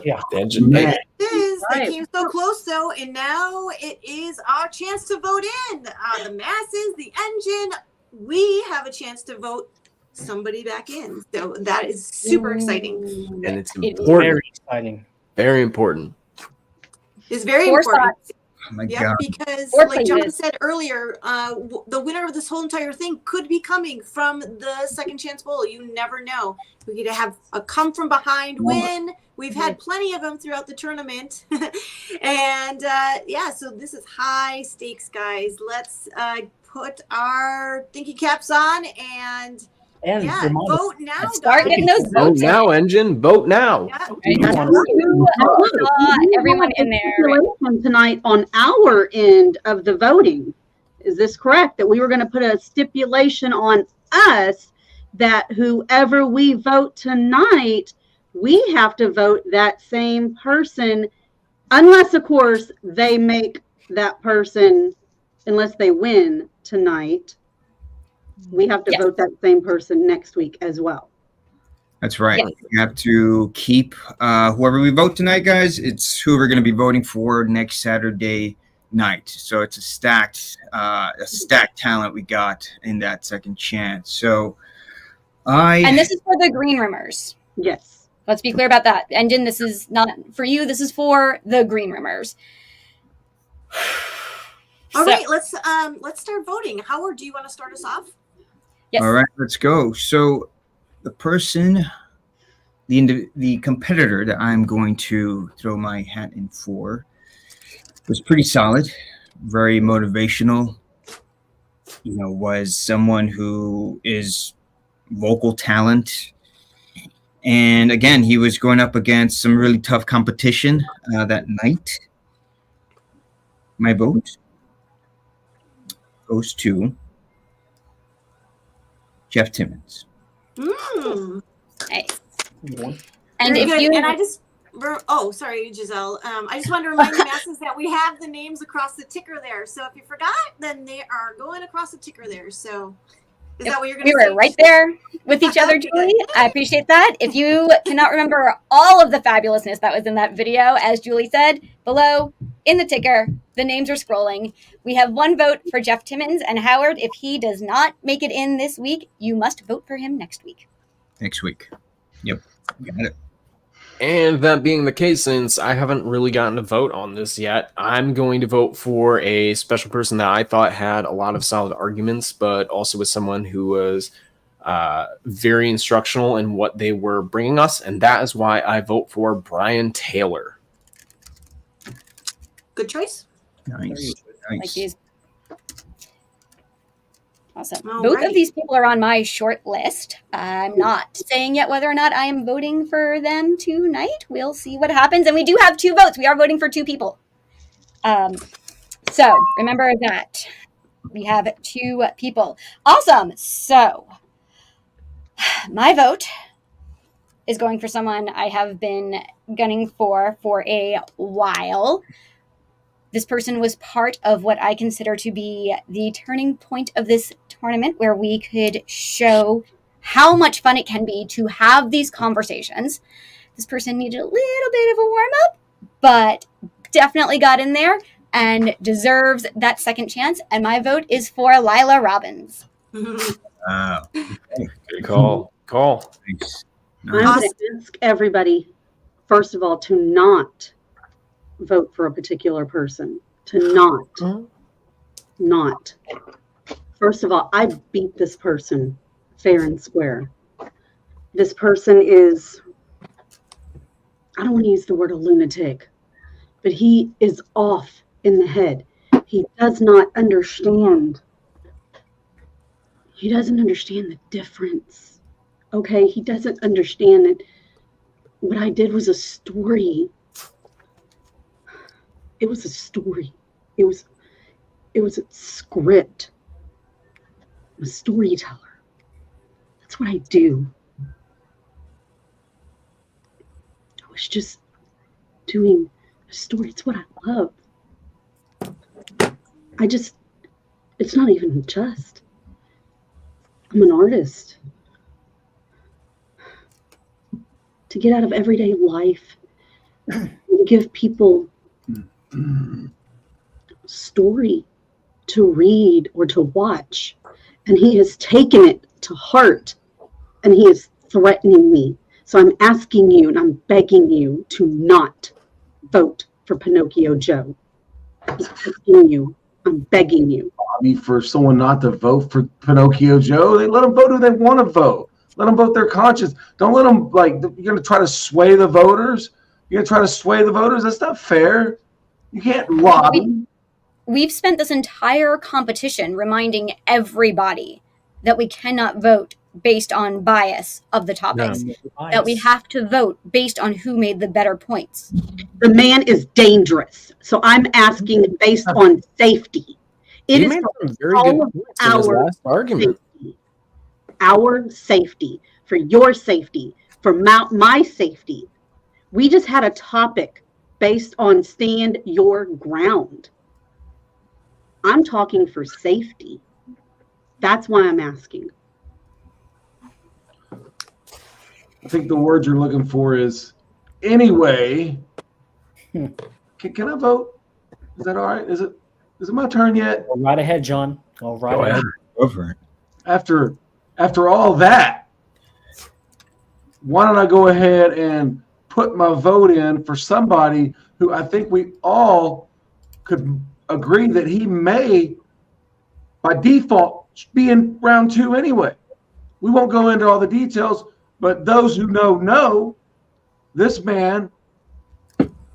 Yeah. It is. They came so close, though, and now it is our chance to vote in. The masses, the engine. We have a chance to vote somebody back in. So that is super exciting. And it's It's important. very exciting. Very important. It's very Four important. spots. Oh my Yeah, God. because Four like John places. said earlier, the winner of this whole entire thing could be coming from the Second Chance Bowl. You never know. We could have a come from behind win. We've had plenty of them throughout the tournament. And yeah, so this is high stakes, guys. Let's put our thinking caps on and yeah, remind us. vote now. Start guys. getting those Vote votes in. now, engine. Vote now. Everyone in there. Stipulation tonight on our end of the voting. Is this correct? That we were going to put a stipulation on us that whoever we vote tonight, we have to vote that same person, unless, of course, they make that person, unless they win tonight. We have to vote that same person next week as well. That's right. Yes. We have to keep whoever we vote tonight, guys. It's who we're going to be voting for next Saturday night. So it's a stacked talent we got in that second chance. So And this is for the green rumors. Yes. Let's be clear about that. Engine, this is not for you. This is for the green rumors. All right, let's start voting. Howard, do you want to start us off? Yes. All right, let's go. So the person, the competitor that I'm going to throw my hat in for was pretty solid, very motivational. You know, was someone who is vocal talent And again, he was going up against some really tough competition that night. My vote goes to Jeff Timmons. Nice. And if you and I just sorry, Giselle. I just wanted to remind the masses that we have the names across the ticker there. So if you forgot, then they are going across the ticker there. So is that what you're going to We say? were right there with each other, Julie. I appreciate that. If you cannot remember all of the fabulousness that was in that video, as Julie said, below in the ticker, the names are scrolling. We have one vote for Jeff Timmons, and Howard, if he does not make it in this week, you must vote for him next week. Next week. Yep. Got it. And that being the case, since I haven't really gotten a vote on this yet, I'm going to vote for a special person that I thought had a lot of solid arguments, but also was someone who was very instructional in what they were bringing us, and that is why I vote for Brian Taylor. Good choice. Nice. Like these. Awesome. All Both right. of these people are on my short list. I'm not saying yet whether or not I am voting for them tonight. We'll see what happens. And we do have 2 votes. We are voting for 2 people. So remember that. We have 2 people. Awesome. So my vote is going for someone I have been gunning for a while. This person was part of what I consider to be the turning point of this tournament, where we could show how much fun it can be to have these conversations. This person needed a little bit of a warm-up, but definitely got in there and deserves that second chance. And my vote is for Lila Robbins. Wow. Good call. Thanks. I'm going to ask everybody, first of all, to not vote for a particular person. To not. First of all, I beat this person fair and square. This person is, I don't want to use the word a lunatic, but he is off in the head. He does not understand. He doesn't understand the difference. Okay? He doesn't understand that what I did was a story. It was a story. It was a script. I'm a storyteller. That's what I do. I was just doing a story. It's what I love. It's not even just. I'm an artist. To get out of everyday life and give people story to read or to watch, and he has taken it to heart and he is threatening me. So I'm asking you and I'm begging you to not vote for Pinocchio Joe. I'm asking you, I'm begging you. I mean, for someone not to vote for Pinocchio Joe, they let them vote who they want to vote. Let them vote their conscience. Don't let them, like, you're going to try to sway the voters. You're going to try to sway the voters. That's not fair. You can't lobby. We've spent this entire competition reminding everybody that we cannot vote based on bias of the topics, that we have to vote based on who made the better points. The man is dangerous. So I'm asking based on safety. It is for all of our argument. Safety. Our safety, for your safety, for my safety. We just had a topic based on stand your ground. I'm talking for safety. That's why I'm asking. I think the word you're looking for is anyway. Can I vote? Is that all right? Is it my turn yet? Go right ahead, John. Go right ahead. Over it. After all that, why don't I go ahead and put my vote in for somebody who I think we all could agree that he may, by default, be in round 2 anyway. We won't go into all the details, but those who know this man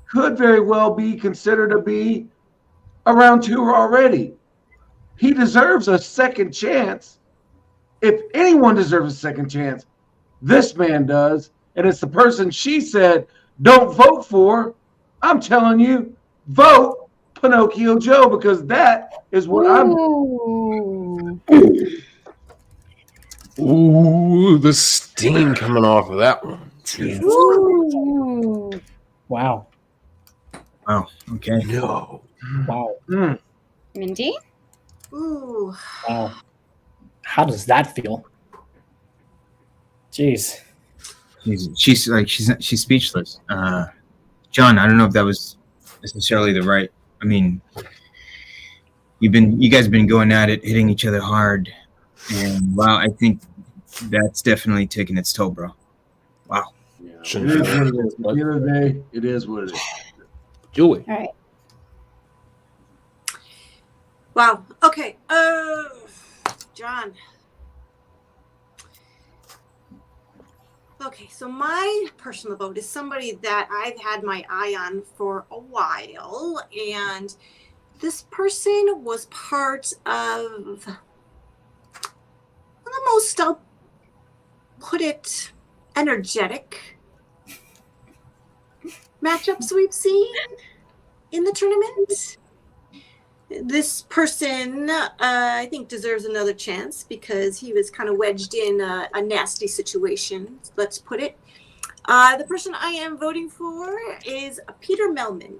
could very well be considered to be a round 2 already. He deserves a second chance. If anyone deserves a second chance, this man does. and it's the person she said don't vote for, I'm telling you, vote Pinocchio Joe, because that is what Ooh. Ooh, the steam coming off of that one. Ooh. Wow. Wow. Okay. No. Wow. Mindy? Ooh. Wow. How does that feel? Jeez. She's speechless. John, I don't know if that was necessarily the right. I mean, you guys have been going at it, hitting each other hard, and wow, I think that's definitely taking its toll, bro. Wow. It is what it is. At the end of the day, it is what it is. Julie. All right. Wow. Okay. John. Okay, so my personal vote is somebody that I've had my eye on for a while, and this person was part of the most, I'll put it, energetic matchups we've seen in the tournament. This person, I think, deserves another chance because he was kind of wedged in a nasty situation, let's put it. The person I am voting for is Peter Melman.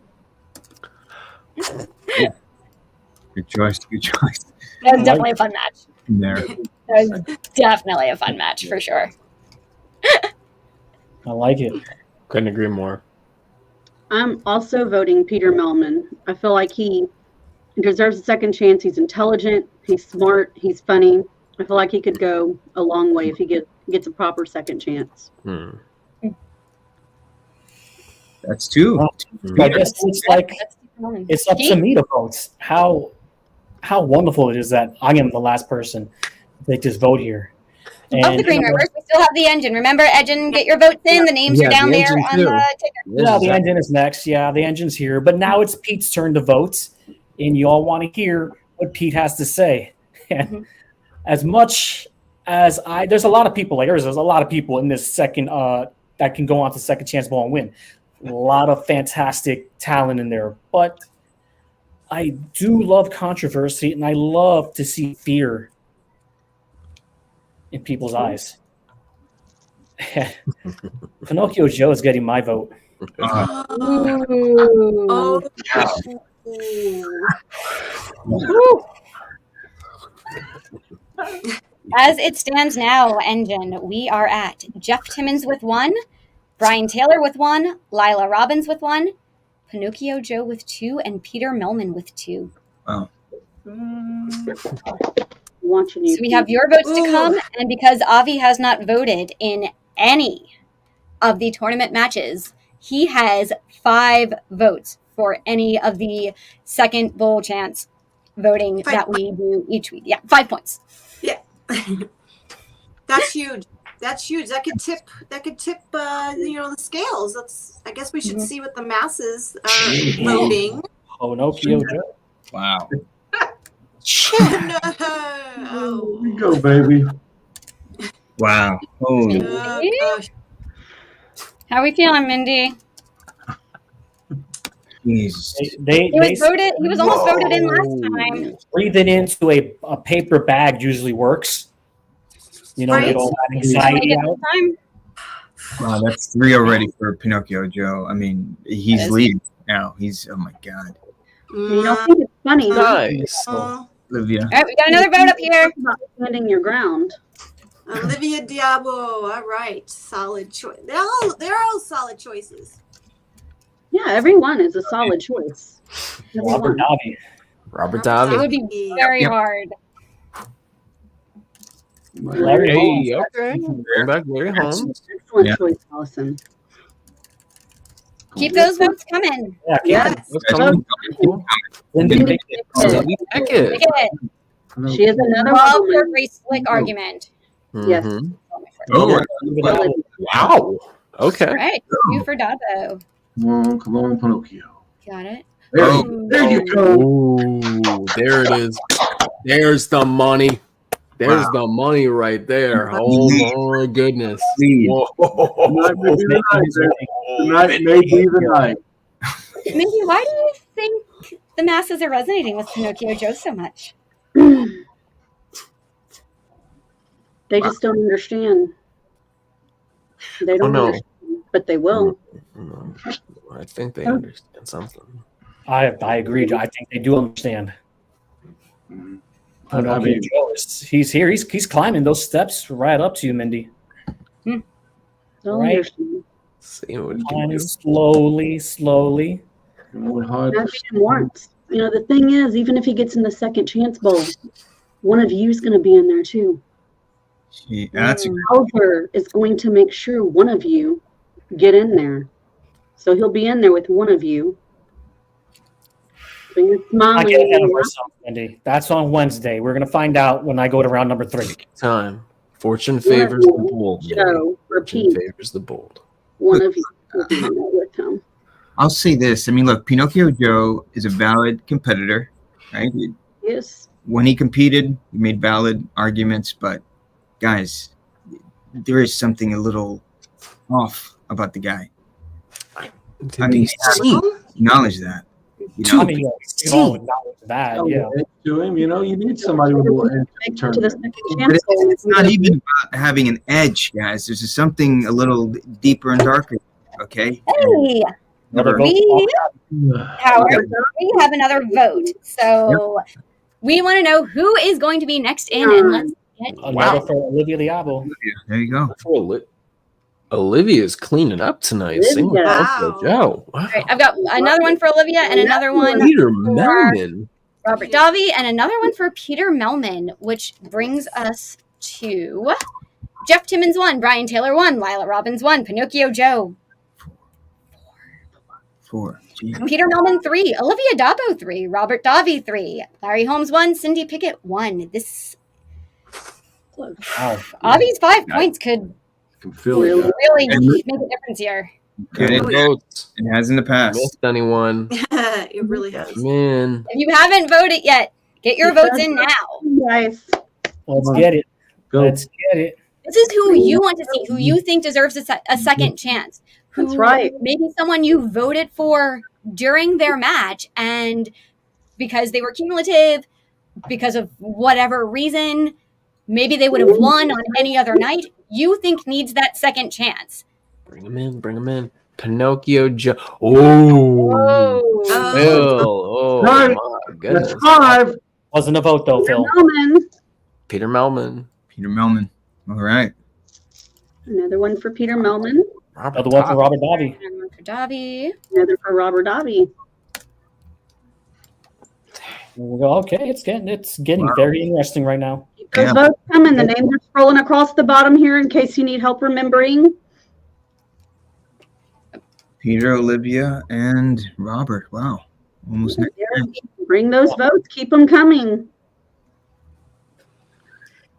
Good choice. Good choice. That was definitely a fun match. There. That was definitely a fun match for sure. I like it. Couldn't agree more. I'm also voting Peter Melman. I feel like he deserves a second chance. He's intelligent. He's smart. He's funny. I feel like he could go a long way if he gets a proper second chance. That's two. I guess it's like it's up to me to vote. How wonderful it is that I am the last person to take this vote here. Of the Green Rivers, we still have the engine. Remember, Engine, get your votes in. The names are down there on the ticker. Yeah, the engine is next. Yeah, the engine's here. But now it's Pete's turn to vote, and you all want to hear what Pete has to say. And as much as there's a lot of people, there's a lot of people in this second that can go on to Second Chance Bowl and win. A lot of fantastic talent in there. But I do love controversy, and I love to see fear in people's eyes. Pinocchio Joe is getting my vote. As it stands now, Engine, we are at Jeff Timmons with 1, Brian Taylor with 1, Lila Robbins with 1, Pinocchio Joe with 2, and Peter Melman with 2. Wow. Watching you. So we have your votes to come, and because Avi has not voted in any of the tournament matches, he has 5 votes for any of the second bowl chance voting that we do each week. Yeah, 5 points. Yeah. That's huge. That's huge. That could tip the scales. I guess we should see what the masses are voting. Pinocchio Joe. Wow. No. Here we go, baby. Wow. Holy. How are we feeling, Mindy? Jesus. He was almost voted in last time. Breathing into a paper bag usually works. You know, get all that anxiety out. Wow, that's 3 already for Pinocchio Joe. I mean, he's leading now. Oh my God. You don't think it's funny, huh? Nice. Olivia. All right, we got another vote up here. About standing your ground. Olivia Diabo. All right. Solid choice. They're all solid choices. Yeah, everyone is a solid choice. Robert Davi. It would be very hard. Larry Holmes. Okay. Bring back Larry Holmes. Excellent choice, Allison. Keep those votes coming. Yeah, Lindy Pickett. She is another Love woman. her very slick argument. Yes. Oh, wow. Okay. All right, 2 for Dabo. Come on, Pinocchio. Got it. There you go. Ooh, there it is. There's the money. There's the money right there. Oh my goodness. Tonight may be the night. Mindy, why do you think the masses are resonating with Pinocchio Joe so much? They just don't understand. They don't no. understand, but they will. I think they understand something. I agree. I think they do understand. Pinocchio Joe he's here. He's climbing those steps right up to you, Mindy. They'll Right. understand. See what we can Climbing do. slowly. Not even once. You know, the thing is, even if he gets in the second chance bowl, one of you's going to be in there too. That's Albert is going to make sure one of you get in there. So he'll be in there with one of you. So you're I smiling. get ahead of ourselves, Mindy. That's on Wednesday. We're going to find out when I go to round number 3. Time. Fortune favors the bold. Joe, Fortune repeat. favors the bold. One of you will be in there with him. I'll say this. I mean, look, Pinocchio Joe is a valid competitor, right? Yes. When he competed, he made valid arguments, but guys, there is something a little off about the guy. I mean, acknowledge that. You know? I mean, you all acknowledge that, yeah. To him, you know, you need somebody with a little turn. But it's not even about having an edge, guys. There's just something a little deeper and darker. Okay. Hey, Never. Howard, we have another vote. So we want to know who is going to be next in, and let's get Another for Olivia Diabo. There you go. Olivia's cleaning up tonight. Sing with Wow. Joe. Wow. All right, I've got another one for Olivia and another one Peter for Melman. Robert Davi and another one for Peter Melman, which brings us to Jeff Timmons 1, Brian Taylor 1, Lila Robbins 1, Pinocchio Joe 4. Peter Melman 3, Olivia Dabo 3, Robert Davi 3, Larry Holmes 1, Cindy Pickett 1. This Avi's 5 points could really make a difference here. Good votes. It has in the past. Missed anyone? It really has. Man. If you haven't voted yet, get your votes in now. Nice. Let's get it. Let's get it. This is who you want to see, who you think deserves a second chance. Who That's right. Maybe someone you voted for during their match, and because they were cumulative, because of whatever reason, maybe they would have won on any other night, you think needs that second chance. Bring him in. Bring him in. Pinocchio Joe. Oh. Phil. Oh, Right. my goodness. That's 5. Wasn't a vote, though, Phil. Peter Melman. Peter Melman. All right. Another one for Peter Melman. Another one for Robert Davi. Another one for Davi. Another for Robert Davi. Okay, it's getting very interesting right now. Those votes coming. The names are scrolling across the bottom here in case you need help remembering. Peter, Olivia, and Robert. Wow. Almost next. Bring those votes. Keep them coming.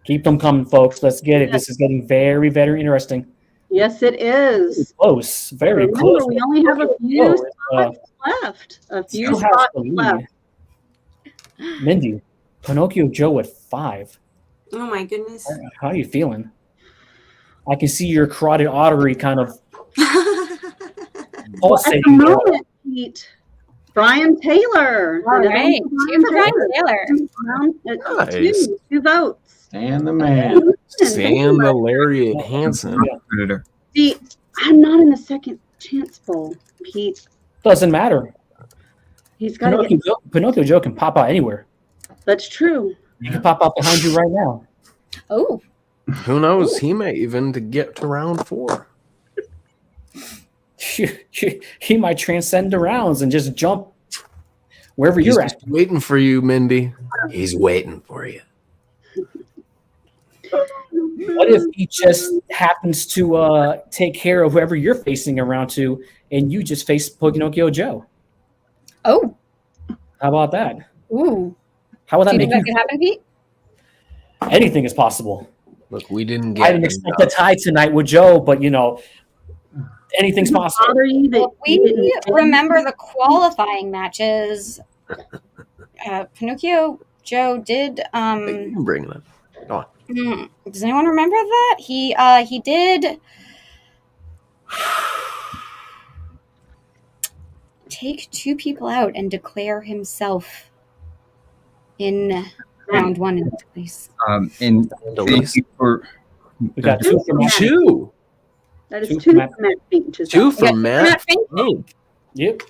Keep them coming, folks. Let's get it. This is getting very, very interesting. Yes, it is. Close. Very Remember, close. we only have a few spots left. A few Still has spots the lead. left. Mindy, Pinocchio Joe at 5. Oh my goodness. How are you feeling? I can see your carotid artery kind of Well, at the pulsating. there. moment, Pete, Brian Taylor. All right. Two for Brian Taylor. Nice. Two votes. And the man. Sam the Lariat Hansen. See, I'm not in the second chance bowl, Pete. Doesn't matter. He's got to Pinocchio get. Pinocchio Joe can pop out anywhere. That's true. He can pop out behind you right now. Oh. Who knows? He may even to get to round 4. He might transcend the rounds and just jump wherever He's you're at. just waiting for you, Mindy. He's waiting for you. What if he just happens to take care of whoever you're facing around to, and you just face Pinocchio Joe? Oh. How about that? Ooh. How would that Do you make think you? that could happen, Pete? Anything is possible. Look, we didn't I get didn't expect a tie tonight with Joe, but anything's possible. Bother you that Well, we remember the qualifying matches. Pinocchio Joe did You can bring it up. Go on. Does anyone remember that? He did take 2 people out and declare himself in round 1 in this place. And thank you for We got Dr. 2 from Matt. Two. That is 2 2 from Matt. from Matt Fink. 2 from Matt. Fink. Yep.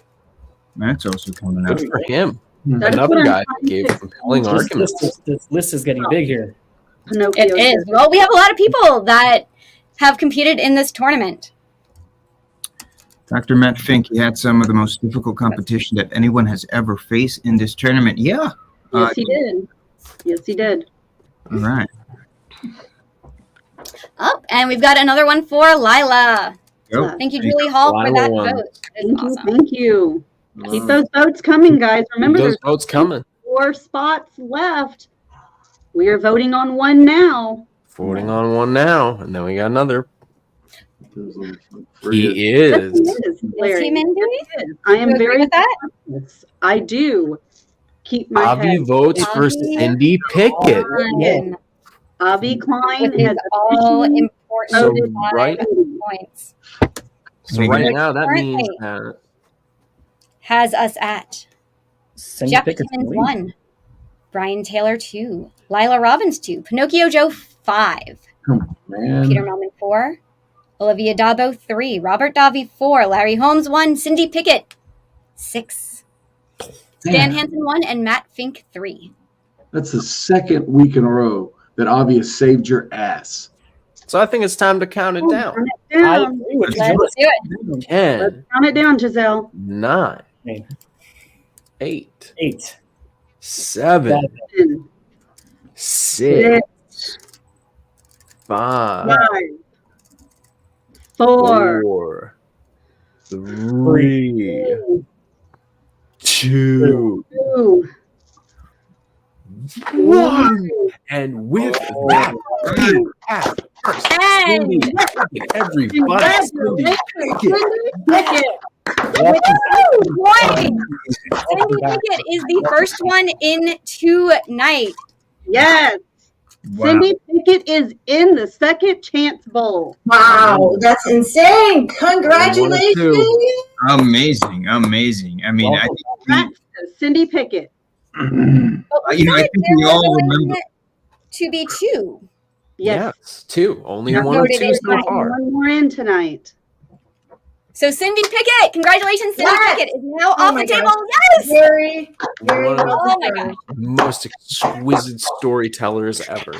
Matt's also coming out. Good for him. That is Another what I'm guy trying who gave to compelling This arguments. list is getting big here. Pinocchio It here. is. Well, we have a lot of people that have competed in this tournament. Dr. Matt Fink, he had some of the most difficult competition that anyone has ever faced in this tournament. Yeah. Yes, he did. Yes, he did. All right. Oh, and we've got another one for Lila. Go. Thank you, Julie Hall, for Lila that won. vote. That's Thank awesome. you. Thank you. Keep those votes coming, guys. Remember, Those there's votes coming. 4 spots left. We are voting on 1 now. Voting on one now, and then we got another. He He is. Yes, Larry. Mindy? I am You agree very with that? yes, I do. Keep my Avi head. votes for Avi Cindy Pickett. Fine. Avi Klein With his has all officially important So voted 5 right- points. So right now, that Currently means that has us at Cindy Jeff Pickett's Timmons lead. 1, Brian Taylor 2, Lila Robbins 2, Pinocchio Joe 5, Man. Peter Melman 4, Olivia Dabo 3, Robert Davi 4, Larry Holmes 1, Cindy Pickett 6, Stan Hansen 1, and Matt Fink 3. That's the second week in a row that Avi has saved your ass. So I think it's time to count it down. Count it I down. agree with Let's you. do it. 10, Count it down, Giselle. 9, 8, 8, 7, 10, 6, 5, 5, 4, 4, 3, 2, 2, 1. And with that, we have first Cindy and Pickett. Everybody, Cindy Pickett. With 2 points, Cindy Pickett is the first one in tonight. yes. Wow. Cindy Pickett is in the Second Chance Bowl. Wow, that's insane. Congratulations. 1-2. Amazing. Amazing. I mean, I think Congrats to Cindy Pickett. But you know, I think we all remember. to be 2. Yes, 2. Only Not 1 or voted 2 in so by far. One more in tonight. So Cindy Pickett, congratulations, Cindy Yes. Pickett is now Oh off my the table. gosh. Yes. Very, very One of well Oh my deserved. gosh. Most exquisite storytellers ever.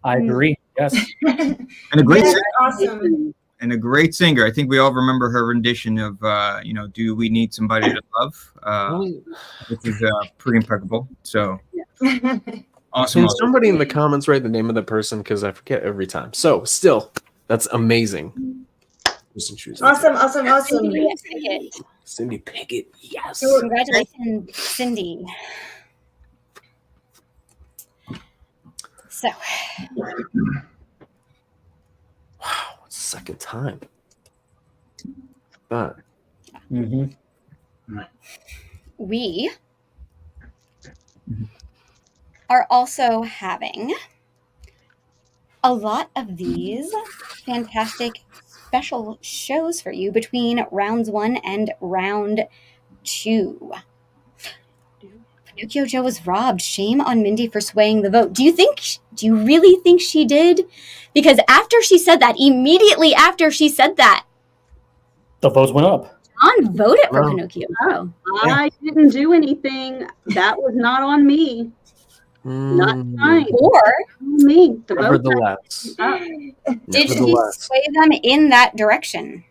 I agree. Yes. And a great That's singer, awesome. and a great singer. I think we all remember her rendition of "Do We Need Somebody to Love," which is pretty impeccable. So awesome. Can somebody in the comments write the name of the person? Because I forget every time. So still, that's amazing. Awesome, awesome, awesome. Cindy Pickett. Cindy Pickett, yes. Congratulations, Cindy. So, Wow, second time. But we are also having a lot of these fantastic special shows for you between rounds 1 and round 2. Pinocchio Joe was robbed. Shame on Mindy for swaying the vote. Do you really think she did? Because after she said that, immediately after she said that, The votes went up. John voted for Wow. Pinocchio Joe. I didn't do anything. That was not on me. Not tonight. Or on me. The vote Nevertheless. did she Nevertheless. sway them in that direction?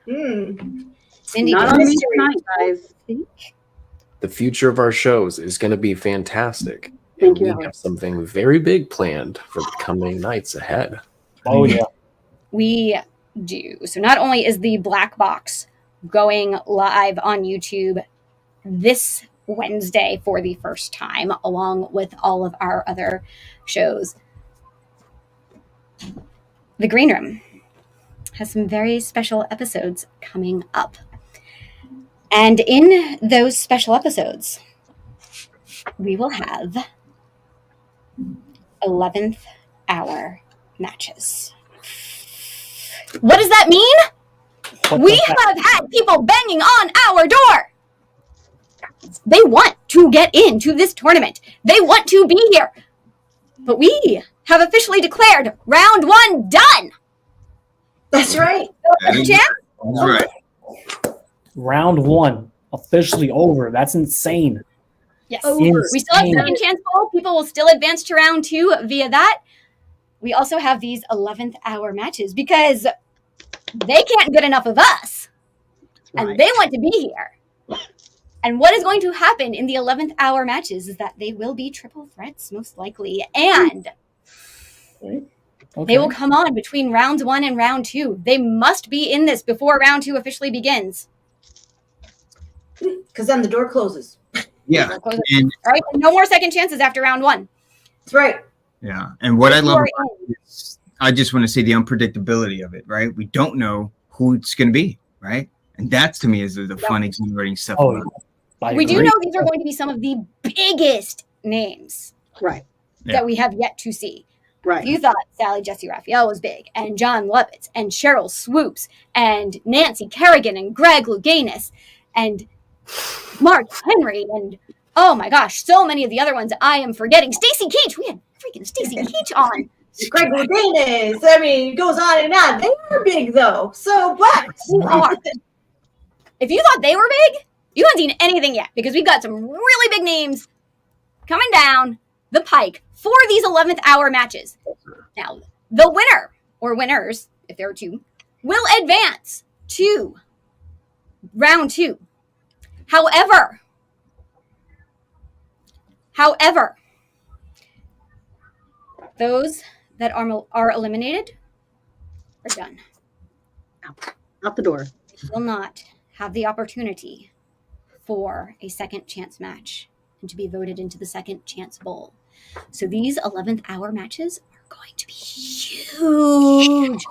Cindy, Not give on us me your- tonight, guys. The future of our shows is going to be fantastic. Thank and you, we Alex. have something very big planned for the coming nights ahead. Oh, yeah. We do. So not only is the Black Box going live on YouTube this Wednesday for the first time, along with all of our other shows, The Green Room has some very special episodes coming up. And in those special episodes, we will have 11th hour matches. What does that mean? We have had people banging on our door. They want to get into this tournament. They want to be here. But we have officially declared round 1 done. That's right. That's right. Round 1 officially over. That's insane. Yes. Over. We still have second chance bowl. People will still advance to round 2 via that. We also have these 11th hour matches because they can't get enough of us. And they want to be here. And what is going to happen in the 11th hour matches is that they will be triple threats, most likely. And they will come on between rounds 1 and round 2. They must be in this before round 2 officially begins. Because then the door closes. Yeah. And, all right. No more second chances after round 1. That's right. yeah. And what I love about it is, I just want to say the unpredictability of it, right? We don't know who it's going to be, right? And that to me is the fun, exhilarating stuff. We do know these are going to be some of the biggest names that we have yet to see. Right. You thought Sally Jesse Raphael was big, and John Lovitz, and Cheryl Swoops, and Nancy Kerrigan, and Greg Louganis, and Mark Henry, and oh my gosh, so many of the other ones I am forgetting. Stacey Keach. We had freaking Stacey Keach on. Greg Louganis. I mean, it goes on and on. They are big though. So, but you are. If you thought they were big, you haven't seen anything yet because we've got some really big names coming down the pike for these 11th hour matches. Now, the winner or winners, if there are 2, will advance to round 2. However, those that are eliminated are done. Out the door. Will not have the opportunity for a second chance match and to be voted into the second chance bowl. So these 11th hour matches are going to be huge.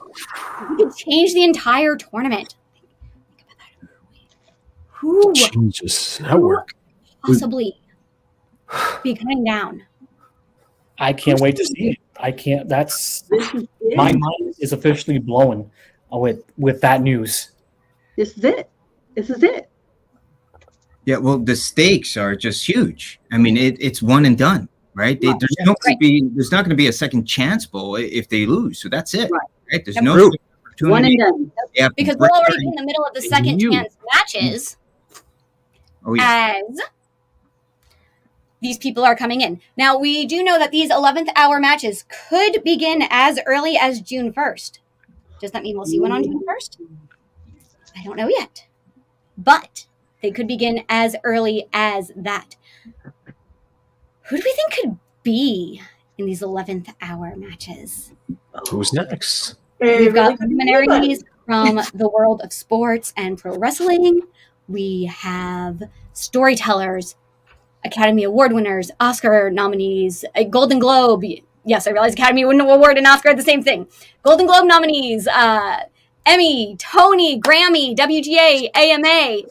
We could change the entire tournament. Who changes network? Possibly be coming down. I can't wait to see it. I can't. That's my mind is officially blown with that news. This is it. This is it. Yeah, well, the stakes are just huge. I mean, it's one and done, right? There's not going to be a second chance bowl if they lose. So that's it, right? There's no opportunity. One and done. Because we'll already be in the middle of the second chance matches as these people are coming in. Now, we do know that these 11th hour matches could begin as early as June 1st. Does that mean we'll see one on June 1st? I don't know yet. But they could begin as early as that. Who do we think could be in these 11th hour matches? Who's next? We've got luminaries from the world of sports and pro wrestling. We have storytellers, Academy Award winners, Oscar nominees, a Golden Globe. Yes, I realize Academy Award and Oscar are the same thing. Golden Globe nominees, Emmy, Tony, Grammy, WGA, AMA.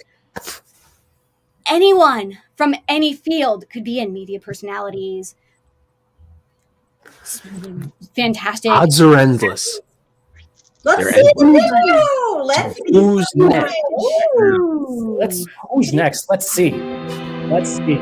Anyone from any field could be in. Media personalities. Fantastic. Odds are endless. Let's see the video. Let's see. Who's next? Who's next? Let's see. Let's see.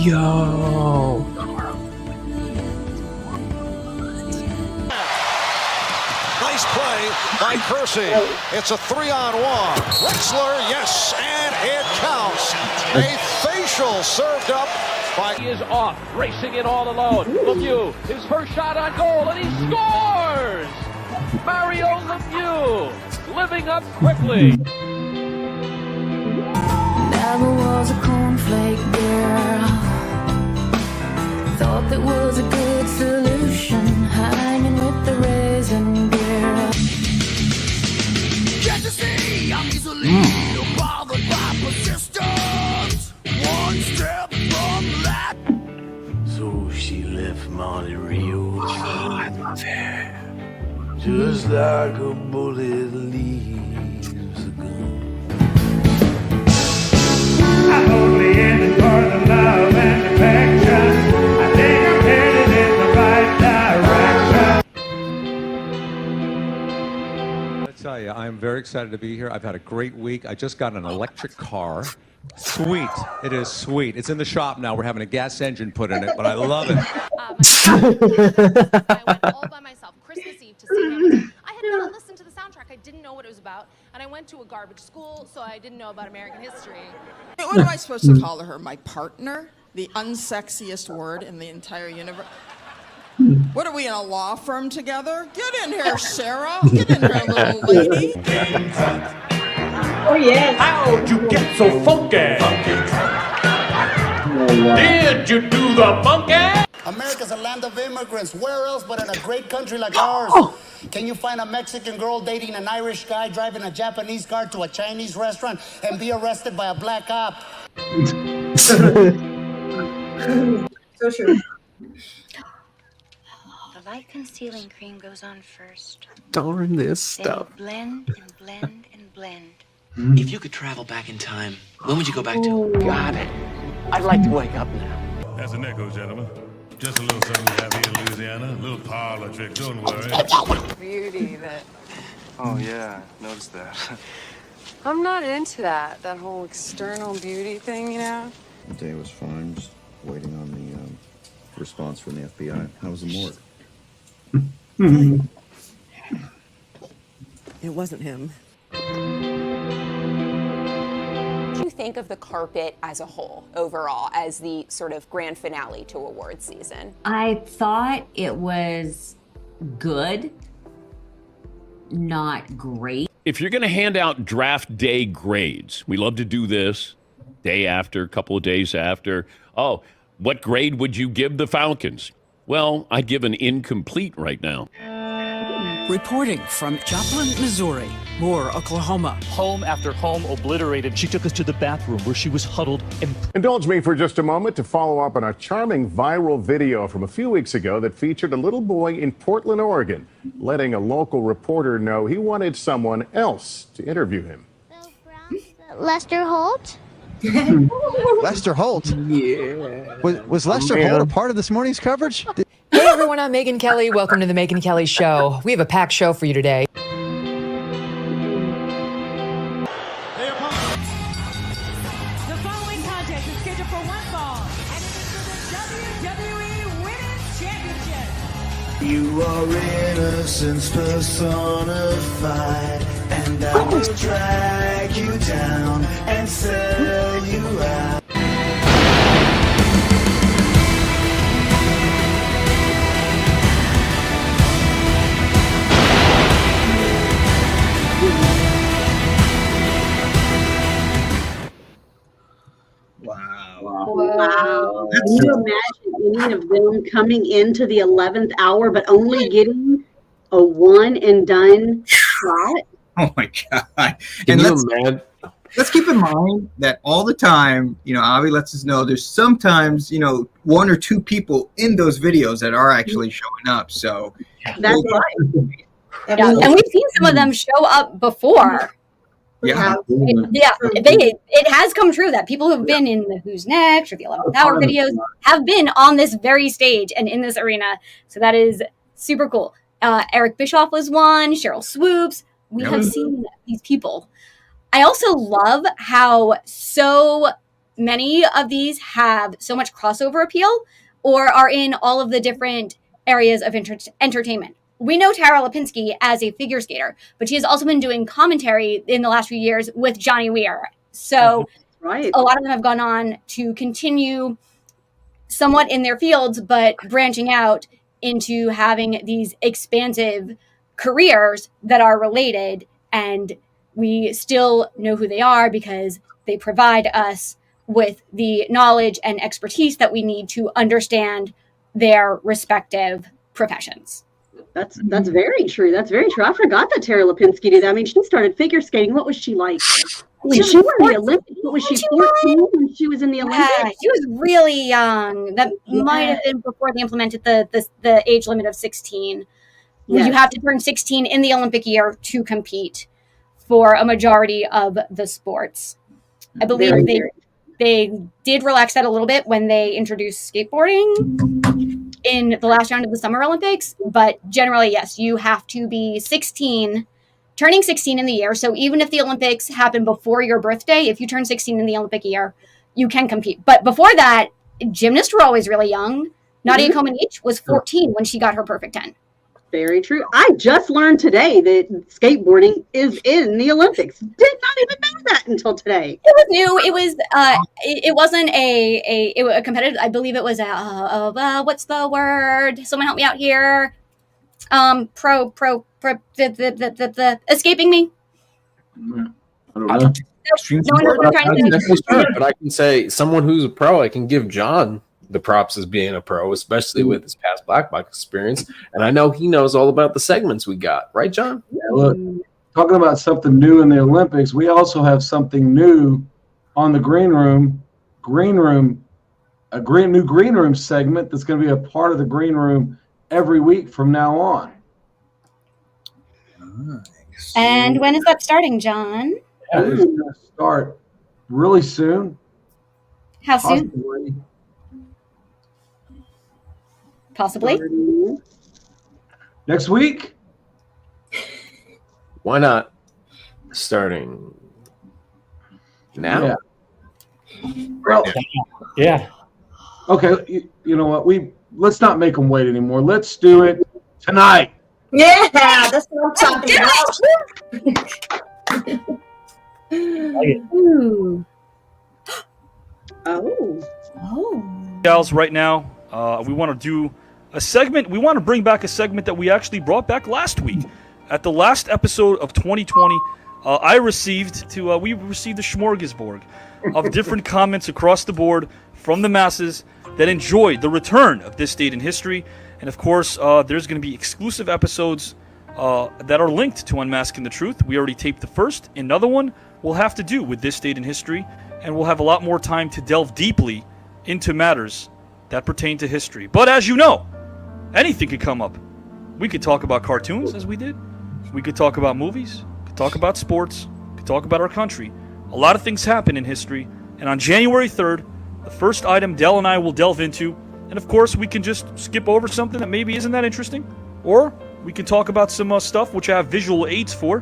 Yo. Nice play by Kersey. It's a 3-on-1. Wrestler, yes, and It counts. A facial served up by. He is off, racing it all alone. Lemieux, his first shot on goal, and he scores! Mario Lemieux, living up quickly. Never was a cornflake girl. Thought that was a good solution. Hanging with the raisin girl. Just to see, I'm easily bothered by persistence. One step from that. So she left Monte Rio. Oh, I love her. Just like a bullet leaves a gun. I'm only in it for the love and affection. I think I'm headed in the right direction. I tell you, I'm very excited to be here. I've had a great week. I just got an electric car. Sweet. It is sweet. It's in the shop now. We're having a gas engine put in it, but I love it. I went all by myself Christmas Eve to see Hamilton. I had never listened to the soundtrack. I didn't know what it was about. And I went to a garbage school, so I didn't know about American history. What am I supposed to call her? My partner? The unsexiest word in the entire universe? What are we in a law firm together? Get in here, Sarah. Get in here, little lady. Oh, yes. How'd you get so funky? Did you do the monkey? America's a land of immigrants. Where else but in a great country like ours? Can you find a Mexican girl dating an Irish guy driving a Japanese car to a Chinese restaurant and be arrested by a black cop? So true. The light concealing cream goes on first. Darn this stuff. Then blend and blend and blend. If you could travel back in time, when would you go back to? Got it. I'd like to wake up now. That's an echo, gentlemen. Just a little something we have here in Louisiana. A little parlor trick, don't worry. Beauty that. Oh, yeah, noticed that. I'm not into that whole external beauty thing, you know? The day was fine, just waiting on the response from the FBI. How was the morgue? It wasn't him. What do you think of the carpet as a whole, overall, as the sort of grand finale to awards season? I thought it was good, not great. If you're going to hand out draft day grades, we love to do this day after, couple of days after. Oh, what grade would you give the Falcons? Well, I'd give an incomplete right now. Reporting from Joplin, Missouri, Moore, Oklahoma. Home after home obliterated. She took us to the bathroom where she was huddled. Indulge me for just a moment to follow up on a charming viral video from a few weeks ago that featured a little boy in Portland, Oregon, letting a local reporter know he wanted someone else to interview him. Lester Holt? Lester Holt? Yeah. Was Lester Holt a part of this morning's coverage? Hey everyone, I'm Megyn Kelly. Welcome to the Megyn Kelly Show. We have a packed show for you today. The following contest is scheduled for one fall, and it is for the WWE Women's Championship. You are innocence personified, and I will drag you down and sell you out. Wow. Can you imagine any of them coming into the 11th hour, but only getting a one and done shot? Oh my God. And let's keep in mind that all the time, Avi lets us know there's sometimes, one or two people in those videos that are actually showing up. So that's right. Yeah, and we've seen some of them show up before. Yeah. It has come true that people who've been in the Who's Next or the 11th Hour videos have been on this very stage and in this arena. So that is super cool. Eric Bischoff was one, Cheryl Swoops. We have seen these people. I also love how so many of these have so much crossover appeal or are in all of the different areas of entertainment. We know Tara Lipinski as a figure skater, but she has also been doing commentary in the last few years with Johnny Weir So right. a lot of them have gone on to continue somewhat in their fields, but branching out into having these expansive careers that are related, and we still know who they are because they provide us with the knowledge and expertise that we need to understand their respective professions. That's very true. That's very true. I forgot that Tara Lipinski did that. I mean, she started figure skating. What was she like? When she won the Olympics, what was she, 14 when she was in the Olympics? Yeah, she was really young. That might have been before they implemented the age limit of 16. Yes. You have to turn 16 in the Olympic year to compete for a majority of the sports. I believe they did relax that a little bit when they introduced skateboarding in the last round of the Summer Olympics. But generally, yes, you have to be 16, turning 16 in the year. So even if the Olympics happen before your birthday, if you turn 16 in the Olympic year, you can compete. But before that, gymnasts were always really young. Nadia Comaneci was 14 when she got her perfect 10. Very true. I just learned today that skateboarding is in the Olympics. Did not even know that until today. It was new. It was. It wasn't a competitive. I believe it was what's the word? Someone help me out here. Escaping me. I don't know. No one knows what I'm trying to say. But I can say someone who's a pro. I can give John the props as being a pro, especially with his past black box experience. And I know he knows all about the segments we got, right, John? Yeah, look, talking about something new in the Olympics, we also have something new on the green room, a new green room segment that's going to be a part of the green room every week from now on. Nice. And when is that starting, John? Yeah, it's going to start really soon. How soon? Possibly. Next week. Why not? Starting now. Yeah. Well, yeah. Okay, you know what? Let's not make them wait anymore. Let's do it tonight. Yeah, that's what I'm talking about. Ooh. Gals, right now, we want to do a segment. We want to bring back a segment that we actually brought back last week. At the last episode of 2020, we received a smorgasbord of different comments across the board from the masses that enjoyed the return of This Date in History. And of course, there's going to be exclusive episodes that are linked to Unmasking the Truth. We already taped the first. Another one will have to do with This Date in History, and we'll have a lot more time to delve deeply into matters that pertain to history. But as you know, anything could come up. We could talk about cartoons, as we did. We could talk about movies. We could talk about sports. We could talk about our country. A lot of things happen in history. And on January 3rd, the first item Dell and I will delve into, and of course we can just skip over something that maybe isn't that interesting, or we can talk about some stuff which I have visual aids for.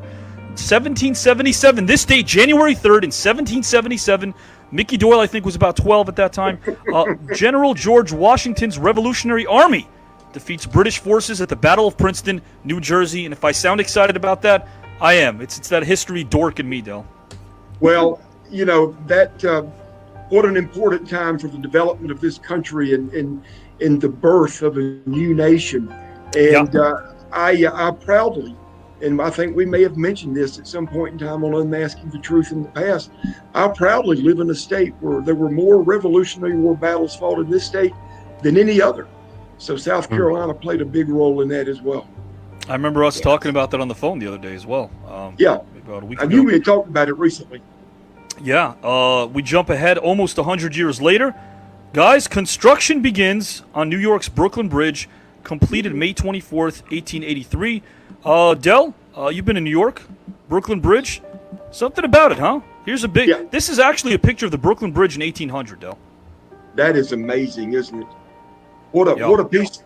1777, this date, January 3rd in 1777, Mickey Doyle, I think, was about 12 at that time. General George Washington's Revolutionary Army defeats British forces at the Battle of Princeton, New Jersey. And if I sound excited about that, I am. It's that history dork in me, Del. Well, you know, what an important time for the development of this country and the birth of a new nation. And I proudly, and I think we may have mentioned this at some point in time on Unmasking the Truth in the past, I proudly live in a state where there were more Revolutionary War battles fought in this state than any other. So South Carolina played a big role in that as well. I remember us talking about that on the phone the other day as well. About a week I ago. knew we had talked about it recently. Yeah, we jump ahead almost 100 years later. Guys, construction begins on New York's Brooklyn Bridge, completed May 24th, 1883. Del, you've been in New York, Brooklyn Bridge. Something about it, huh? Here's a big... This is actually a picture of the Brooklyn Bridge in 1800, Del. That is amazing, isn't it? What a piece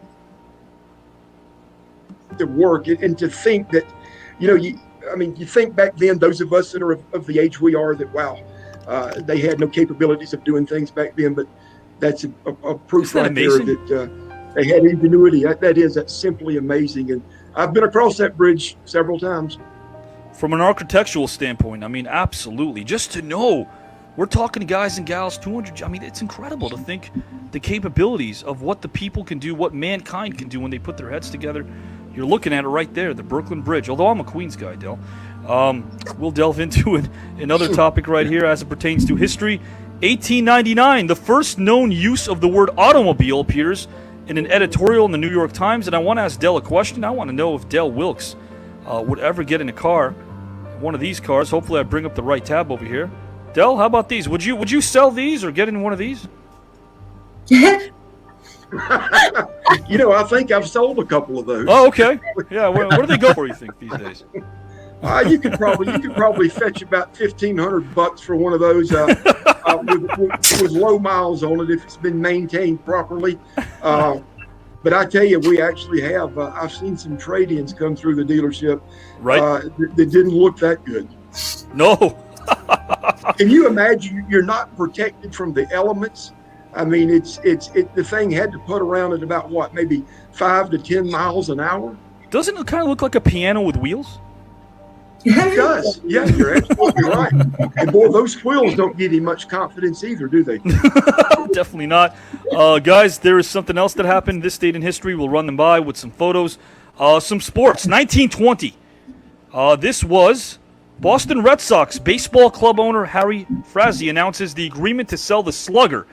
of work. And to think that, you think back then, those of us that are of the age we are, that, wow, they had no capabilities of doing things back then, but that's a proof right there that they had ingenuity. That's simply amazing. And I've been across that bridge several times. from an architectural standpoint, I mean, absolutely. Just to know, we're talking to guys and gals, 200. I mean, it's incredible to think the capabilities of what the people can do, what mankind can do when they put their heads together. You're looking at it right there, the Brooklyn Bridge. Although I'm a Queens guy, Del. We'll delve into another topic right here as it pertains to history. 1899, the first known use of the word automobile appears in an editorial in the New York Times. And I want to ask Del a question. I want to know if Del Wilkes would ever get in a car, one of these cars. Hopefully I bring up the right tab over here. Del, how about these? Would you sell these or get in one of these? I think I've sold a couple of those. Oh, okay. Yeah, what do they go for, you think, these days? You could probably fetch about $1,500 for one of those with low miles on it if it's been maintained properly. But I tell you, we actually have. I've seen some trade-ins come through the dealership, right? That didn't look that good. No. Can you imagine? You're not protected from the elements. I mean, the thing had to put around at about what, maybe 5 to 10 miles an hour. Doesn't it kind of look like a piano with wheels? It does. Yeah, you're absolutely right. And boy, those wheels don't give you much confidence either, do they? Definitely not. Guys, there is something else that happened in this date in history. We'll run them by with some photos. Some sports. 1920. This was Boston Red Sox baseball club owner Harry Frazee announces the agreement to sell the slugger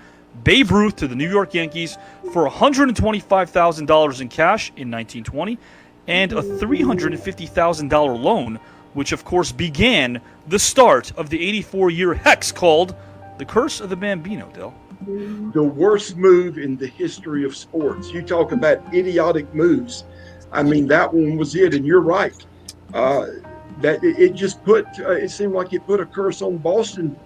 Babe Ruth to the New York Yankees for $125,000 in cash in 1920 and a $350,000 loan, which of course began the start of the 84-year hex called the Curse of the Bambino, Del. The worst move in the history of sports. You talk about idiotic moves. I mean, that one was it, and you're right. That it just put, it seemed like it put a curse on Boston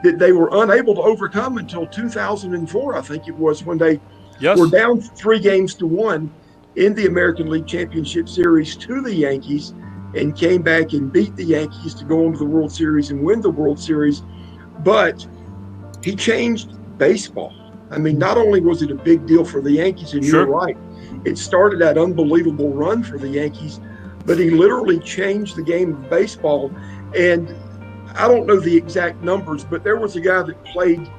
that they were unable to overcome until 2004, I think it was, when they were down 3-1 in the American League Championship Series to the Yankees and came back and beat the Yankees to go into the World Series and win the World Series. But he changed baseball. I mean, not only was it a big deal for the Yankees, and you're right, it started that unbelievable run for the Yankees, but he literally changed the game of baseball. And I don't know the exact numbers, but there was a guy that played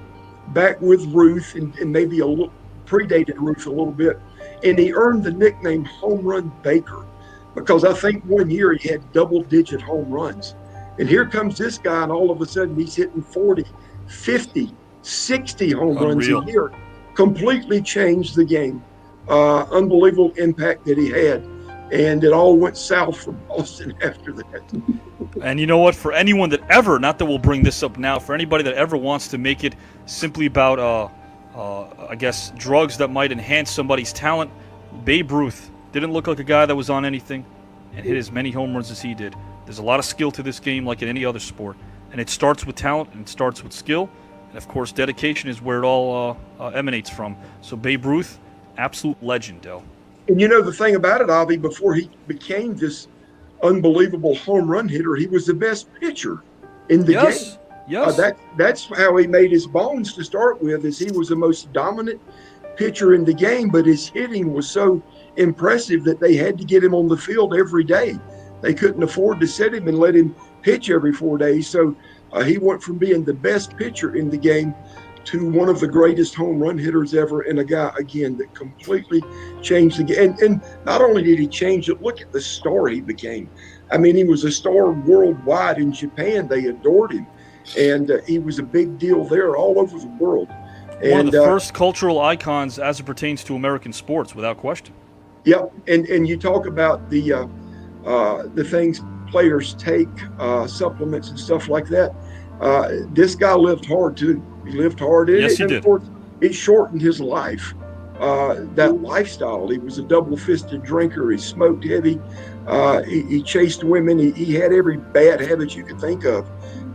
back with Ruth and maybe a little predated Ruth a little bit, and he earned the nickname Home Run Baker because I think one year he had double-digit home runs. And here comes this guy, and all of a sudden he's hitting 40, 50, 60 home runs a year. Completely changed the game. Unbelievable impact that he had. And it all went south for Boston after that. And you know what? For anyone that ever, not that we'll bring this up now, for anybody that ever wants to make it simply about, I guess, drugs that might enhance somebody's talent, Babe Ruth didn't look like a guy that was on anything and hit as many home runs as he did. There's a lot of skill to this game like in any other sport. And it starts with talent and it starts with skill. And, of course, dedication is where it all emanates from. So Babe Ruth, absolute legend, Del. And you know the thing about it, Avi, before he became this unbelievable home run hitter, he was the best pitcher in the game. Yes. That's how he made his bones to start with, is he was the most dominant pitcher in the game, but his hitting was so impressive that they had to get him on the field every day. They couldn't afford to sit him and let him pitch every 4 days. So he went from being the best pitcher in the game to one of the greatest home run hitters ever, and a guy, again, that completely changed the game. And not only did he change it, look at the star he became. I mean, he was a star worldwide. In Japan, they adored him. And he was a big deal there all over the world. One of the first cultural icons as it pertains to American sports, without question. Yep, and you talk about the things players take, supplements and stuff like that. This guy lived hard, too. He lived hard. Yes, he did. Of course, it shortened his life. That lifestyle. He was a double-fisted drinker. He smoked heavy. He chased women. He had every bad habit you could think of.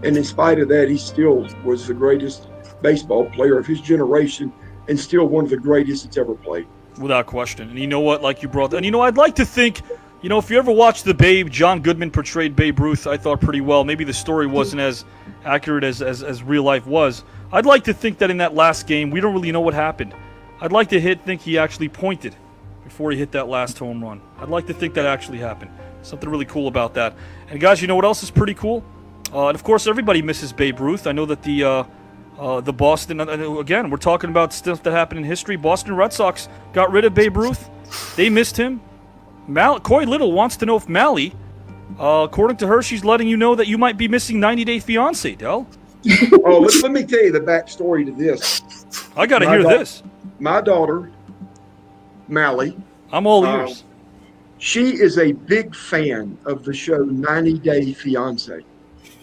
And in spite of that, he still was the greatest baseball player of his generation and still one of the greatest that's ever played. Without question. And you know what, like you brought, and you know, I'd like to think, you know, if you ever watched The Babe, John Goodman portrayed Babe Ruth, I thought, pretty well. Maybe the story wasn't as accurate as real life was. I'd like to think that in that last game, we don't really know what happened. I'd like to think he actually pointed before he hit that last home run. I'd like to think that actually happened. Something really cool about that. And guys, you know what else is pretty cool? And of course, everybody misses Babe Ruth. I know that the Boston, again, we're talking about stuff that happened in history. Boston Red Sox got rid of Babe Ruth. They missed him. Coy Little wants to know if Mally, according to her, she's letting you know that you might be missing 90 Day Fiancé, Del. Oh, let me tell you the backstory to this. I got to hear this. My daughter, Mally. I'm all ears. She is a big fan of the show 90 Day Fiancé.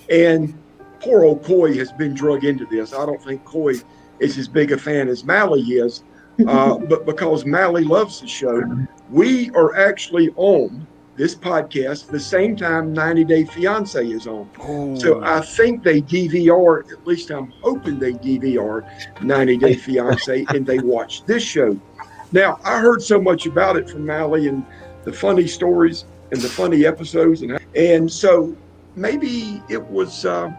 And poor old Coy has been drug into this. I don't think Coy is as big a fan as Mally is. But because Mally loves the show, we are actually on this podcast the same time 90 Day Fiancé is on. Oh. So I think they DVR, at least I'm hoping they DVR 90 Day Fiancé and they watch this show. Now, I heard so much about it from Mally and the funny stories and the funny episodes. And so maybe it was, I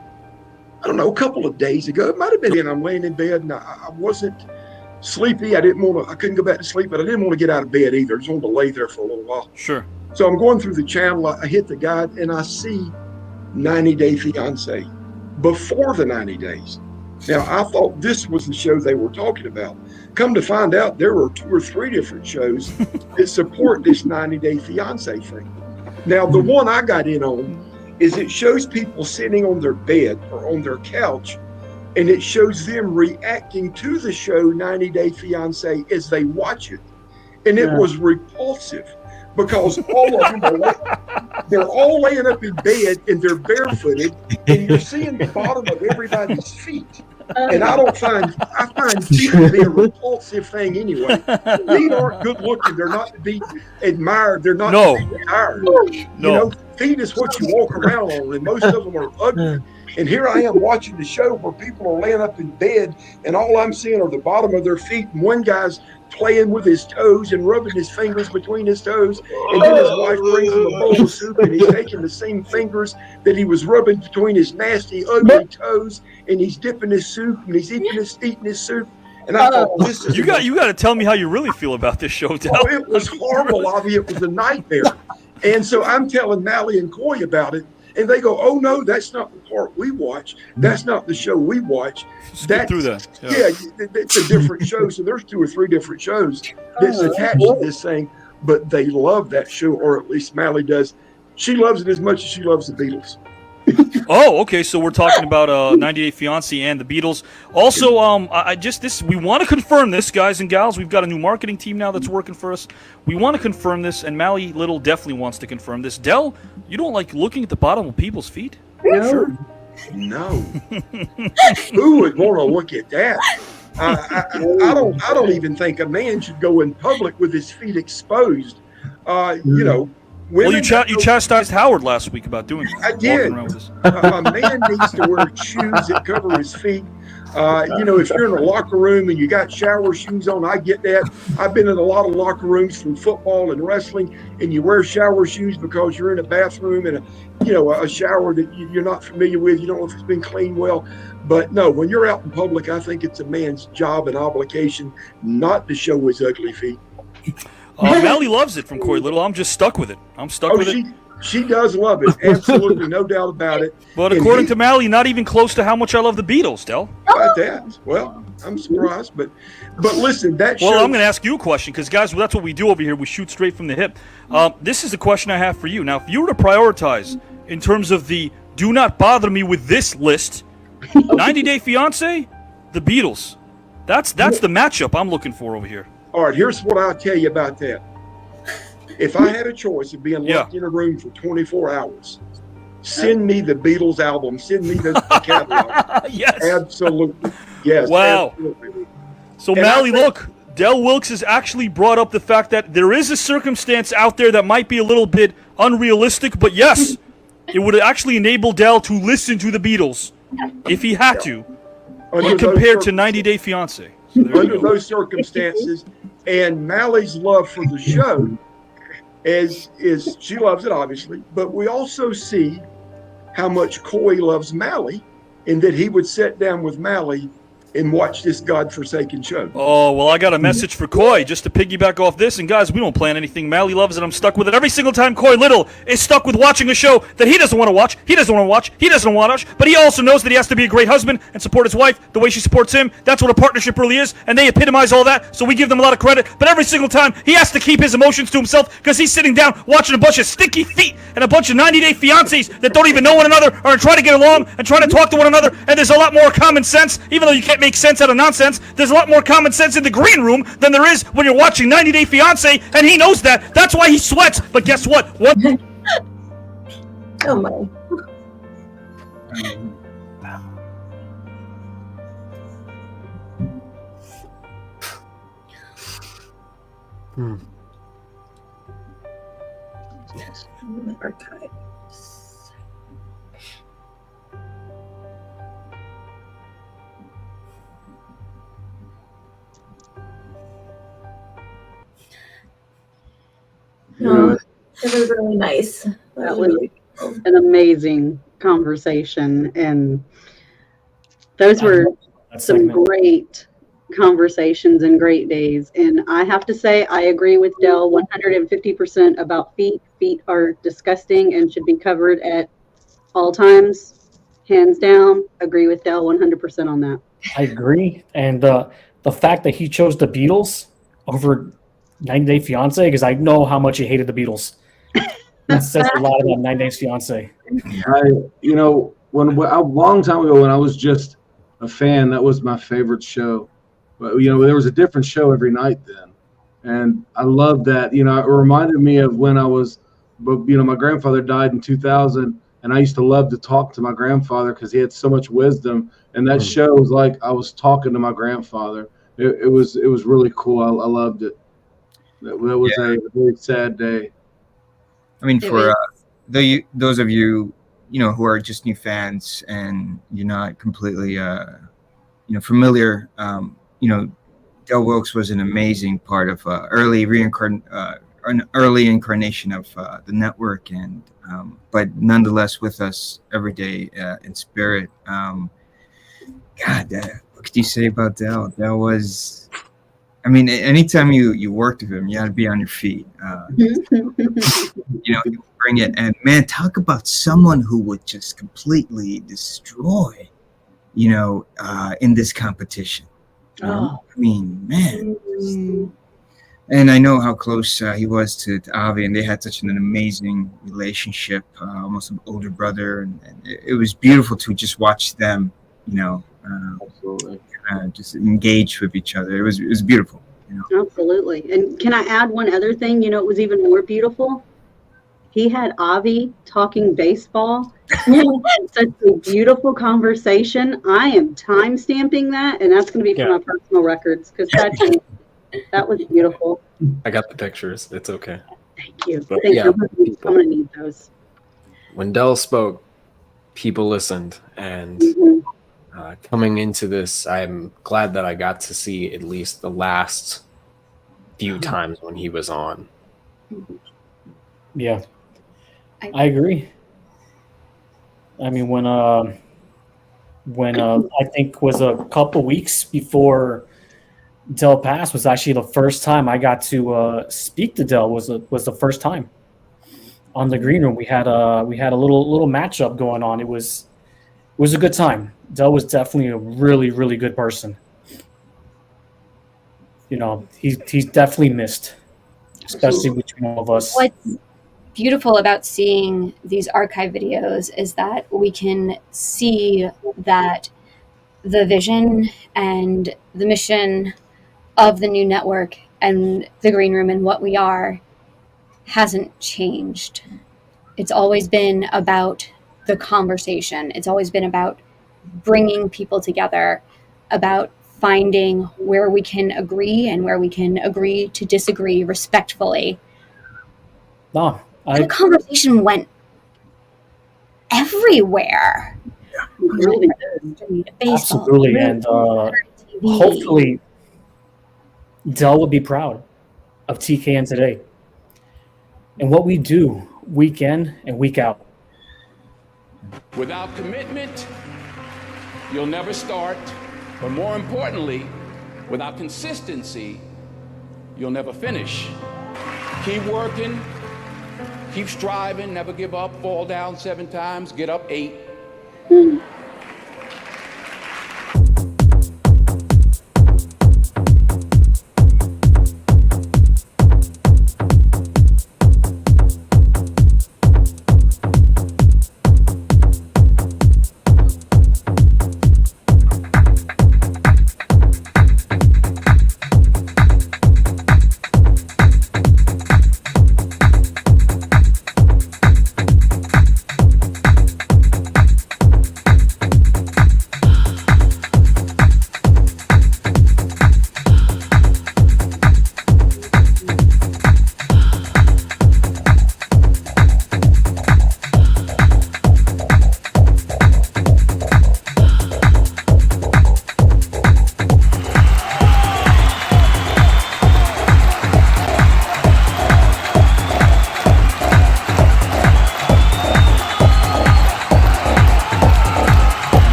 don't know, a couple of days ago. It might have been, and I'm laying in bed and I wasn't sleepy. I couldn't go back to sleep, but I didn't want to get out of bed either. I just wanted to lay there for a little while. Sure. So I'm going through the channel. I hit the guide and I see 90 Day Fiancé before the 90 days. Now, I thought this was the show they were talking about. Come to find out, there were 2 or 3 different shows that support this 90 Day Fiancé thing. Now, the one I got in on is it shows people sitting on their bed or on their couch, and it shows them reacting to the show 90 Day Fiancé as they watch it. And it was repulsive because all of them they're all laying up in bed and they're barefooted, and you're seeing the bottom of everybody's feet. And I find feet to be a repulsive thing anyway. Feet aren't good looking. They're not to be admired. They're not to be admired. You know, feet is what you walk around on, and most of them are ugly. And here I am watching the show where people are laying up in bed, and all I'm seeing are the bottom of their feet. And one guy's playing with his toes and rubbing his fingers between his toes. And then his wife brings him a bowl of soup, and he's taking the same fingers that he was rubbing between his nasty, ugly toes, and he's dipping his soup, and he's eating his soup. And I thought, this is you got to tell me how you really feel about this show, Del. Oh, it was horrible, Avi. It was a nightmare. And so I'm telling Mally and Coy about it, and they go, "Oh no, that's not the part we watch. That's not the show we watch." Skip through that. Yeah, it's a different show. So there's 2 or 3 different shows that's attached to this thing, but they love that show, or at least Mally does. She loves it as much as she loves the Beatles. Oh, okay. So we're talking about 90 Day Fiancé and the Beatles. Also, we want to confirm this, guys and gals. We've got a new marketing team now that's working for us. We want to confirm this, and Mally Little definitely wants to confirm this. Del, you don't like looking at the bottom of people's feet? No. Sure. No. Who would want to look at that? I don't even think a man should go in public with his feet exposed. You know. Well, you chastised Howard last week about doing that. I did. A man needs to wear shoes that cover his feet. You know, if you're in a locker room and you got shower shoes on, I get that. I've been in a lot of locker rooms from football and wrestling, and you wear shower shoes because you're in a bathroom and a shower that you're not familiar with. You don't know if it's been cleaned well. But no, when you're out in public, I think it's a man's job and obligation not to show his ugly feet. Mally loves it from Coy Little. I'm just stuck with it. I'm stuck with it. She does love it. Absolutely, no doubt about it. But according to Mally, not even close to how much I love the Beatles, Del. About that. Well, I'm surprised. But listen, that show... Well, I'm going to ask you a question because, guys, that's what we do over here. We shoot straight from the hip. This is a question I have for you. Now, if you were to prioritize in terms of the do not bother me with this list, 90 Day Fiancé, the Beatles. That's the matchup I'm looking for over here. All right, here's what I'll tell you about that. If I had a choice of being locked in a room for 24 hours, send me the Beatles album. Send me the catalog. Yes. Absolutely. Yes. Wow. Absolutely. So, Mally, look, Del Wilkes has actually brought up the fact that there is a circumstance out there that might be a little bit unrealistic, but yes, it would actually enable Del to listen to the Beatles if he had to, when compared to 90 Day Fiancé. So under those circumstances, and Mally's love for the show is she loves it, obviously, but we also see how much Coy loves Mally, and that he would sit down with Mally and watch this godforsaken show. Oh, well, I got a message for Coy just to piggyback off this. And guys, we don't plan anything. Mally loves it. I'm stuck with it. Every single time Coy Little is stuck with watching a show that he doesn't want to watch, he doesn't want to watch, he doesn't want to watch, but he also knows that he has to be a great husband and support his wife the way she supports him. That's what a partnership really is, and they epitomize all that, so we give them a lot of credit. But every single time, he has to keep his emotions to himself because he's sitting down watching a bunch of stinky feet and a bunch of 90-day fiancés that don't even know one another or are trying to get along and trying to talk to one another, and there's a lot more common sense, even though you can't make sense out of nonsense. There's a lot more common sense in the green room than there is when you're watching 90 Day Fiancé, and he knows that. That's why he sweats. But guess what? Oh my. Archives. No, it was really nice. That was an amazing conversation, and those were some great conversations and great days. And I have to say, I agree with Dell 150% about feet. Feet are disgusting and should be covered at all times. Hands down, agree with Dell 100% on that. I agree. And the fact that he chose the Beatles over 90 Day Fiancé, because I know how much he hated the Beatles. That says a lot about 90 Days Fiancé. When a long time ago, when I was just a fan, that was my favorite show. But there was a different show every night then, and I loved that. It reminded me of when I was, my grandfather died in 2000, and I used to love to talk to my grandfather because he had so much wisdom. And that show was like I was talking to my grandfather. It was really cool. I loved it. That was a very sad day. I mean, for those of you, who are just new fans and you're not completely, familiar, Del Wilkes was an amazing part of an early incarnation of the network, and but nonetheless with us every day in spirit. God, what could you say about Del? Del was, anytime you worked with him, you had to be on your feet. You bring it, and man, talk about someone who would just completely destroy, in this competition. Man. And I know how close he was to Avi, and they had such an amazing relationship, almost an older brother, and it was beautiful to just watch them, just engage with each other. It was beautiful. Absolutely. And can I add one other thing? It was even more beautiful. He had Avi talking baseball. Such a beautiful conversation. I am time stamping that, and that's going to be for my personal records because that was beautiful. I got the pictures. It's okay. Thank you. But Thank you. I'm going to need those. When Del spoke, people listened, and coming into this, I'm glad that I got to see at least the last few times when he was on. Yeah, I agree. I mean, when I think was a couple weeks before Del passed was actually the first time I got to speak to Del. Was the first time on the green room. We had a little matchup going on. It was a good time. Del was definitely a really, really good person. He's definitely missed, especially between all of us. What's beautiful about seeing these archive videos is that we can see that the vision and the mission of the new network and the green room and what we are hasn't changed. It's always been about the conversation. It's always been about bringing people together, about finding where we can agree and where we can agree to disagree respectfully. No, the conversation went everywhere. Absolutely, and hopefully Del would be proud of TKN today and what we do week in and week out. Without commitment, you'll never start. But more importantly, without consistency, you'll never finish. Keep working, keep striving, never give up, fall down 7 times, get up 8.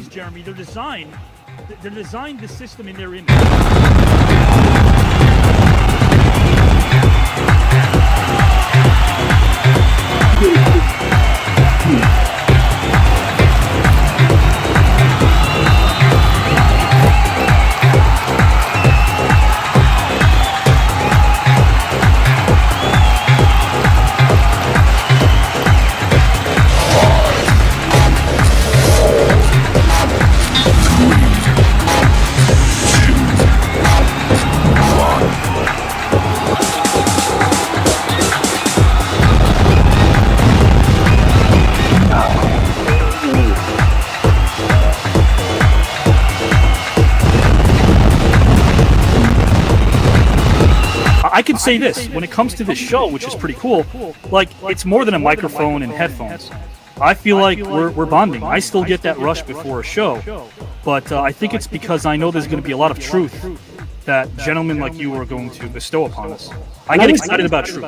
Jeremy, they're designed the system in their image. I can say this, when it comes to this show, which is pretty cool, like, it's more than a microphone and headphones. I feel like we're bonding. I still get that rush before a show, but I think it's because I know there's going to be a lot of truth that gentlemen like you are going to bestow upon us. I get excited about truth.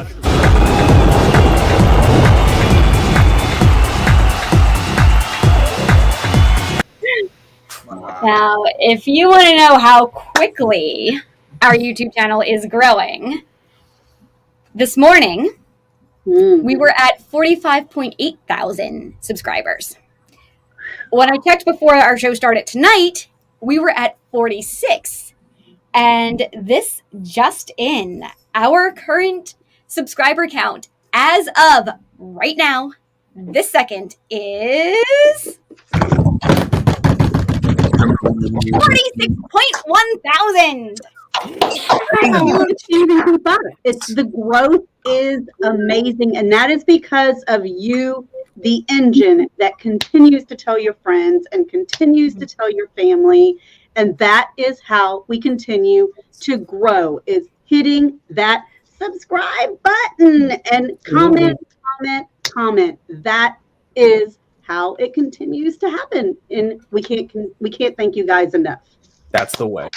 Now, if you want to know how quickly our YouTube channel is growing, this morning we were at 45.8 thousand subscribers. When I checked before our show started tonight, we were at 46. And this just in, our current subscriber count as of right now, this second, is 46.1 thousand. It's the growth is amazing, and that is because of you, the engine that continues to tell your friends and continues to tell your family, and that is how we continue to grow, is hitting that subscribe button and comment. That is how it continues to happen, and we can't thank you guys enough. That's the way.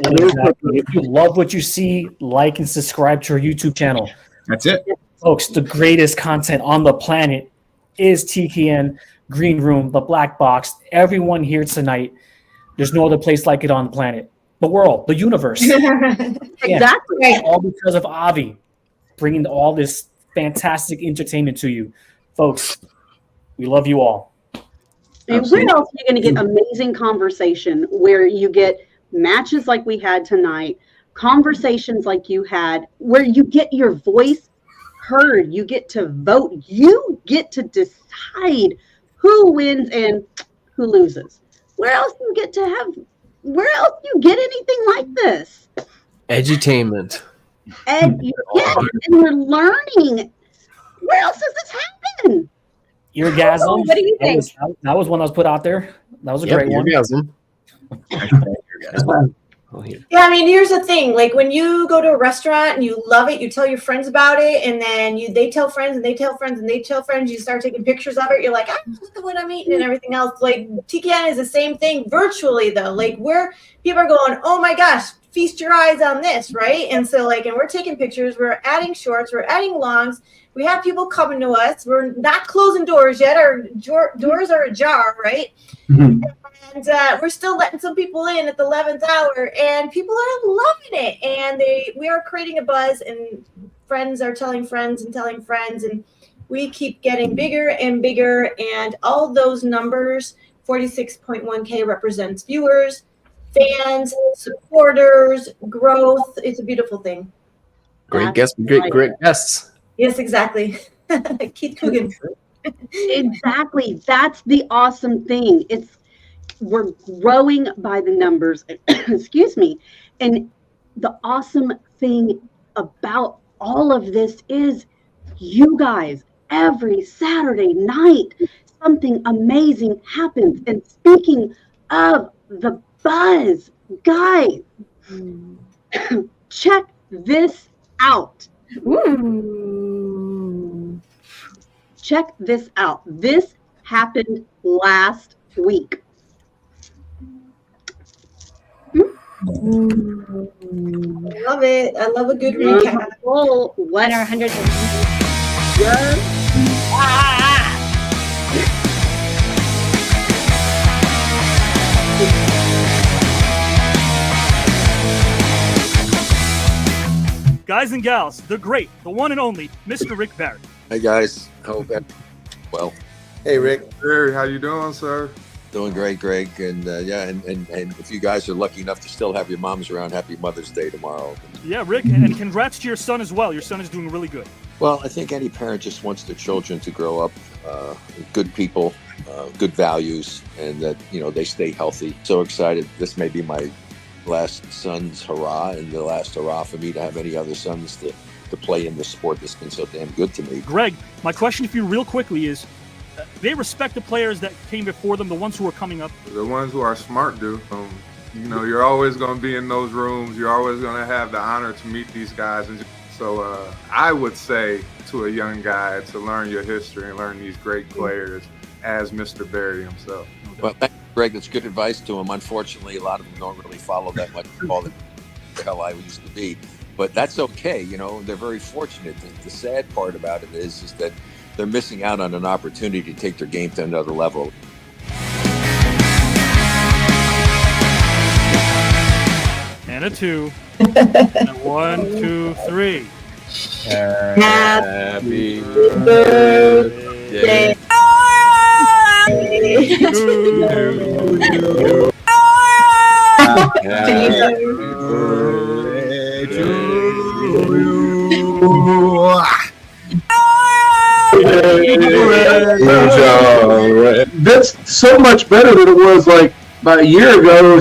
Exactly. If you love what you see, like and subscribe to our YouTube channel. That's it. Folks, the greatest content on the planet is TKN Green Room, the Black Box. Everyone here tonight, there's no other place like it on the planet, the world, the universe. Exactly. All because of Avi bringing all this fantastic entertainment to you. Folks, we love you all. And where else are you going to get amazing conversation where you get matches like we had tonight, conversations like you had, where you get your voice heard, you get to vote, you get to decide who wins and who loses. Where else you get anything like this? Edutainment. And we're learning. Where else does this happen? Eargasm. What do you think? That was one that was put out there. That was a great one. Eargasm. Yeah, I mean, here's the thing. Like when you go to a restaurant and you love it, you tell your friends about it, and then they tell friends and they tell friends and they tell friends. You start taking pictures of it. You're like, look at what I'm eating and everything else. Like TKN is the same thing virtually though. Like where people are going, oh my gosh, feast your eyes on this, right? And so and we're taking pictures. We're adding shorts. We're adding longs. We have people coming to us. We're not closing doors yet. Our doors are ajar, right? And we're still letting some people in at the 11th hour, and people are loving it. And we are creating a buzz, and friends are telling friends and telling friends, and we keep getting bigger and bigger. And all those numbers, 46.1K represents viewers, fans, supporters, growth. It's a beautiful thing. Great guests. Great guests. Yes, exactly. Keith Coogan. Exactly. That's the awesome thing. We're growing by the numbers. Excuse me. And the awesome thing about all of this is you guys, every Saturday night, something amazing happens. And speaking of the buzz, guys, check this out. Ooh. Check this out. This happened last week. Love it. I love a good recap. What are 100? Guys and gals, the great, the one and only, Mr. Rick Barrett. Hey guys, hope that well. Hey Rick. Hey, how you doing, sir? Doing great, Greg. And and if you guys are lucky enough to still have your moms around, happy Mother's Day tomorrow. Yeah, Rick, and congrats to your son as well. Your son is doing really good. Well, I think any parent just wants their children to grow up good people, good values, and that they stay healthy. So excited! This may be my last son's hurrah, and the last hurrah for me to have any other sons to play in the sport that's been so damn good to me. Greg, my question for you real quickly is, they respect the players that came before them, the ones who are coming up? The ones who are smart do. You're always going to be in those rooms. You're always going to have the honor to meet these guys. And so I would say to a young guy to learn your history and learn these great players as Mr. Barry himself. Well, thank you, Greg. That's good advice to him. Unfortunately, a lot of them don't really follow that much all the hell I used to be. But that's okay. They're very fortunate. The sad part about it is that they're missing out on an opportunity to take their game to another level. And a 2. And a 1, 2, 3. Happy birthday. That's so much better than it was like about a year ago.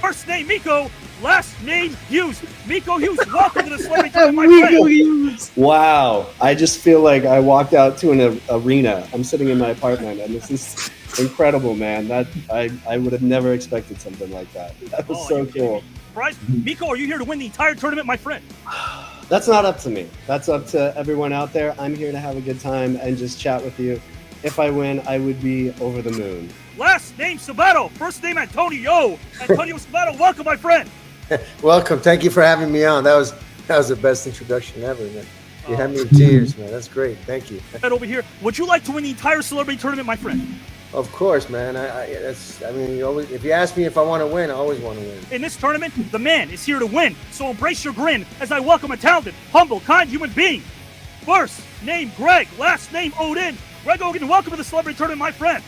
First name Miko, last name Hughes. Miko Hughes, welcome to the Celebrity Club, my friend. Wow, I just feel like I walked out to an arena. I'm sitting in my apartment, and this is incredible, man. That I would have never expected something like that. That was so cool. Surprise. Miko, are you here to win the entire tournament, my friend? That's not up to me. That's up to everyone out there. I'm here to have a good time and just chat with you. If I win, I would be over the moon. Last name Sabato, first name Antonio. Antonio Sabato, welcome, my friend. Welcome. Thank you for having me on. That That was the best introduction ever, man. You had me in tears, man. That's great. Thank you. Right over here. Would you like to win the entire celebrity tournament, my friend? Of course, man. You always, if you ask me if I want to win, I always want to win. In this tournament, the man is here to win. So embrace your grin as I welcome a talented, humble, kind human being. First name Greg, last name Odin. Greg Odin, welcome to the celebrity tournament, my friend.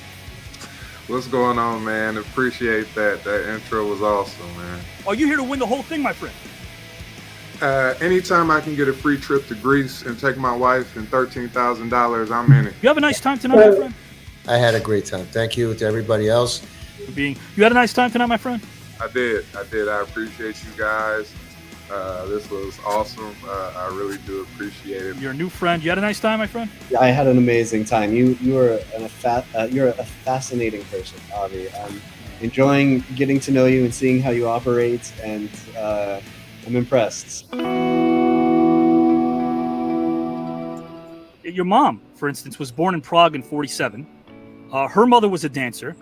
What's going on, man? Appreciate that. That intro was awesome, man. Are you here to win the whole thing, my friend? Anytime I can get a free trip to Greece and take my wife and $13,000, I'm in it. You have a nice time tonight, my friend? I had a great time. Thank you to everybody else. You had a nice time tonight, my friend? I did. I appreciate you guys. This was awesome. I really do appreciate it. You're a new friend. You had a nice time, my friend? Yeah, I had an amazing time. You're a fascinating person, Avi. I'm enjoying getting to know you and seeing how you operate, and I'm impressed. Your mom, for instance, was born in Prague in 1947. Her mother was a dancer.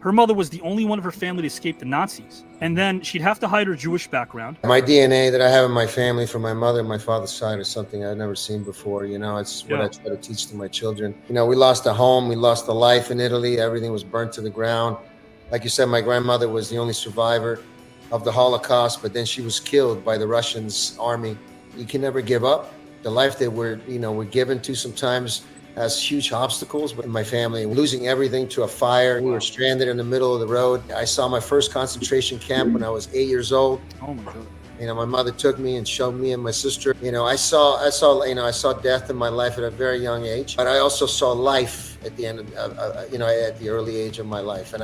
Her mother was the only one of her family to escape the Nazis. And then she'd have to hide her Jewish background. My DNA that I have in my family from my mother and my father's side is something I've never seen before. It's what I try to teach to my children. We lost a home, we lost a life in Italy. Everything was burnt to the ground. Like you said, my grandmother was the only survivor of the Holocaust, but then she was killed by the Russians' army. You can never give up. The life that we're given to sometimes has huge obstacles. But in my family, losing everything to a fire, we were stranded in the middle of the road. I saw my first concentration camp when I was 8 years old. Oh my God. My mother took me and showed me and my sister. I saw death in my life at a very young age, but I also saw life at the end of, at the early age of my life.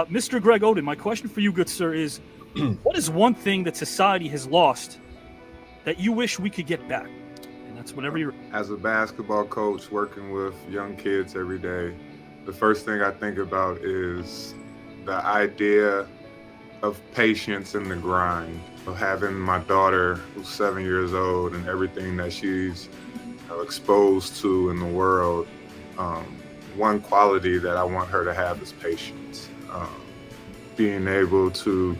Mr. Greg Oden, my question for you, good sir, is what is one thing that society has lost that you wish we could get back? And that's whenever you're... As a basketball coach working with young kids every day, the first thing I think about is the idea of patience in the grind, of having my daughter who's 7 years old and everything that she's exposed to in the world. One quality that I want her to have is patience. Being able to,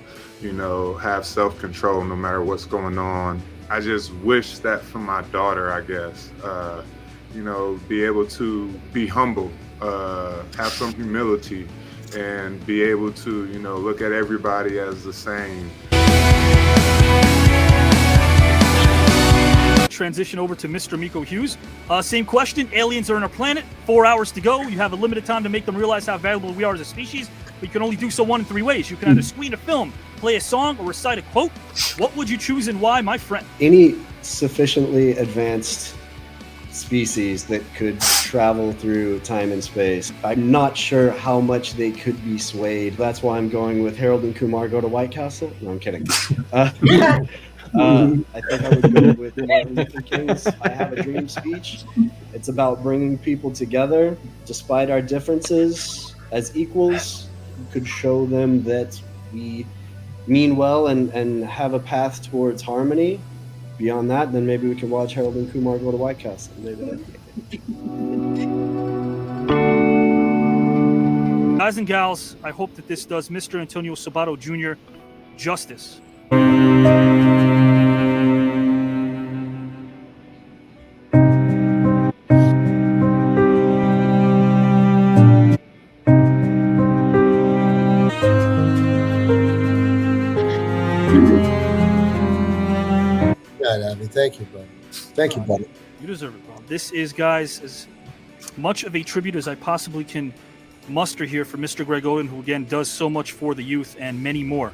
have self-control no matter what's going on. I just wish that for my daughter, I guess, be able to be humble, have some humility, and be able to, look at everybody as the same. Transition over to Mr. Miko Hughes. Same question. Aliens are on our planet. 4 hours to go. You have a limited time to make them realize how valuable we are as a species. But you can only do so one in three ways. You can either screen a film, play a song, or recite a quote. What would you choose and why, my friend? Any sufficiently advanced species that could travel through time and space. I'm not sure how much they could be swayed. That's why I'm going with Harold and Kumar Go to White Castle. No, I'm kidding. I think I would go with Martin Luther King's I Have a Dream speech. It's about bringing people together despite our differences as equals. We could show them that we mean well and have a path towards harmony. Beyond that, then maybe we can watch Harold and Kumar Go to White Castle. Maybe Guys and gals, I hope that this does Mr. Antonio Sabato Jr. justice. Thank you, buddy. Thank you, buddy. You deserve it, bro. This is, guys, as much of a tribute as I possibly can muster here for Mr. Greg Oden, who, again, does so much for the youth and many more.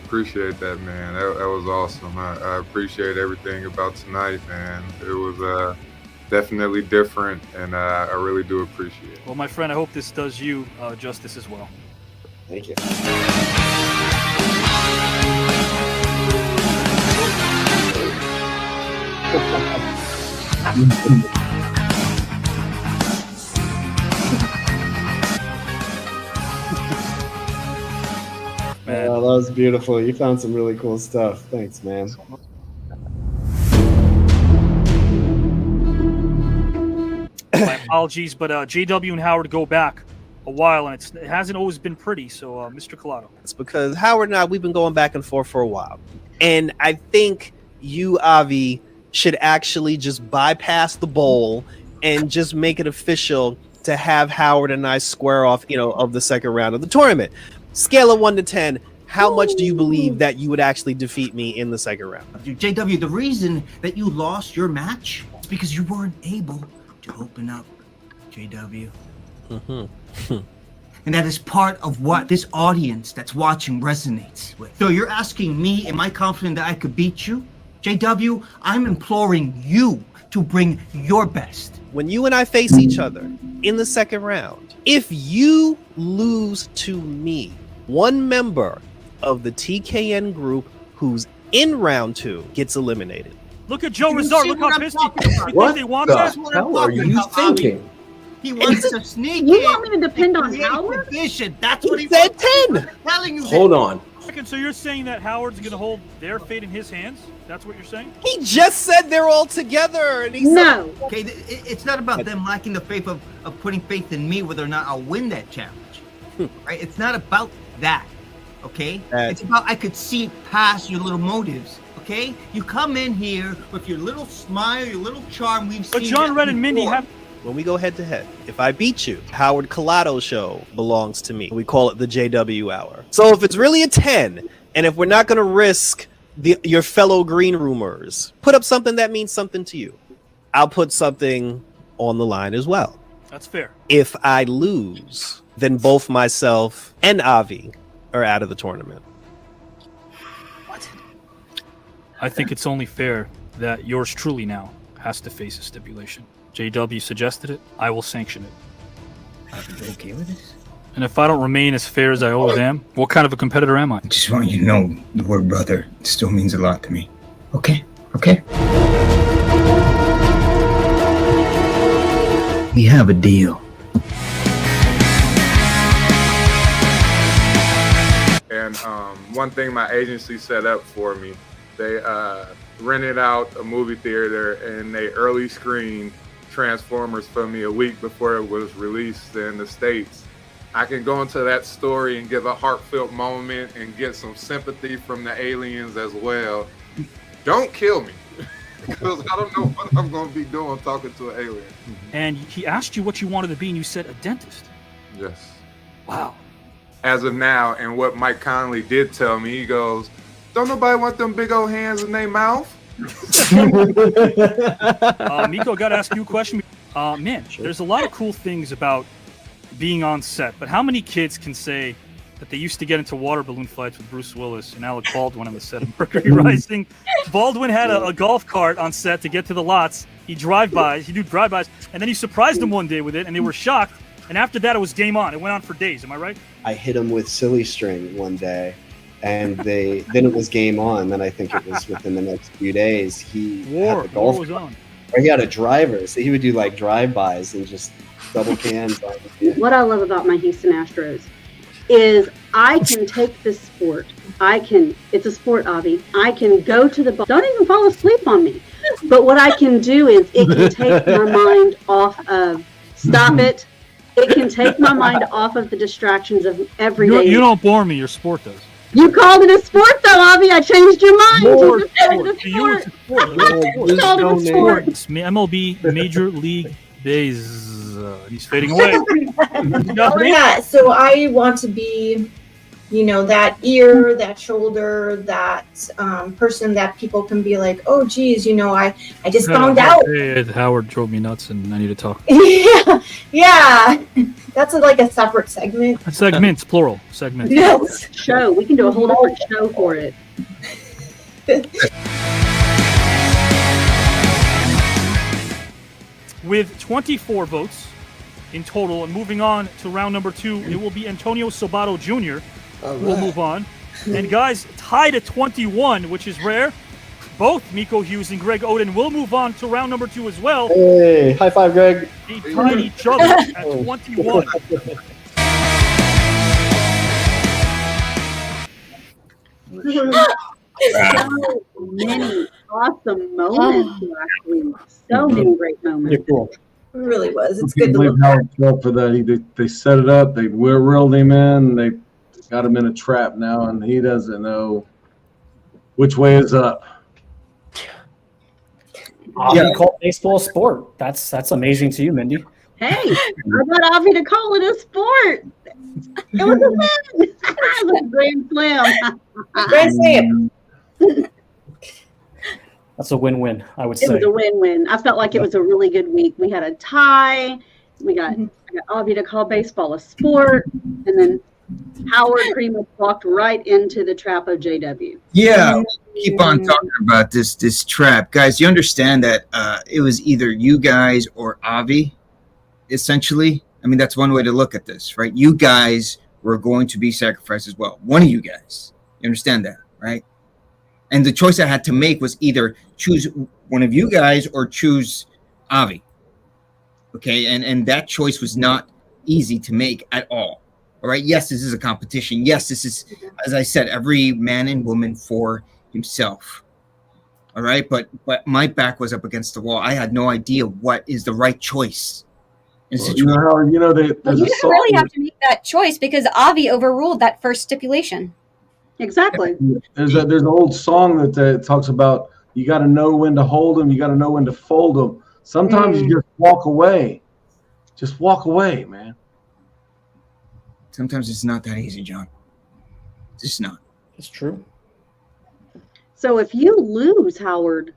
Appreciate that, man. That was awesome. I appreciate everything about tonight, man. It was definitely different, and I really do appreciate it. Well, my friend, I hope this does you justice as well. Thank you. Oh, that was beautiful. You found some really cool stuff. Thanks, man. My apologies, but JW and Howard go back a while, and it hasn't always been pretty. So, Mr. Collado. It's because Howard and I, we've been going back and forth for a while. And I think you, Avi, should actually just bypass the bowl and just make it official to have Howard and I square off, of the second round of the tournament. Scale of 1 to 10, how much do you believe that you would actually defeat me in the second round? JW, the reason that you lost your match is because you weren't able to open up, JW. And that is part of what this audience that's watching resonates with. So you're asking me, am I confident that I could beat you? JW, I'm imploring you to bring your best. When you and I face each other in the second round, if you lose to me, one member of the TKN group who's in round 2 gets eliminated. Look at Joe Rizar. Look how pissed he is. You think they want that? hell are you thinking? He wants to sneak in. You want me to depend on create Howard? division. That's what he said. wants. 10. I'm telling you. Hold on. So you're saying that Howard's going to hold their fate in his hands? That's what you're saying? He just said they're all together. And he No. said, Okay, it's not about them lacking the faith of putting faith in me whether or not I'll win that challenge. Right? It's not about that. Okay? It's about I could see past your little motives. Okay? You come in here with your little smile, your little charm. We've But seen John that Red and Mindy before. have. when we go head to head, if I beat you, Howard Collado show belongs to me. We call it the JW hour. So if it's really a 10, and if we're not going to risk your fellow green roomers, put up something that means something to you. I'll put something on the line as well. That's fair. If I lose, then both myself and Avi are out of the tournament. I think it's only fair that yours truly now has to face a stipulation. JW suggested it. I will sanction it. Are you okay with this? And if I don't remain as fair as I always am, what kind of a competitor am I? I just want you to know the word brother still means a lot to me. Okay? Okay? We have a deal. And one thing my agency set up for me, they rented out a movie theater and they early screened Transformers for me a week before it was released in the States. I can go into that story and give a heartfelt moment and get some sympathy from the aliens as well. Don't kill me, because I don't know what I'm going to be doing talking to an alien. And he asked you what you wanted to be, and you said a dentist. Yes. Wow. As of now, and what Mike Conley did tell me, he goes, don't nobody want them big old hands in their mouth? Miko, got to ask you a question. Man, there's a lot of cool things about being on set, but how many kids can say that they used to get into water balloon fights with Bruce Willis and Alec Baldwin on the set of Mercury Rising? Baldwin had a golf cart on set to get to the lots. He'd do drive-bys, and then he surprised them one day with it, and they were shocked. And after that, it was game on. It went on for days. Am I right? I hit him with silly string one day, and then it was game on. Then I think it was within the next few days. He had the golf was on. Or he had a driver, so he would do like drive-bys and just double cans. What I love about my Houston Astros is I can take this sport. It's a sport, Avi. I can go to the ball. Don't even fall asleep on me. But what I can do is it can take my mind off of, stop it. It can take my mind off of the distractions of everyday. You don't bore me. Your sport does. You called it a sport, though, Avi. I changed your mind. More You said sport. it's To a you, sport. it's You called it a sport. It's MLB Major League Base. He's fading away. Oh, yeah. So I want to be, that ear, that shoulder, that person that people can be like, oh, geez, I just found out. Hey, Howard drove me nuts, and I need to talk. Yeah. That's like a separate segment. Segments, plural. Segments. Yes. Show. We can do a whole different show for it. With 24 votes in total, and moving on to round number 2, it will be Antonio Sabato Jr. who will move on. And guys, tied at 21, which is rare. both Miko Hughes and Greg Oden will move on to round number 2 as well. Hey, high five, Greg. They tied each other at 21. So many awesome moments last week. So many great moments. Cool. It really was. It's I can't good to believe look how back. it felt for that. They set it up. They reeled him in. They got him in a trap now, and he doesn't know which way is up. Avi called baseball a sport. That's amazing to you, Mindy. Hey, I got Avi to call it a sport. It was a win. It was a grand slam. Grand slam. That's a win-win, I would It say. was a win-win. I felt like it was a really good week. We had a tie. I got Avi to call baseball a sport, and then Howard pretty much walked right into the trap of JW. Yeah, keep on talking about this trap, guys. You understand that it was either you guys or Avi, essentially. I mean, that's one way to look at this, right? You guys were going to be sacrificed as well. One of you guys. You understand that, right? And the choice I had to make was either choose one of you guys or choose Avi. Okay, and that choice was not easy to make at all. All right. Yes, this is a competition. Yes, this is, as I said, every man and woman for himself. All right. But my back was up against the wall. I had no idea what is the right choice. Well, you know how Well, you didn't really have to make that choice because Avi overruled that first stipulation. Exactly. There's an old song that talks about you got to know when to hold them. You got to know when to fold them. Sometimes you just walk away. Just walk away, man. Sometimes it's not that easy, John. It's just not. It's true. So if you lose, Howard,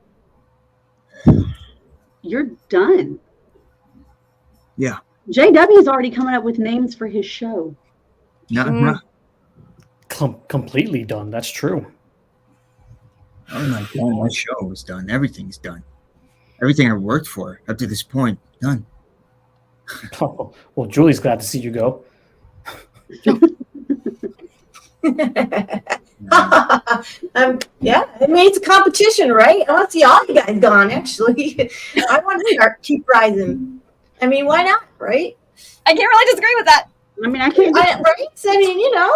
you're done. Yeah. JW's already coming up with names for his show. Not Completely done. That's true. Oh my God, my show is done. Everything's done. Everything I worked for up to this point, done. Oh, well, Julie's glad to see you go. Yeah, I mean, it's a competition, right? I want to see all you guys gone, actually. I want to start keep rising. I mean, why not, right? I can't really disagree with that. I mean, I can't. Right? I mean, you know,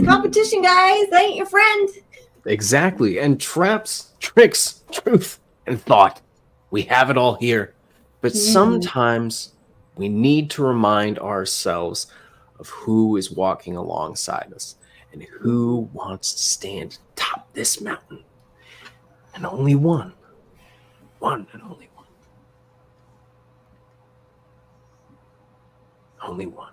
competition, guys, they ain't your friend. Exactly. And traps, tricks, truth, and thought. We have it all here. But sometimes we need to remind ourselves of who is walking alongside us and who wants to stand atop this mountain. And only one. One and only one. Only one.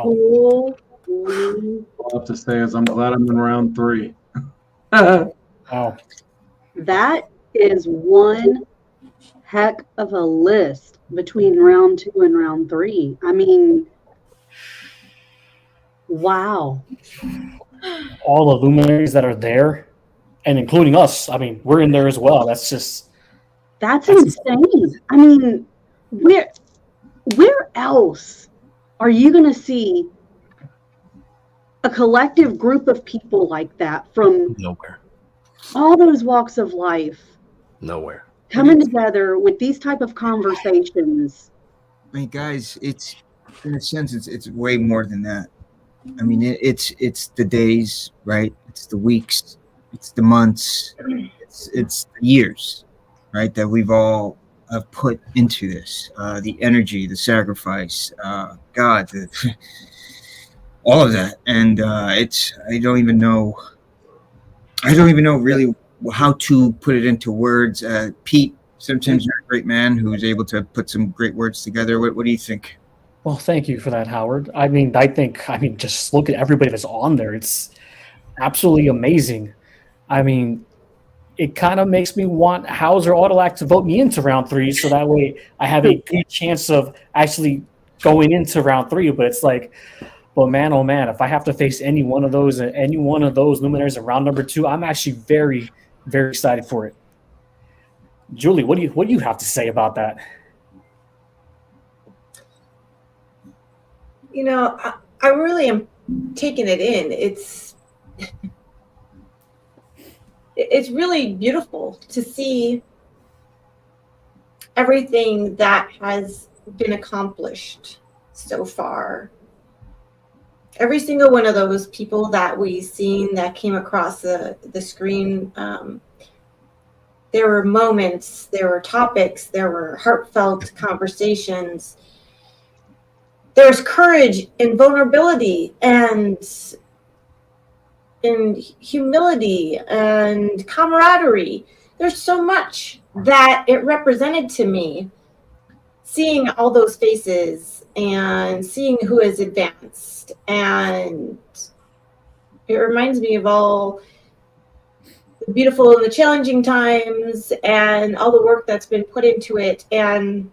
Holy. All I have to say is I'm glad I'm in round 3. Wow. That is one heck of a list between round 2 and round 3. I mean, wow. All the luminaries that are there, and including us. I mean, we're in there as well. That's insane. I mean, where else are you going to see a collective group of people like that from Nowhere. all those walks of life Nowhere. coming together with these type of conversations? I mean, guys, it's in a sense, it's way more than that. I mean, it's the days, right? It's the weeks, it's the months, it's the years, right? That we've all have put into this. The energy, the sacrifice, God, all of that, and I don't even know really how to put it into words. Pete, sometimes you're a great man who's able to put some great words together. What do you think? Well, thank you for that, Howard. I mean, just look at everybody that's on there. It's absolutely amazing. I mean, it kind of makes me want Hauser Autolac to vote me into round 3, so that way I have a good chance of actually going into round 3. But it's like, well, man, oh man, if I have to face any one of those luminaries in round number 2, I'm actually very, very excited for it. Julie, what do you have to say about that? You know, I really am taking it in. It's really beautiful to see everything that has been accomplished so far. Every single one of those people that we've seen that came across the screen, there were moments, there were topics, there were heartfelt conversations. There's courage and vulnerability and humility and camaraderie. There's so much that it represented to me, seeing all those faces and seeing who has advanced. And it reminds me of all the beautiful and the challenging times and all the work that's been put into it. And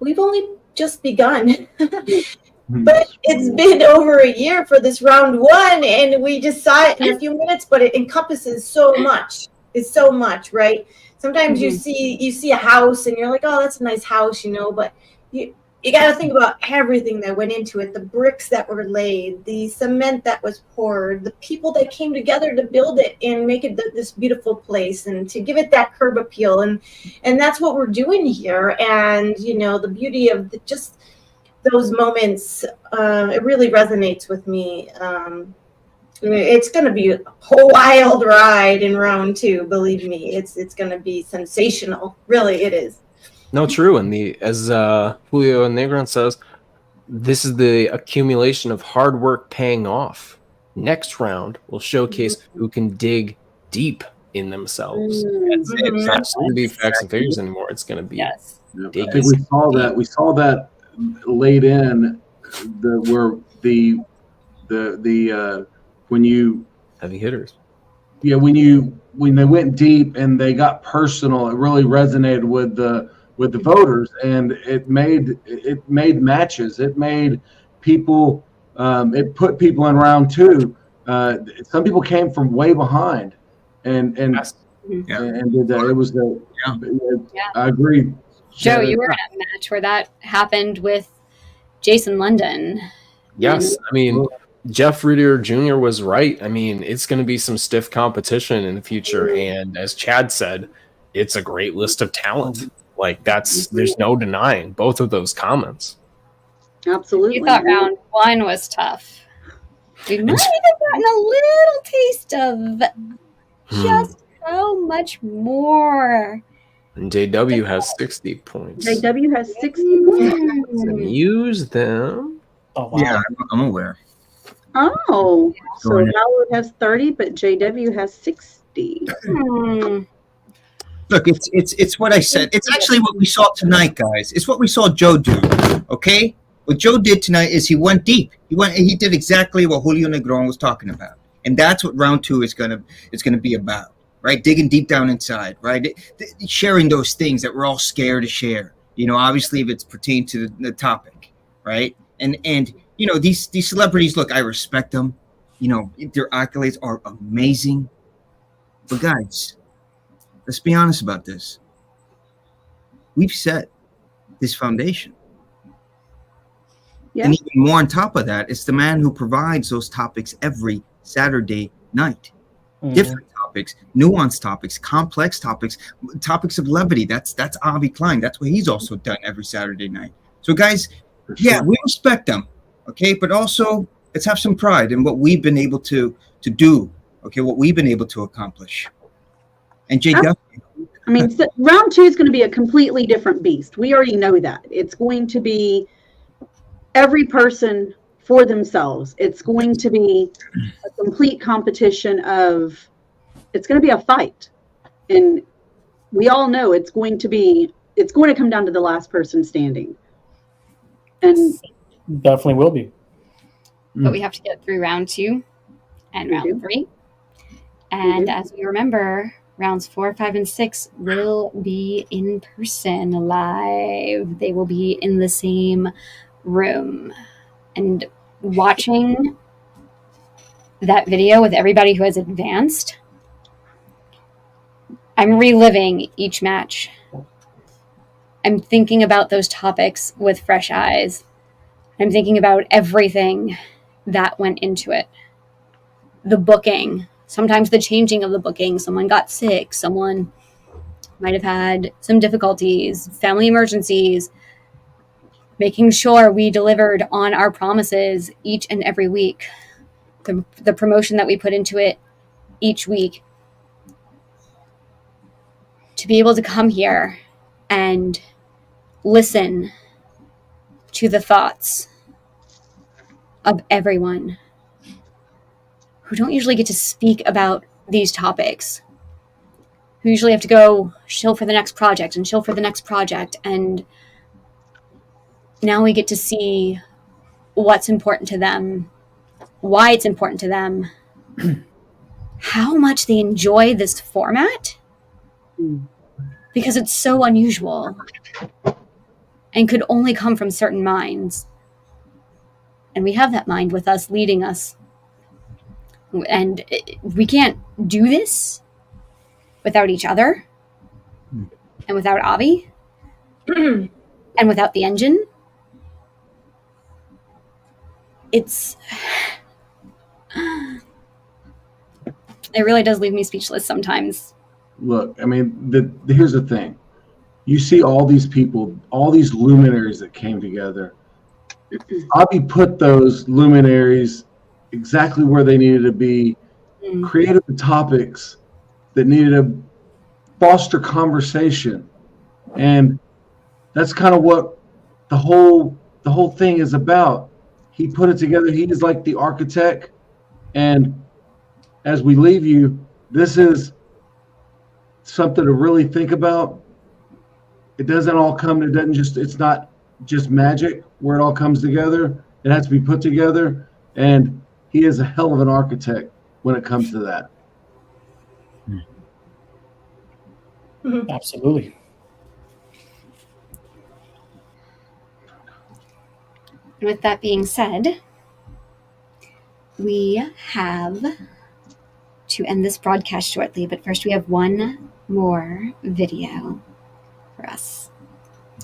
we've only just begun. But it's been over a year for this round 1, and we just saw it in a few minutes, but it encompasses so much. It's so much, right? Sometimes you see a house and you're like, oh, that's a nice house, but you got to think about everything that went into it, the bricks that were laid, the cement that was poured, the people that came together to build it and make it this beautiful place and to give it that curb appeal. And that's what we're doing here. And, the beauty of just those moments, it really resonates with me. It's going to be a whole wild ride in round 2. Believe me, it's going to be sensational. Really, it is. No, true. And as Julio Negron says, this is the accumulation of hard work paying off. Next round will showcase who can dig deep in themselves. It's not going to be facts and figures anymore. It's going to be dig. I think we saw that late in when you heavy hitters. Yeah, when they went deep and they got personal, it really resonated with the voters, and it made matches. It made people. It put people in round 2. Some people came from way behind, and did that. It was I agree. Joe, you were in a match where that happened with Jason London. Yes, I mean, Jeff Rudier Jr. was right. I mean, it's going to be some stiff competition in the future, and as Chad said, it's a great list of talent. Like there's no denying both of those comments. Absolutely. You thought round 1 was tough. We might have gotten a little taste of just how much more. And JW has 60 points. JW has 60 points. And use them. Oh, wow. Yeah, I'm aware. Oh, so Howard has 30, but JW has 60. Look, it's what I said. It's actually what we saw tonight, guys. It's what we saw Joe do. Okay, What Joe did tonight is he went deep. He did exactly what Julio Negron was talking about, and that's what round 2 is gonna be about, right? Digging deep down inside, right? Sharing those things that we're all scared to share. Obviously, if it's pertained to the topic, right? And these celebrities, look, I respect them. Their accolades are amazing, but guys, let's be honest about this. We've set this foundation. Yeah. And even more on top of that, it's the man who provides those topics every Saturday night. Different topics, nuanced topics, complex topics, topics of levity. That's Avi Klein. That's what he's also done every Saturday night. So guys, yeah, we respect them, okay? But also, let's have some pride in what we've been able to do, okay? What we've been able to accomplish. And Jay, I mean, so round 2 is going to be a completely different beast. We already know that. It's going to be every person for themselves. It's going to be a complete competition it's going to be a fight. And we all know it's going to come down to the last person standing. And definitely will be. But we have to get through round 2 and round 3. And as we remember, rounds 4, 5, and 6 will be in person, live. They will be in the same room. And watching that video with everybody who has advanced, I'm reliving each match. I'm thinking about those topics with fresh eyes. I'm thinking about everything that went into it. The booking, sometimes the changing of the booking. Someone got sick. Someone might have had some difficulties, family emergencies, making sure we delivered on our promises each and every week. The promotion that we put into it each week. To be able to come here and listen to the thoughts of everyone who don't usually get to speak about these topics, who usually have to go shill for the next project and shill for the next project. And now we get to see what's important to them, why it's important to them, how much they enjoy this format, because it's so unusual and could only come from certain minds. And we have that mind with us, leading us. And we can't do this without each other and without Avi and without the engine. It really does leave me speechless sometimes. Look, I mean, here's the thing. You see all these people, all these luminaries that came together. Avi put those luminaries exactly where they needed to be, created the topics that needed to foster conversation. And that's kind of what the whole thing is about. He put it together. He is like the architect. And as we leave you, this is something to really think about. It doesn't all come, it's not just magic where it all comes together. It has to be put together. And he is a hell of an architect when it comes to that. Absolutely. With that being said, we have to end this broadcast shortly, but first we have one more video for us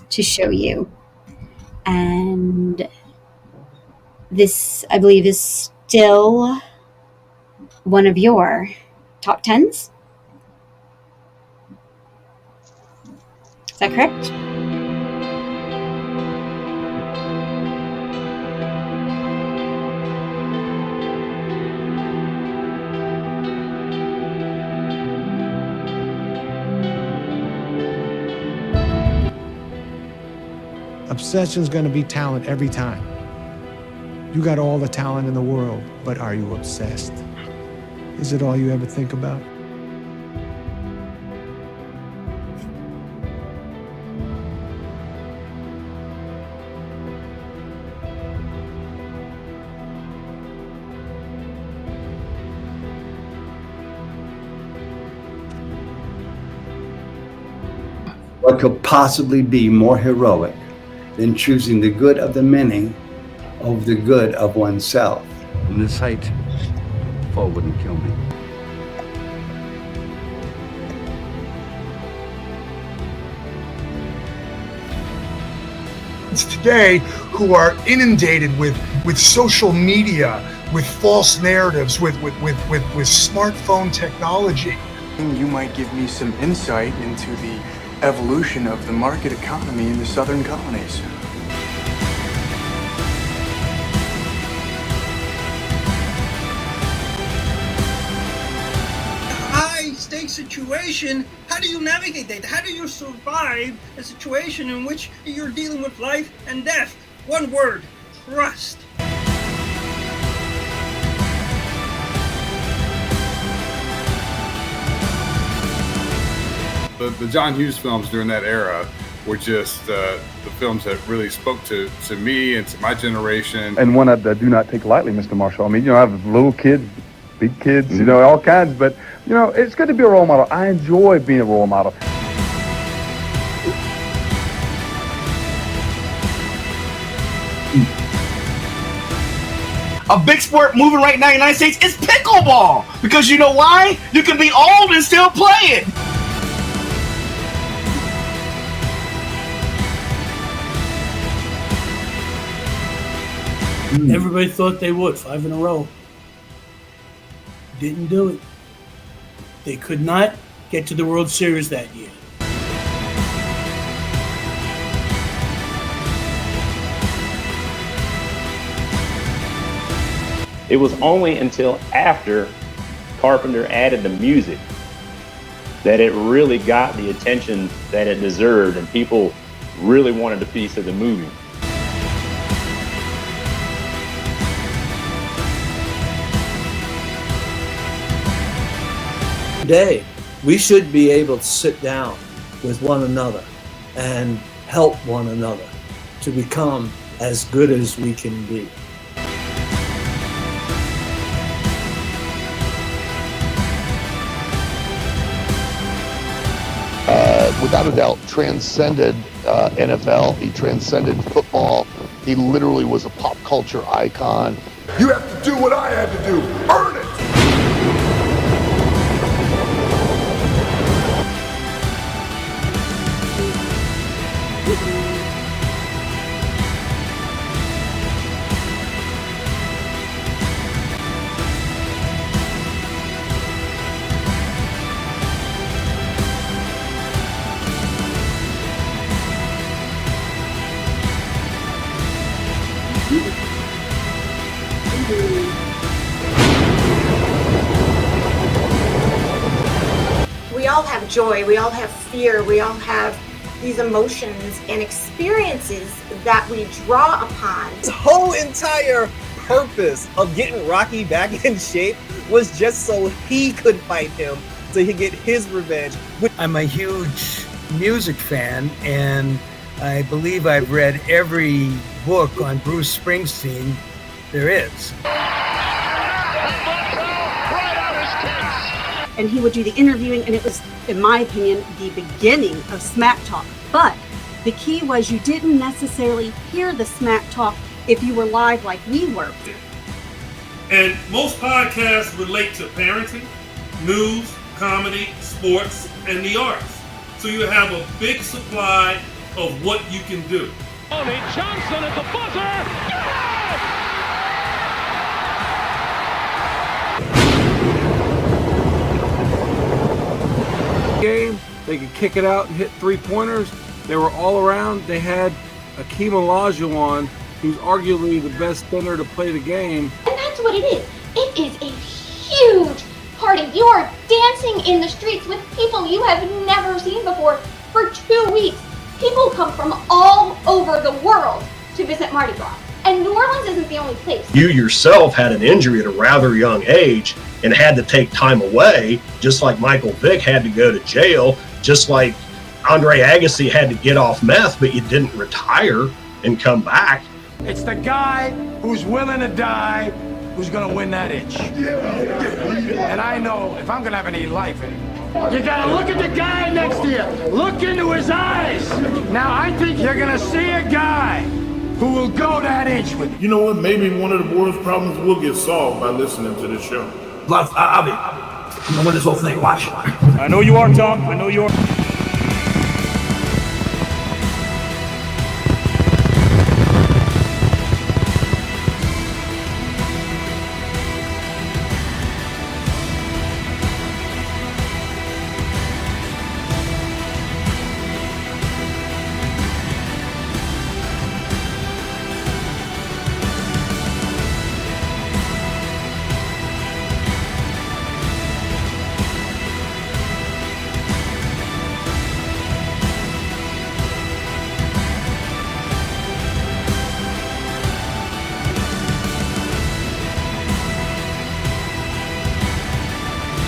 to show you. And this, I believe, is still one of your top 10s. Is that correct? Obsession's going to be talent every time. You got all the talent in the world, but are you obsessed? Is it all you ever think about? What could possibly be more heroic than choosing the good of the many over the good of oneself? From this height, fall wouldn't kill me. Today who are inundated with social media, with false narratives, with smartphone technology. You might give me some insight into the evolution of the market economy in the southern colonies. High-stakes situation, how do you navigate that? How do you survive a situation in which you're dealing with life and death? One word, trust. The John Hughes films during that era were just the films that really spoke to me and to my generation. And one I do not take lightly, Mr. Marshall. I mean, you know, I have little kids, big kids, you know, all kinds, but, you know, it's good to be a role model. I enjoy being a role model. A big sport moving right now in the United States is pickleball. Because you know why? You can be old and still play it. Everybody thought they would, 5 in a row. Didn't do it. They could not get to the World Series that year. It was only until after Carpenter added the music that it really got the attention that it deserved, and people really wanted a piece of the movie. Today, we should be able to sit down with one another and help one another to become as good as we can be. Without a doubt, transcended NFL. He transcended football. He literally was a pop culture icon. You have to do what I had to do. Earn it! We all have joy, we all have fear, we all have these emotions and experiences that we draw upon. His whole entire purpose of getting Rocky back in shape was just so he could fight him, so he could get his revenge. I'm a huge music fan, and I believe I've read every book on Bruce Springsteen there is. And he would do the interviewing, and it was, in my opinion, the beginning of smack talk. But the key was you didn't necessarily hear the smack talk if you were live like we were. And most podcasts relate to parenting, news, comedy, sports, and the arts. So you have a big supply of what you can do. Tony Johnson at the buzzer. Game, they could kick it out and hit three-pointers. They were all around. They had Akeem Olajuwon, who's arguably the best center to play the game. And that's what it is. It is a huge party. You are dancing in the streets with people you have never seen before for 2 weeks. People come from all over the world to visit Mardi Gras. And New Orleans isn't the only place. You yourself had an injury at a rather young age and had to take time away, just like Michael Vick had to go to jail, just like Andre Agassi had to get off meth, but you didn't retire and come back. It's the guy who's willing to die who's going to win that itch. And I know if I'm going to have any life anymore, You gotta look at the guy next to you. Look into his eyes. Now I think you're gonna see a guy who will go that inch with you. You know what? Maybe one of the world's problems will get solved by listening to this show. Avi, I'm gonna win this whole thing. Watch. I know you are, Tom. I know you are.